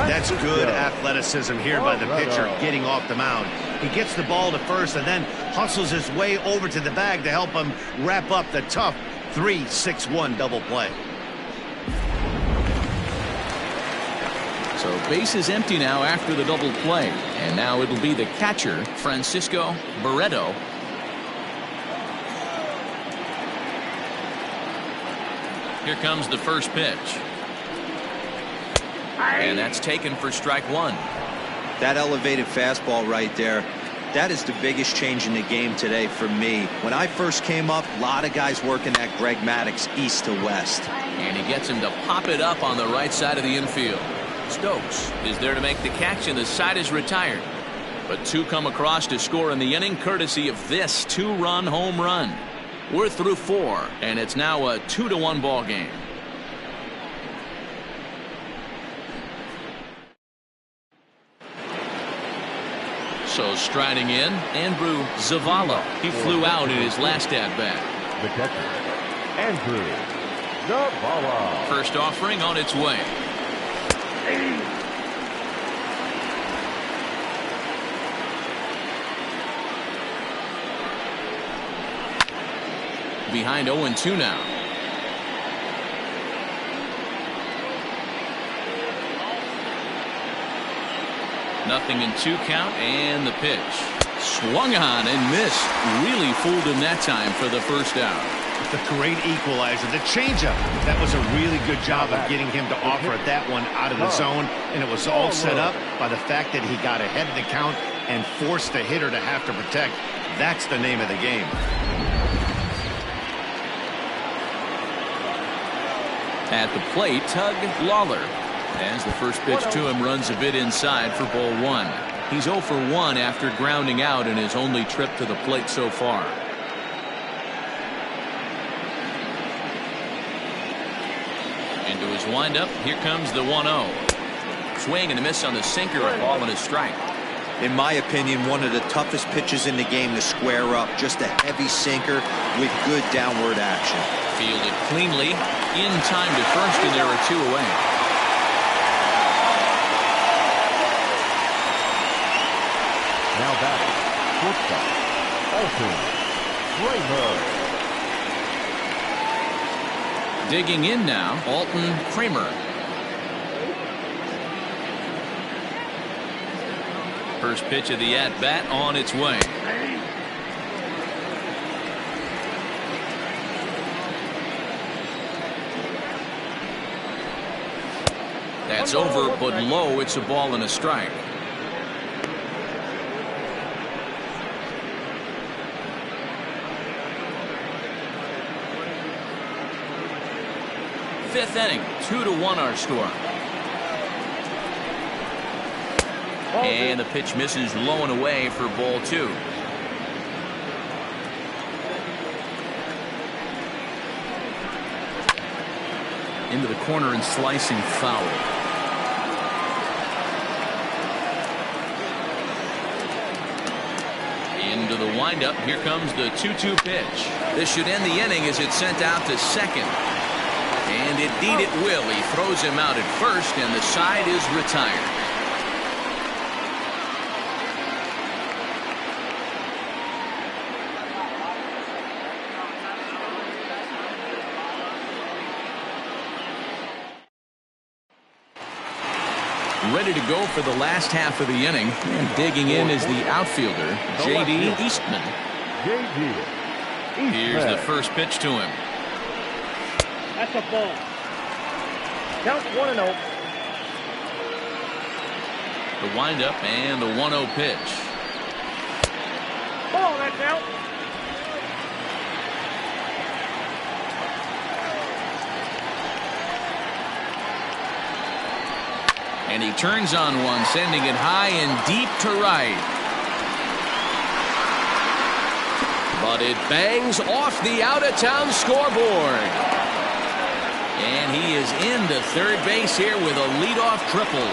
That's good athleticism here by the pitcher getting off the mound. He gets the ball to first and then hustles his way over to the bag to help him wrap up the tough 3-6-1 double play. So base is empty now after the double play. And now it'll be the catcher, Francisco Barreto. Here comes the first pitch. And that's taken for strike 1. That elevated fastball right there, that is the biggest change in the game today for me. When I first came up, a lot of guys working that Greg Maddux east to west. And he gets him to pop it up on the right side of the infield. Stokes is there to make the catch, and the side is retired. But two come across to score in the inning courtesy of this two-run home run. We're through 4, and it's now a 2-1 ball game. So striding in, Andrew Zavala. He flew out in his last at-bat. The catcher, Andrew Zavala. First offering on its way. Behind 0-2 now. Nothing in 2 count, and the pitch. Swung on and missed. Really fooled him that time for the first out. The great equalizer, the changeup. That was a really good job of getting him to offer that one out of the zone, and it was all set up by the fact that he got ahead of the count and forced the hitter to have to protect. That's the name of the game. At the plate, Tug Lawler. As the first pitch to him runs a bit inside for ball 1. He's 0 for 1 after grounding out in his only trip to the plate so far. Into his windup, here comes the 1-0. Swing and a miss on the sinker, a ball and a strike. In my opinion, one of the toughest pitches in the game to square up. Just a heavy sinker with good downward action. Fielded cleanly, in time to first, and there are 2 away. Now back, shortstop, Alton Raymond. Digging in now, Alton Kramer. First pitch of the at-bat on its way. That's over, but low. It's a ball and a strike. Fifth inning, 2-1 our score. And the pitch misses low and away for ball 2. Into the corner and slicing foul. Into the windup. Here comes the 2-2 pitch. This should end the inning as it's sent out to second. And indeed it will. He throws him out at first, and the side is retired. Ready to go for the last half of the inning. And digging in is the outfielder, J.D. Eastman. Here's the first pitch to him. That's a ball. Count 1-0. The windup and the 1-0 pitch. Ball, that's out. And he turns on one, sending it high and deep to right. But it bangs off the out-of-town scoreboard. And he is into third base here with a leadoff triple.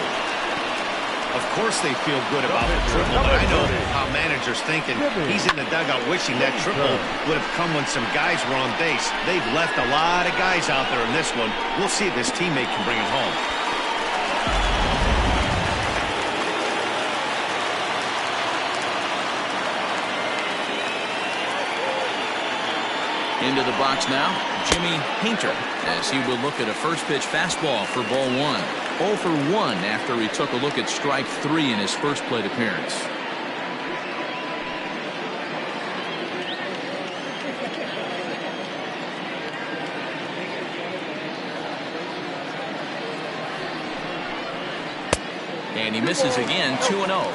Of course they feel good about the triple, but I know how managers thinking. He's in the dugout wishing that triple would have come when some guys were on base. They've left a lot of guys out there in this one. We'll see if his teammate can bring it home. Into the box now, Jimmy Painter, as he will look at a first pitch fastball for ball 1. 0 for 1 after he took a look at strike 3 in his first plate appearance. And he misses again, 2-0.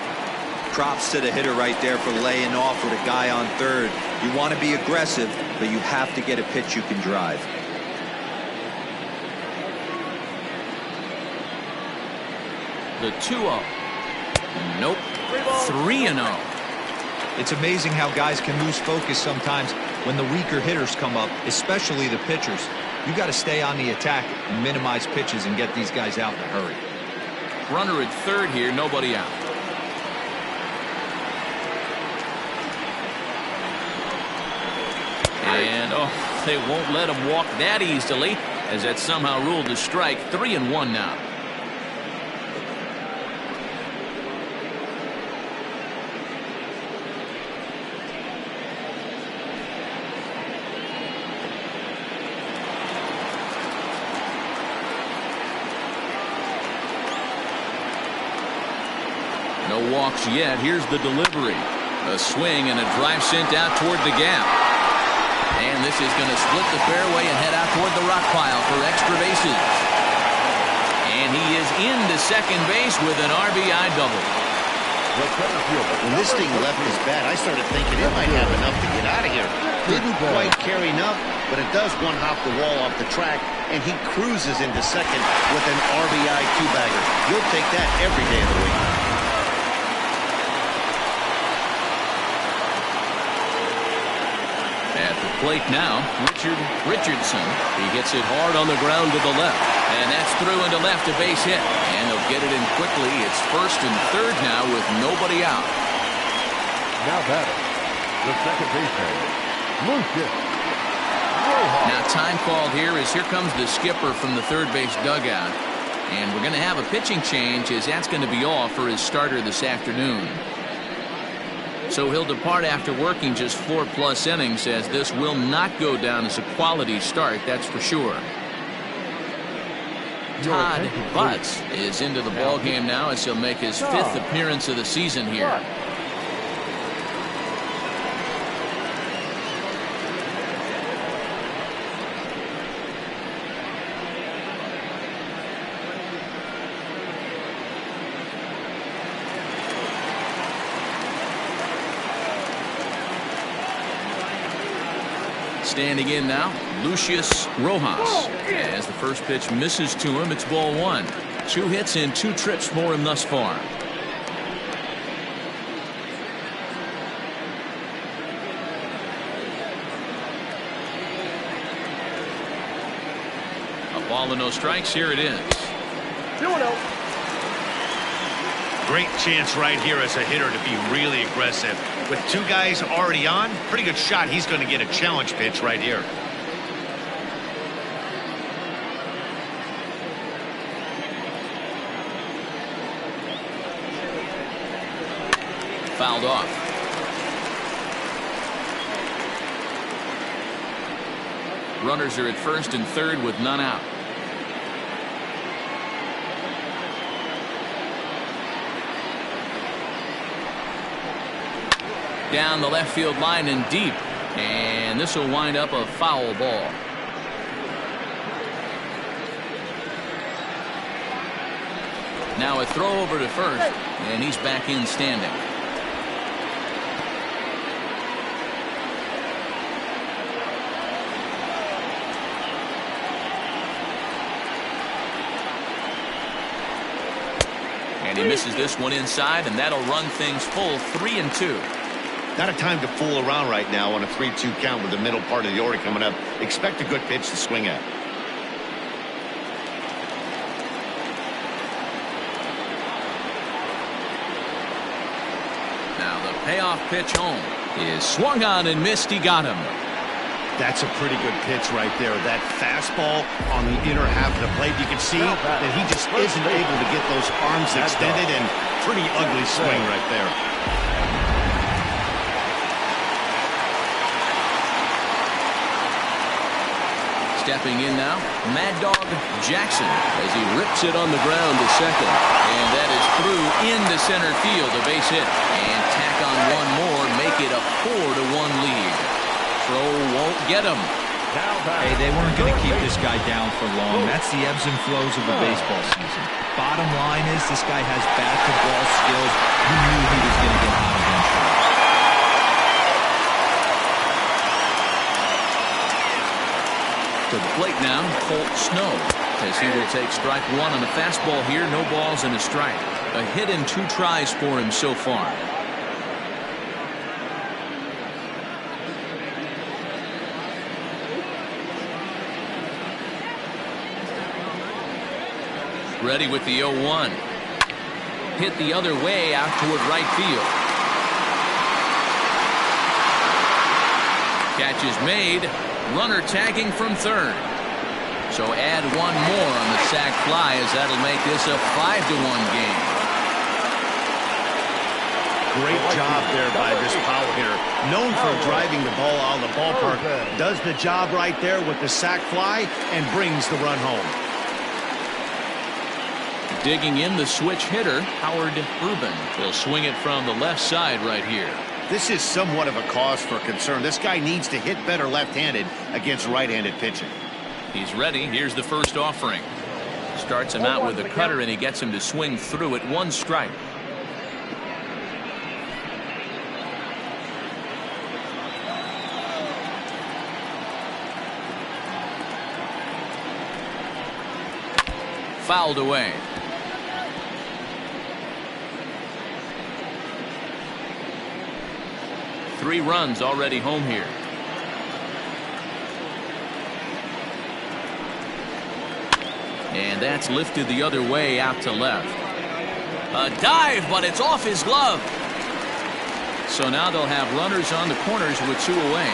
Props to the hitter right there for laying off with a guy on third. You want to be aggressive, but you have to get a pitch you can drive. The 2-0. Nope. 3-0. It's amazing how guys can lose focus sometimes when the weaker hitters come up, especially the pitchers. You got to stay on the attack and minimize pitches and get these guys out in a hurry. Runner at third here, nobody out. And they won't let him walk that easily, as that somehow ruled a strike. 3-1 now. No walks yet. Here's the delivery. A swing and a drive sent out toward the gap. And this is going to split the fairway and head out toward the rock pile for extra bases. And he is into second base with an RBI double. When this thing left his bat, I started thinking it might have enough to get out of here. Didn't quite carry enough, but it does one hop the wall off the track, and he cruises into second with an RBI two-bagger. You'll take that every day of the week. At the plate now, Richardson. He hits it hard on the ground to the left. And that's through into left, a base hit. And they'll get it in quickly. It's first and third now with nobody out. Now batting, the second baseman, Lucius. Now time called here as here comes the skipper from the third base dugout. And we're going to have a pitching change as that's going to be all for his starter this afternoon. So he'll depart after working just 4+ innings, as this will not go down as a quality start, that's for sure. Todd Butts is into the ball game now as he'll make his 5th appearance of the season here. Standing in now, Lucius Rojas. As the first pitch misses to him, it's ball 1. 2 hits and 2 trips for him thus far. A ball and no strikes. Here it is. 2-0. Great chance right here as a hitter to be really aggressive. With 2 guys already on, pretty good shot. He's going to get a challenge pitch right here. Fouled off. Runners are at first and third with none out. Down the left field line and deep, and this will wind up a foul ball. Now a throw over to first, and he's back in standing. And he misses this one inside, and that'll run things full 3-2. Not a time to fool around right now on a 3-2 count with the middle part of the order coming up. Expect a good pitch to swing at. Now the payoff pitch home is swung on and missed. He got him. That's a pretty good pitch right there. That fastball on the inner half of the plate. You can see that he just isn't able to get those arms extended, and pretty ugly swing right there. Stepping in now, Mad Dog Jackson as he rips it on the ground to second. And that is through into center field, a base hit. And tack on one more, make it a 4-1 lead. Throw won't get him. Hey, they weren't going to keep this guy down for long. That's the ebbs and flows of a baseball season. Bottom line is this guy has bat-to-ball skills. You knew he was going to get hot eventually. To the plate now, Colt Snow, as he will take strike 1 on the fastball here. No balls and a strike. A hit and 2 tries for him so far. Ready with the 0-1. Hit the other way out toward right field. Catch is made. Runner tagging from third. So add 1 more on the sac fly, as that'll make this a 5-1 game. Great job there by this power hitter. Known for driving the ball out of the ballpark. Does the job right there with the sac fly and brings the run home. Digging in the switch hitter, Howard Urban. Will swing it from the left side right here. This is somewhat of a cause for concern. This guy needs to hit better left-handed against right-handed pitching. He's ready. Here's the first offering. Starts him out with a cutter, and he gets him to swing through it. 1 strike. Fouled away. Three runs already home here. And that's lifted the other way out to left. A dive, but it's off his glove. So now they'll have runners on the corners with 2 away.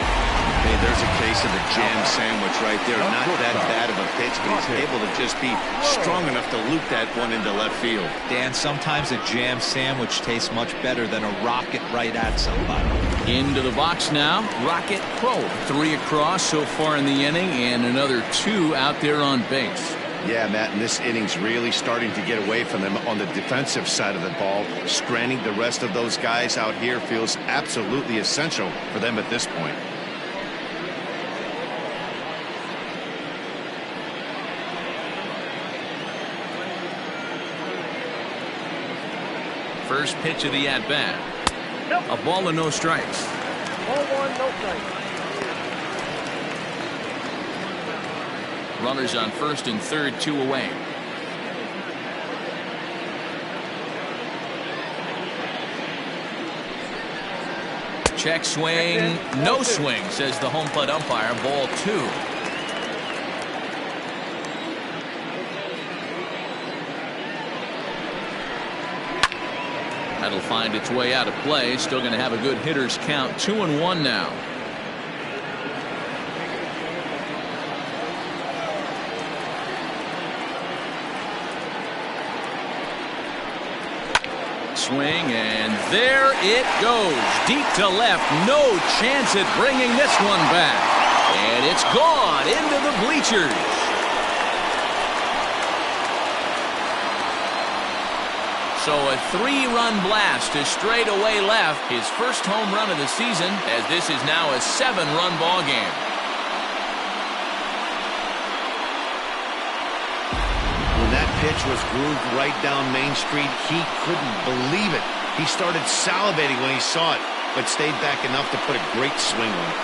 Hey, there's a case of the jam sandwich right there. Not that bad of a pitch, but he's able to just be strong enough to loop that one into left field. Dan, sometimes a jam sandwich tastes much better than a rocket right at somebody. Into the box now, Rocket Pro. 3 across so far in the inning, and another 2 out there on base. Yeah, Matt, and this inning's really starting to get away from them on the defensive side of the ball. Stranding the rest of those guys out here feels absolutely essential for them at this point. First pitch of the at-bat. A ball and no strikes. Ball one, no strikes. Runners on first and third, 2 away. Check swing, no swing, says the home plate umpire. Ball 2. That'll find its way out of play. Still going to have a good hitter's count. 2-1 now. Swing, and there it goes. Deep to left. No chance at bringing this one back. And it's gone into the bleachers. So a 3-run blast to straightaway left. His first home run of the season, as this is now a 7-run ball game. When that pitch was grooved right down Main Street, he couldn't believe it. He started salivating when he saw it, but stayed back enough to put a great swing on it.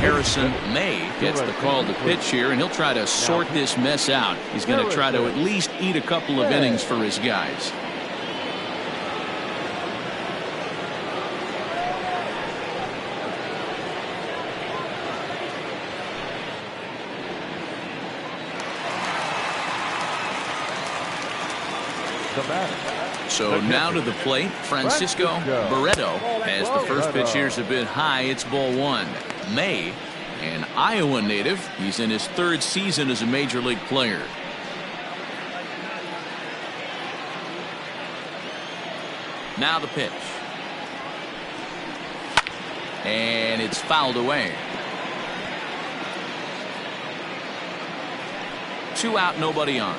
Harrison May gets the call to pitch here, and he'll try to sort this mess out. He's going to try to at least eat a couple of innings for his guys. So now to the plate, Francisco Barreto, as the first pitch here's a bit high. It's ball 1. May, an Iowa native. He's in his 3rd season as a major league player. Now the pitch. And it's fouled away. 2 out, nobody on.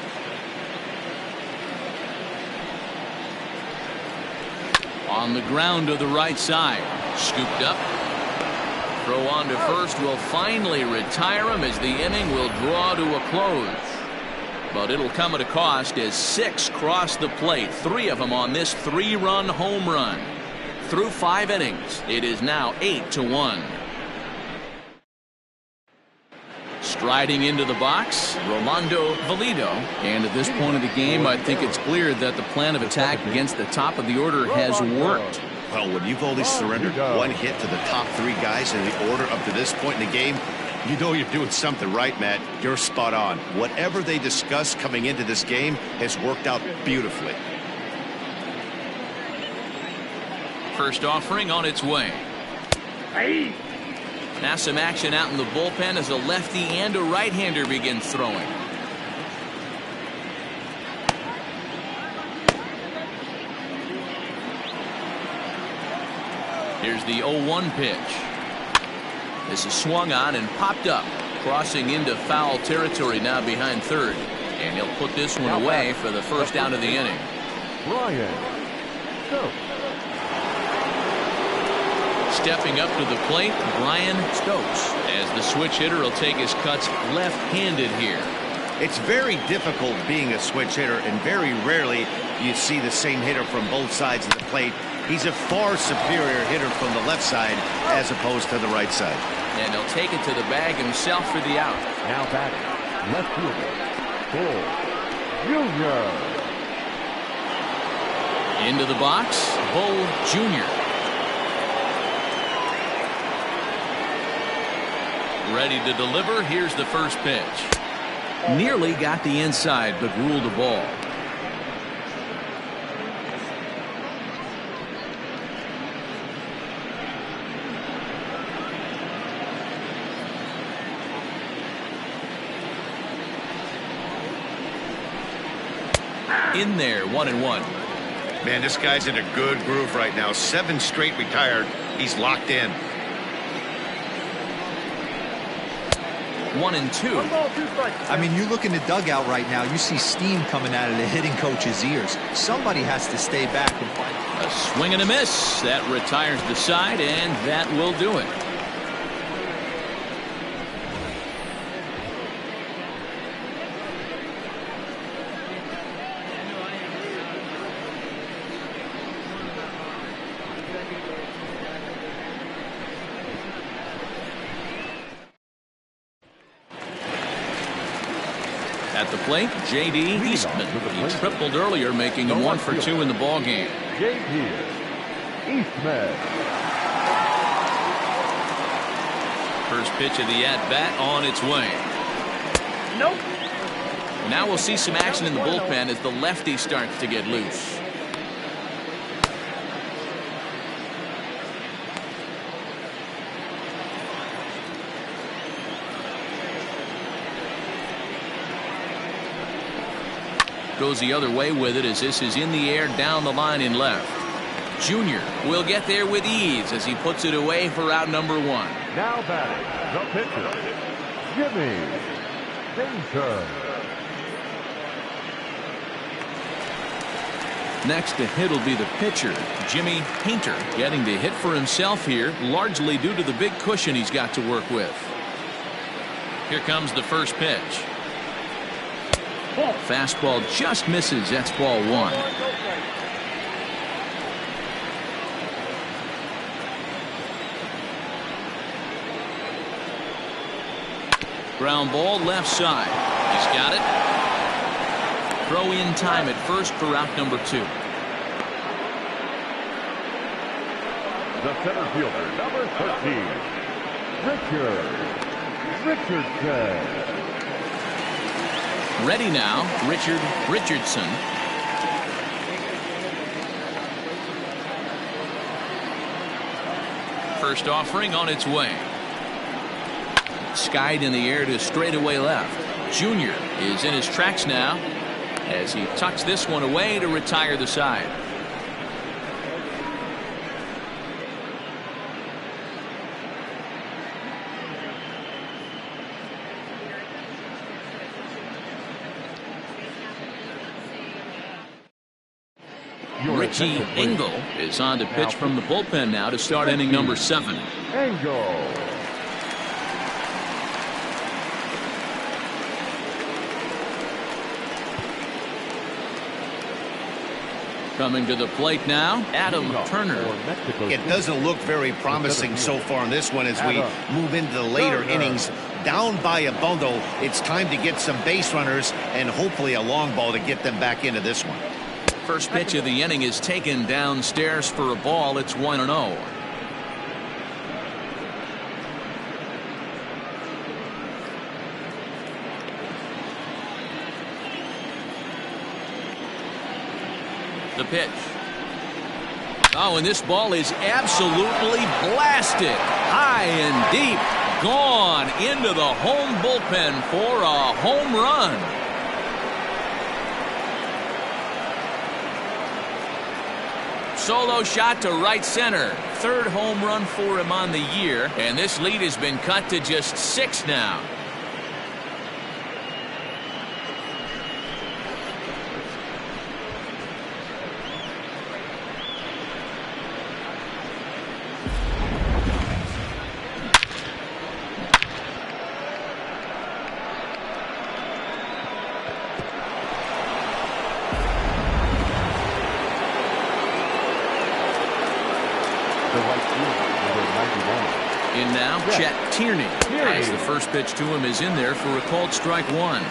On the ground to the right side. Scooped up. Throw on to first will finally retire him as the inning will draw to a close. But it'll come at a cost as 6 cross the plate. 3 of them on this 3-run home run. Through 5 innings, it is now 8-1. Striding into the box, Rolando Valido. And at this point of the game, I think it's clear that the plan of attack against the top of the order has worked. Well, when you've only surrendered 1 hit to the top 3 guys in the order up to this point in the game, you know you're doing something right, Matt. You're spot on. Whatever they discussed coming into this game has worked out beautifully. First offering on its way. Now some action out in the bullpen as a lefty and a right-hander begin throwing. Here's the 0-1 pitch. This is swung on and popped up, crossing into foul territory now behind third. And he'll put this one away for the first out of the inning. Stepping up to the plate, Brian Stokes, as the switch hitter will take his cuts left-handed here. It's very difficult being a switch hitter, and very rarely you see the same hitter from both sides of the plate. He's a far superior hitter from the left side as opposed to the right side. And he'll take it to the bag himself for the out. Now batting, left fielder, Bull Jr. Into the box, Bull Jr. Ready to deliver. Here's the first pitch. Nearly got the inside, but ruled a ball. In there, 1-1. Man, this guy's in a good groove right now. 7 straight retired. He's locked in. 1-2. I mean, you look in the dugout right now, you see steam coming out of the hitting coach's ears. Somebody has to stay back and fight. A swing and a miss. That retires the side, and that will do it. At the plate, J.D. Eastman. He tripled earlier, making him 1 for 2 in the ballgame. J.D. Eastman. First pitch of the at-bat on its way. Nope. Now we'll see some action in the bullpen as the lefty starts to get loose. Goes the other way with it as this is in the air down the line in left. Junior will get there with ease as he puts it away for out number 1. Now batting, the pitcher, Jimmy Painter. Next to hit will be the pitcher, Jimmy Painter, getting the hit for himself here, largely due to the big cushion he's got to work with. Here comes the first pitch. Fastball just misses. That's ball 1. Ground ball left side. He's got it. Throw in time at first for out number 2. The center fielder, number 13, Richardson. Ready now, Richardson. First offering on its way. Skied in the air to straightaway left. Junior is in his tracks now as he tucks this one away to retire the side. Richie Engel is on to pitch from the bullpen now to start inning number 7. Engel. Coming to the plate now, Adam Turner. It doesn't look very promising so far in this one as we move into the later innings. Down by a bundle, it's time to get some base runners and hopefully a long ball to get them back into this one. First pitch of the inning is taken downstairs for a ball. It's 1-0. The pitch. Oh, and this ball is absolutely blasted. High and deep. Gone into the home bullpen for a home run. Solo shot to right center. Third home run for him on the year. And this lead has been cut to just 6 now. In now, Chet Tierney. As the first pitch to him is in there for a called strike 1.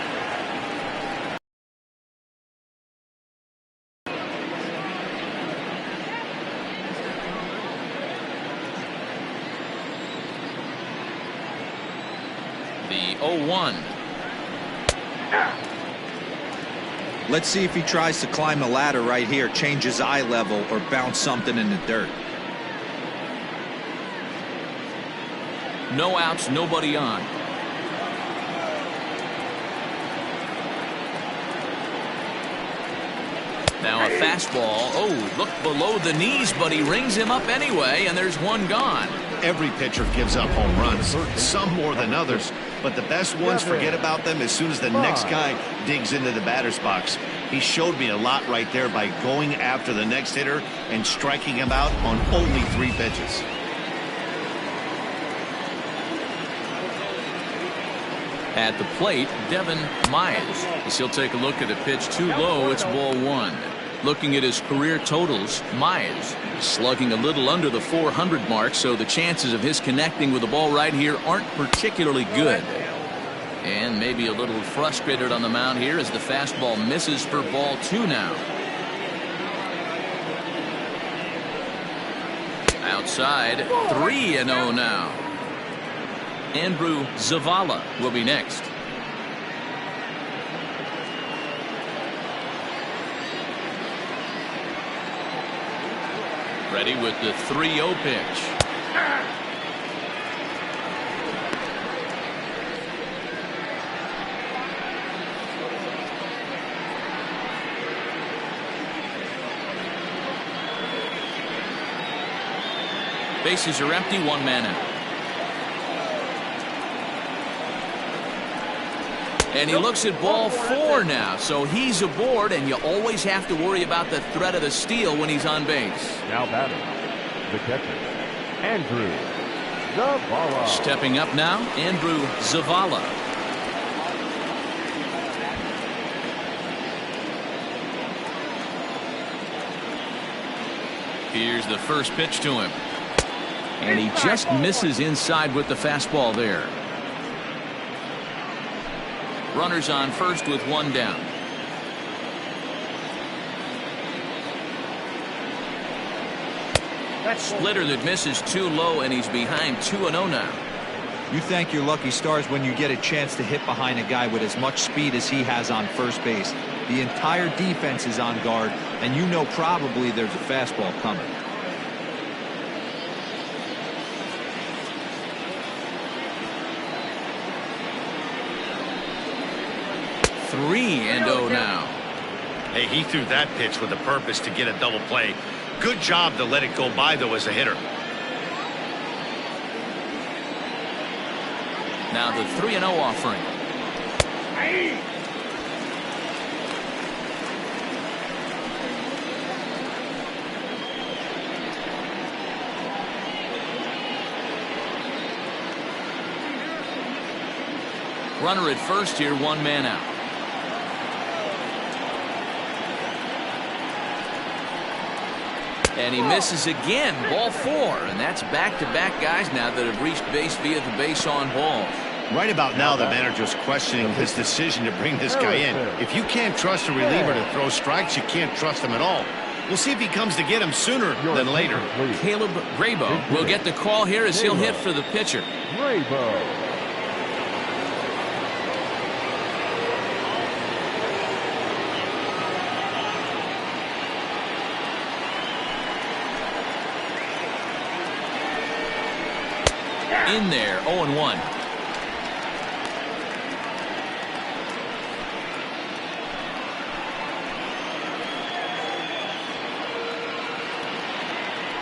The 0-1. Let's see if he tries to climb the ladder right here, change his eye level, or bounce something in the dirt. No outs, nobody on. Now a fastball. Oh, look below the knees, but he rings him up anyway, and there's one gone. Every pitcher gives up home runs, some more than others, but the best ones forget about them as soon as the next guy digs into the batter's box. He showed me a lot right there by going after the next hitter and striking him out on only 3 pitches. At the plate, Devin Myers. As he'll take a look at a pitch too low, it's ball 1. Looking at his career totals, Myers is slugging a little under the 400 mark, so the chances of his connecting with the ball right here aren't particularly good. And maybe a little frustrated on the mound here as the fastball misses for ball 2 now. Outside, 3-0 now. Andrew Zavala will be next. Ready with the 3-0 pitch. Bases are empty, 1 man out. And he looks at ball 4 now, so he's aboard, and you always have to worry about the threat of the steal when he's on base. Now batting, the catcher, Andrew Zavala. Stepping up now, Andrew Zavala. Here's the first pitch to him. And he just misses inside with the fastball there. Runners on first with 1 down. Splitter that misses too low, and he's behind 2-0 now. You thank your lucky stars when you get a chance to hit behind a guy with as much speed as he has on first base. The entire defense is on guard, and you know probably there's a fastball coming. Three and 0 now. Hey, he threw that pitch with a purpose to get a double play. Good job to let it go by, though, as a hitter. Now the 3-0 offering. Runner at first here, 1 man out. And he misses again, ball 4, and that's back-to-back guys now that have reached base via the base on balls. Right about now, the manager's questioning his decision to bring this guy in. If you can't trust a reliever to throw strikes, you can't trust him at all. We'll see if he comes to get him sooner than later. Caleb Grabo will get the call here as he'll hit for the pitcher. Grabo. In there, 0-1.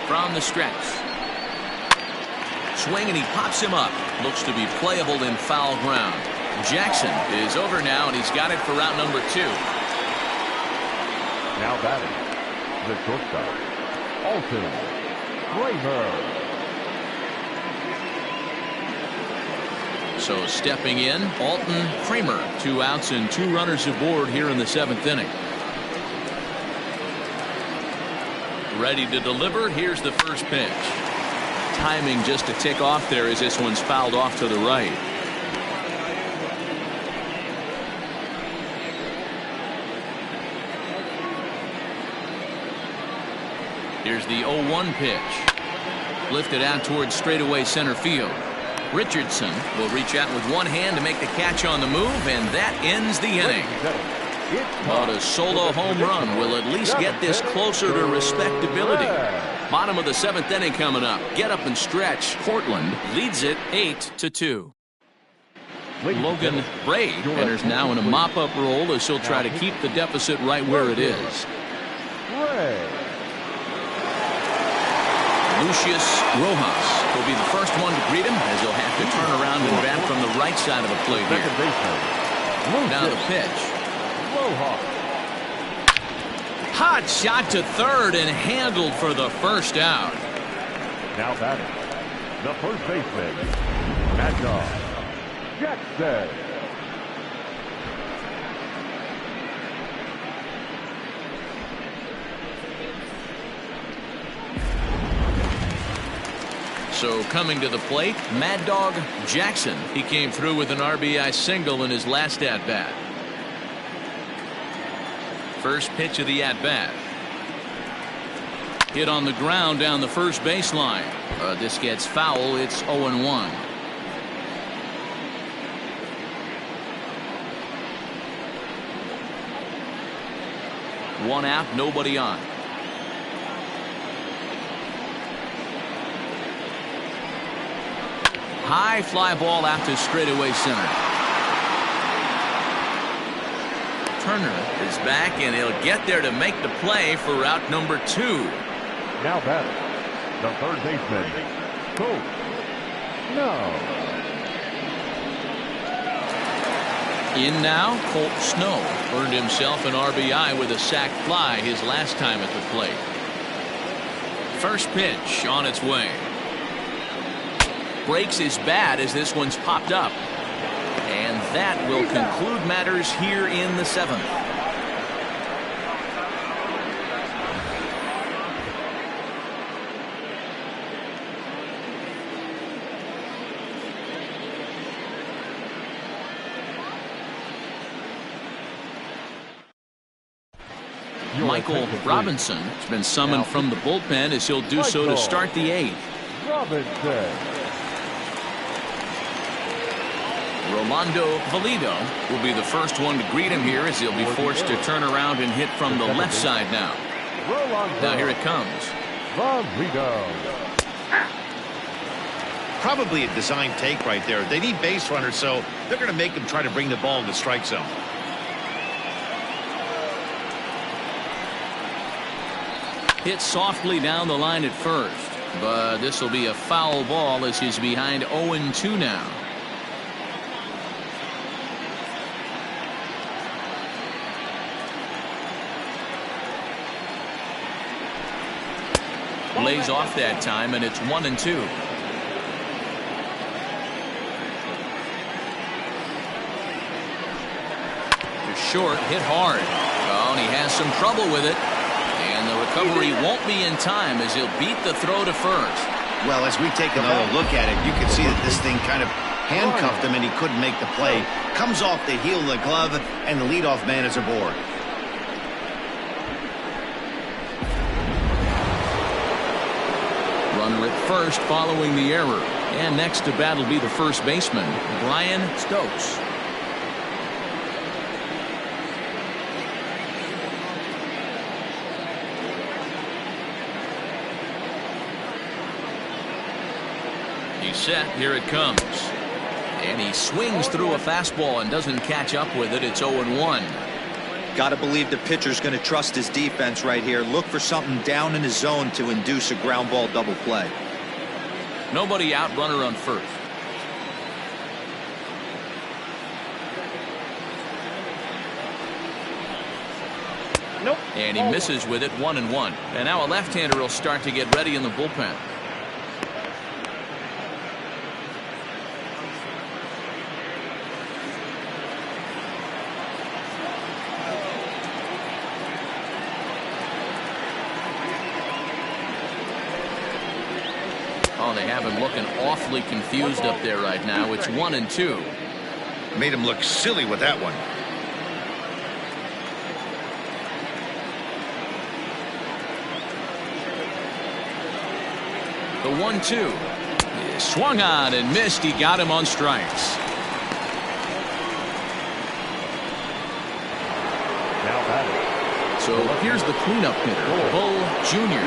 From the stretch. Swing, and he pops him up. Looks to be playable in foul ground. Jackson is over now, and he's got it for route number 2. Now batting, the shortstop, Alton Kramer. So stepping in, Alton Kramer. 2 outs and 2 runners aboard here in the 7th inning. Ready to deliver. Here's the first pitch. Timing just to tick off there as this one's fouled off to the right. Here's the 0-1 pitch. Lifted out towards straightaway center field. Richardson will reach out with one hand to make the catch on the move, and that ends the inning. But a solo home run will at least get this closer to respectability. Bottom of the 7th inning coming up. Get up and stretch. Portland leads it 8-2. Logan Ray enters now in a mop-up role as he'll try to keep the deficit right where it is. Gray. Lucius Rojas will be the first one to greet him, as he'll have to turn around and bat from the right side of the plate here. Second baseman, Lucius Now the pitch. Rojas. Hot shot to third and handled for the first out. Now batting, the first baseman, Jackson. So coming to the plate, Mad Dog Jackson. He came through with an RBI single in his last at-bat. First pitch of the at-bat. Hit on the ground down the first baseline. This gets foul. It's 0-1. One out, nobody on. High fly ball out to straightaway center. Turner is back, and he'll get there to make the play for route number 2. Now batting, the third baseman, Colt Snow. In now, Colt Snow earned himself an RBI with a sac fly his last time at the plate. First pitch on its way. Breaks his bat as this one's popped up. And that will conclude matters here in the 7th. Michael Robinson has been summoned from the bullpen, as he'll do so to start the 8th. Robinson. Rolando Valido will be the first one to greet him here, as he'll be forced to turn around and hit from the left side now. Now here it comes. Valido. Probably a design take right there. They need base runners, so they're going to make him try to bring the ball in the strike zone. Hit softly down the line at first, but this will be a foul ball as he's behind 0-2 now. Lays off that time, and it's 1-2. Short, hit hard. Oh, and he has some trouble with it. And the recovery won't be in time, as he'll beat the throw to first. Well, as we take another look at it, you can see that this thing kind of handcuffed him and he couldn't make the play. Comes off the heel of the glove, and the leadoff man is aboard. Runner at first following the error. And next to bat will be the first baseman, Brian Stokes. He's set. Here it comes. And he swings through a fastball and doesn't catch up with it. It's 0-1. Got to believe the pitcher's going to trust his defense right here. Look for something down in his zone to induce a ground ball double play. Nobody out, runner on first. Nope. And he misses with it, 1-1. And now a left-hander will start to get ready in the bullpen. Oh, they have him looking awfully confused up there right now. It's 1-2. Made him look silly with that one. The 1-2. He swung on and missed. He got him on strikes. Now batting. So here's the cleanup hitter, Bull Jr.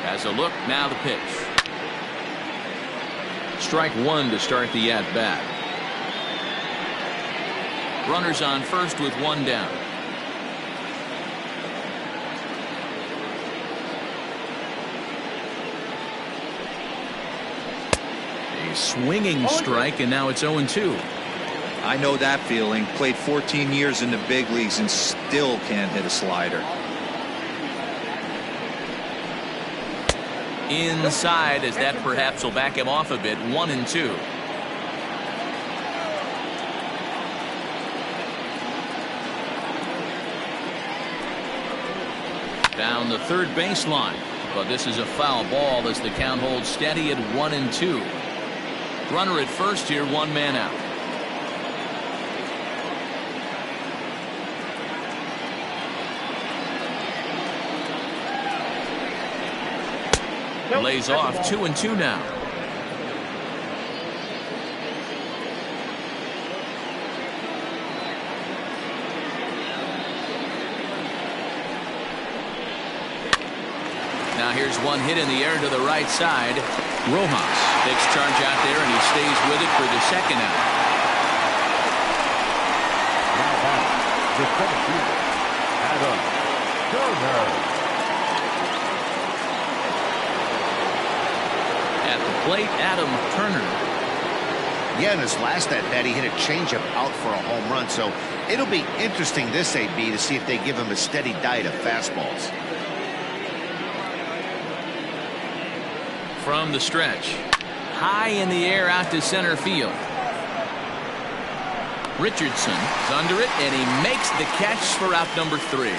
As Takes a look. Now the pitch. Strike one to start the at-bat. Runners on first with one down. A swinging strike, and now it's 0-2. I know that feeling. Played 14 years in the big leagues and still can't hit a slider. Inside, as that perhaps will back him off a bit. 1-2. Down the third baseline, but this is a foul ball as the count holds steady at 1-2. Runner at first here, one man out. Lays off. 2-2 now. Now here's one hit in the air to the right side. Rojas takes charge out there, and he stays with it for the second out. Now back, the center fielder, Adam Turner. At the plate, Adam Turner. Yeah, in his last at-bat, he hit a changeup out for a home run, so it'll be interesting this AB to see if they give him a steady diet of fastballs. From the stretch. High in the air out to center field. Richardson is under it, and he makes the catch for out number 3.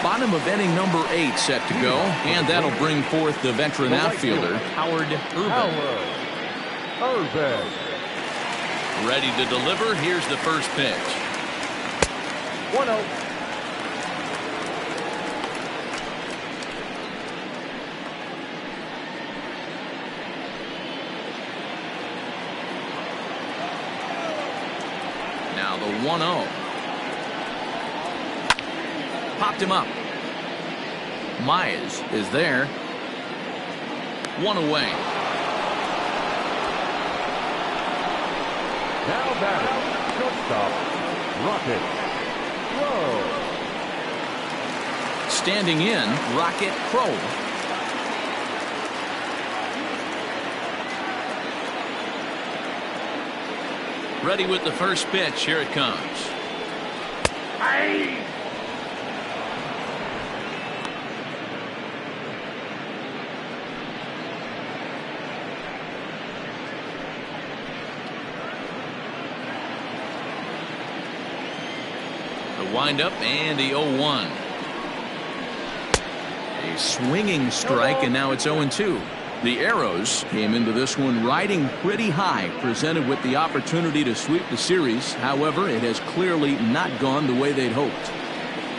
Bottom of inning number 8 set to go, and that'll bring forth the veteran outfielder, Howard Urban. Ready to deliver. Here's the first pitch. 1-0. Now the 1-0. Popped him up. Myers is there. One away. Now batting, shortstop, Rocket Crow. Standing in, Rocket Crow. Ready with the first pitch. Here it comes. Aye. Wind up and the 0-1. A swinging strike, and now it's 0-2. The Arrows came into this one riding pretty high, presented with the opportunity to sweep the series. However, it has clearly not gone the way they'd hoped.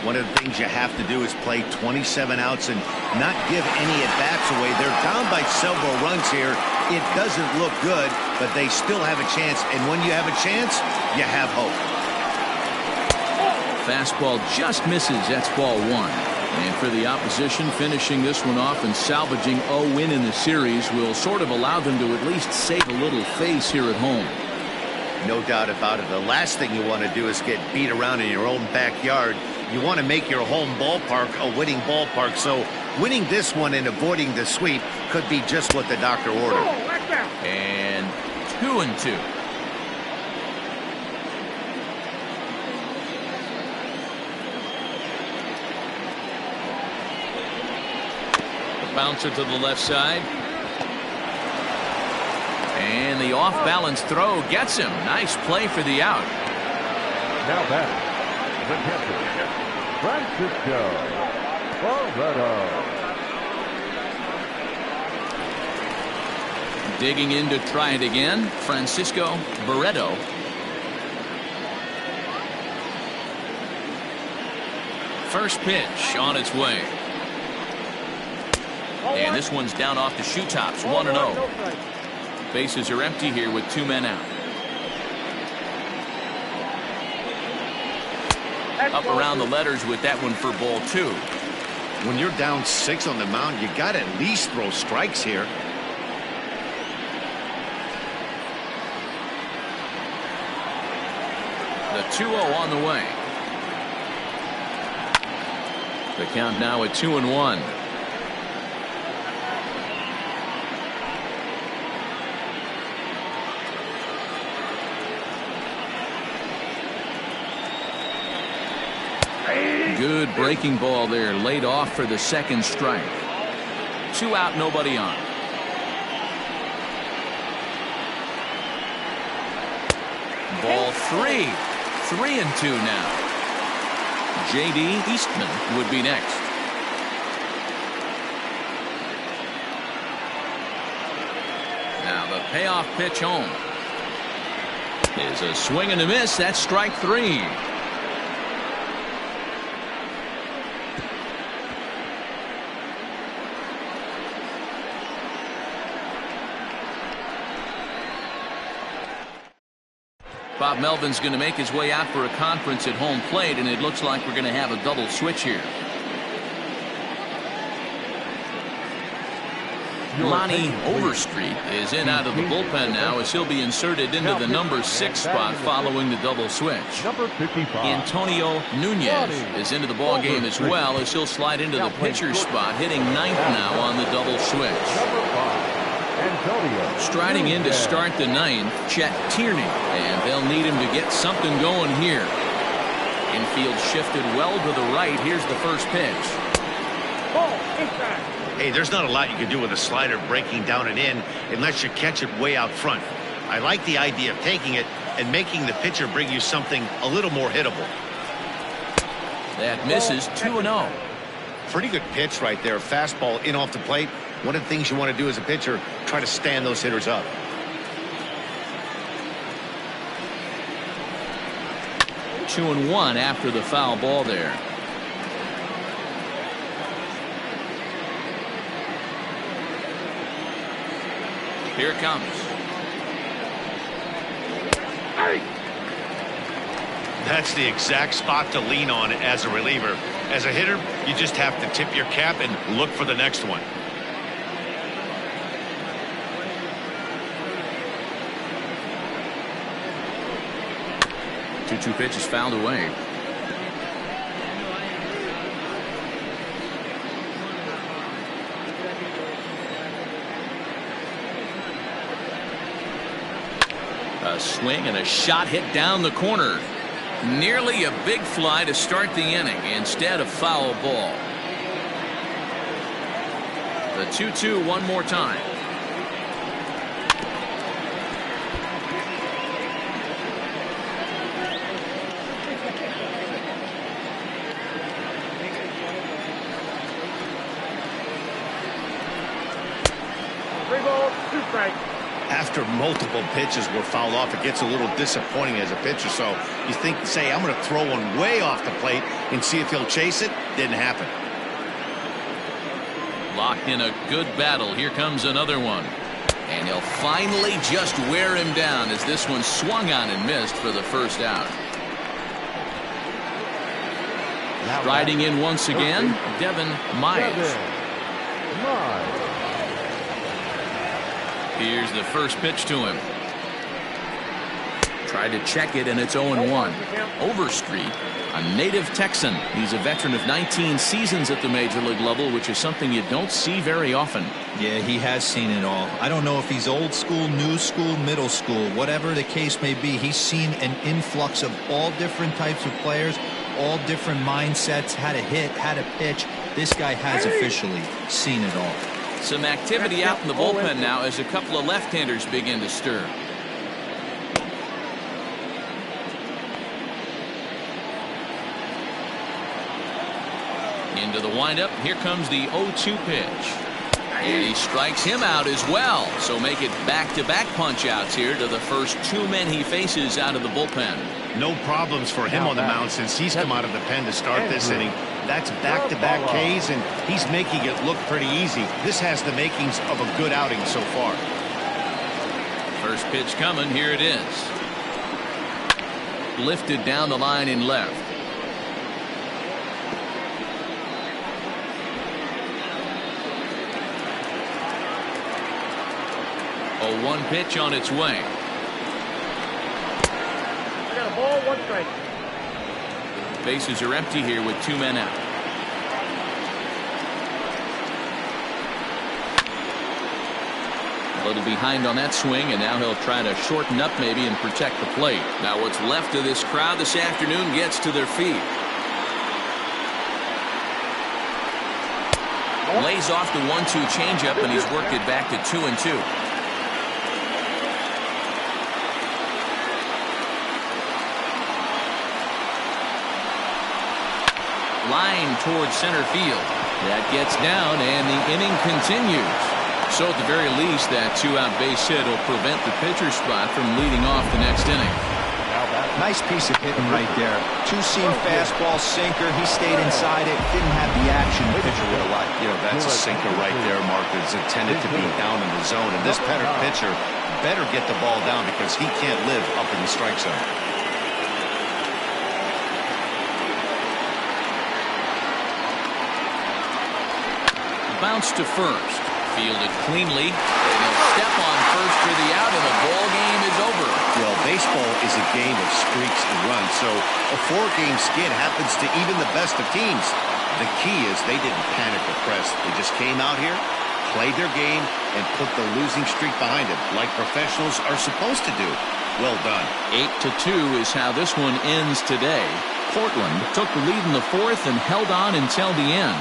One of the things you have to do is play 27 outs and not give any at-bats away. They're down by several runs here. It doesn't look good, but they still have a chance. And when you have a chance, you have hope. Fastball just misses. That's ball 1. And for the opposition, finishing this one off and salvaging a win in the series will sort of allow them to at least save a little face here at home. No doubt about it. The last thing you want to do is get beat around in your own backyard. You want to make your home ballpark a winning ballpark. So winning this one and avoiding the sweep could be just what the doctor ordered. And 2-2. Bouncer to the left side. And the off-balance throw gets him. Nice play for the out. Now back, the catcher, Francisco Barreto. Digging in to try it again, Francisco Barreto. First pitch on its way. And this one's down off the shoe tops. 1-0. Bases are empty here with 2 men out. Up around the letters with that one for ball 2. When you're down 6 on the mound, you got to at least throw strikes here. The 2-0 on the way. The count now at 2-1. Good breaking ball there, laid off for the second strike. 2 out, nobody on. Ball 3. 3-2 now. J.D. Eastman would be next. Now the payoff pitch home is a swing and a miss. That's strike 3. Bob Melvin's going to make his way out for a conference at home plate, and it looks like we're going to have a double switch here. Lonnie Overstreet is in out of the bullpen now as he'll be inserted into the number 6 spot following the double switch. Antonio Nunez is into the ball game as well as he'll slide into the pitcher spot, hitting 9th now on the double switch. Striding in to start the 9th, Chet Tierney, and they'll need him to get something going here. Infield shifted well to the right. Here's the first pitch. Hey, there's not a lot you can do with a slider breaking down and in unless you catch it way out front. I like the idea of taking it and making the pitcher bring you something a little more hittable. That misses. 2-0. Pretty good pitch right there. Fastball in off the plate. One of the things you want to do as a pitcher, try to stand those hitters up. Two and one after the foul ball there. Here it comes. That's the exact spot to lean on as a reliever. As a hitter, you just have to tip your cap and look for the next one. Two pitches fouled away. A swing and a shot hit down the corner. Nearly a big fly to start the inning instead of foul ball. The 2-2 one more time. After multiple pitches were fouled off, it gets a little disappointing as a pitcher. So you think, say, I'm going to throw one way off the plate and see if he'll chase it. Didn't happen. Locked in a good battle. Here comes another one. And he'll finally just wear him down as this one swung on and missed for the first out. Riding in once again, Devin Myers. Here's the first pitch to him. Tried to check it, and it's 0-1. Overstreet, a native Texan. He's a veteran of 19 seasons at the major league level, which is something you don't see very often. Yeah, he has seen it all. I don't know if he's old school, new school, middle school, whatever the case may be. He's seen an influx of all different types of players, all different mindsets, how to hit, how to pitch. This guy has officially seen it all. Some activity out in the bullpen now as a couple of left-handers begin to stir. Into the windup. Here comes the 0-2 pitch. And he strikes him out as well. So make it back-to-back punch-outs here to the first 2 men he faces out of the bullpen. No problems for him on the mound since he's come out of the pen to start this inning. That's back-to-back Ks, and he's making it look pretty easy. This has the makings of a good outing so far. First pitch coming. Here it is. Lifted down the line in left. A 1 pitch on its way. I got a ball, 1 strike. Bases are empty here with 2 men out. A little behind on that swing, and now he'll try to shorten up maybe and protect the plate. Now what's left of this crowd this afternoon gets to their feet. Lays off the 1-2 changeup, and he's worked it back to 2-2. Line towards center field. That gets down, and the inning continues. So at the very least, that 2-out base hit will prevent the pitcher spot from leading off the next inning. Nice piece of hitting right there. 2-seam fastball, sinker. He stayed inside it. Didn't have the action the pitcher would have liked. You know, that's a sinker right there, Mark. It's intended to be down in the zone. And this pitcher better get the ball down because he can't live up in the strike zone. Bounce to first. Fielded cleanly. And he'll step on first for the out, and the ball game is over. Well, baseball is a game of streaks and runs, so a 4-game skid happens to even the best of teams. The key is they didn't panic or press. They just came out here, played their game, and put the losing streak behind them, like professionals are supposed to do. Well done. 8-2 is how this one ends today. Portland took the lead in the 4th and held on until the end.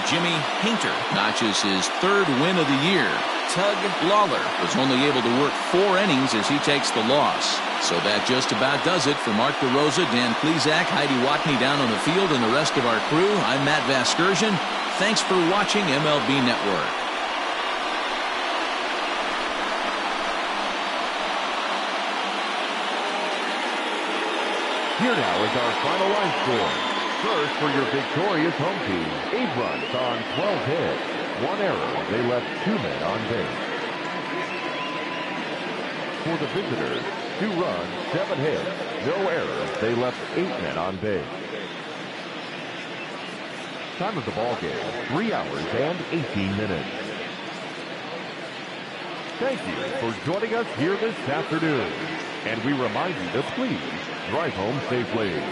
Jimmy Painter notches his 3rd win of the year. Tug Lawler was only able to work 4 innings as he takes the loss. So that just about does it for Mark DeRosa, Dan Plesac, Heidi Watney down on the field, and the rest of our crew. I'm Matt Vasgersian. Thanks for watching MLB Network. Here now is our final line score. First for your victorious home team, 8 runs on 12 hits. 1 error. They left 2 men on base. For the visitors, 2 runs, 7 hits. No errors. They left 8 men on base. Time of the ball game, 3 hours and 18 minutes. Thank you for joining us here this afternoon. And we remind you to please drive home safely.